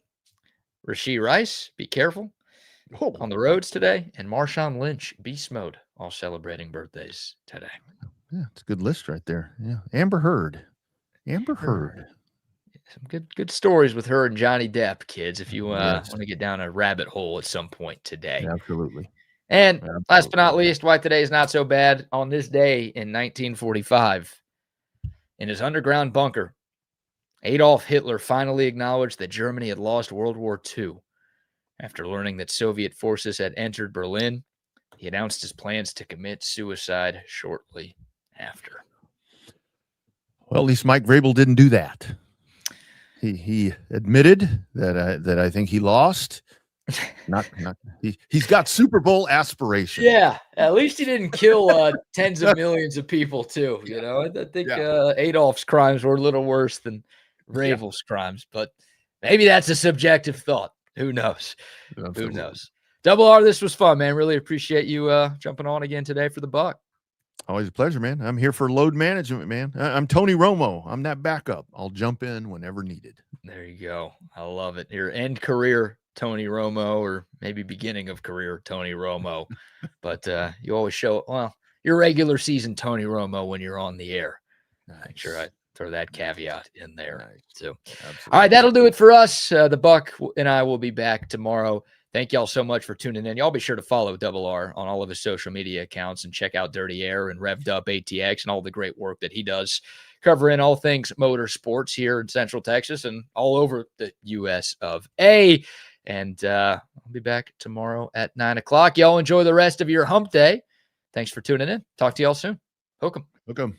Rashee Rice, be careful on the roads today. And Marshawn Lynch, beast mode, all celebrating birthdays today. Yeah, it's a good list right there. Yeah, Amber Heard. Some good stories with her and Johnny Depp, kids, if you want to get down a rabbit hole at some point today. Absolutely. And last but not least, why today is not so bad. On this day in 1945, in his underground bunker, Adolf Hitler finally acknowledged that Germany had lost World War II. After learning that Soviet forces had entered Berlin, he announced his plans to commit suicide shortly after. Well, at least Mike Vrabel didn't do that. He admitted that I think he lost. He's got Super Bowl aspirations. Yeah, at least he didn't kill tens of millions of people too. I think Adolf's crimes were a little worse than Vrabel's crimes, but maybe that's a subjective thought. Who knows? Absolutely. Who knows? Double R, this was fun, man. Really appreciate you jumping on again today for the Buck. Always a pleasure, man. I'm here for load management, man. I'm Tony Romo. I'm that backup. I'll jump in whenever needed. There you go. I love it. Your end career Tony Romo, or maybe beginning of career Tony Romo. But you always show, your regular season Tony Romo when you're on the air. Nice. Make sure I throw that caveat in there. Nice. So, absolutely. All right, that'll do it for us. The Buck and I will be back tomorrow. Thank y'all so much for tuning in. Y'all be sure to follow Double R on all of his social media accounts and check out Dirty Air and Revved Up ATX and all the great work that he does covering all things motorsports here in Central Texas and all over the U.S. of A. And I'll be back tomorrow at 9 o'clock. Y'all enjoy the rest of your hump day. Thanks for tuning in. Talk to y'all soon. Hook 'em.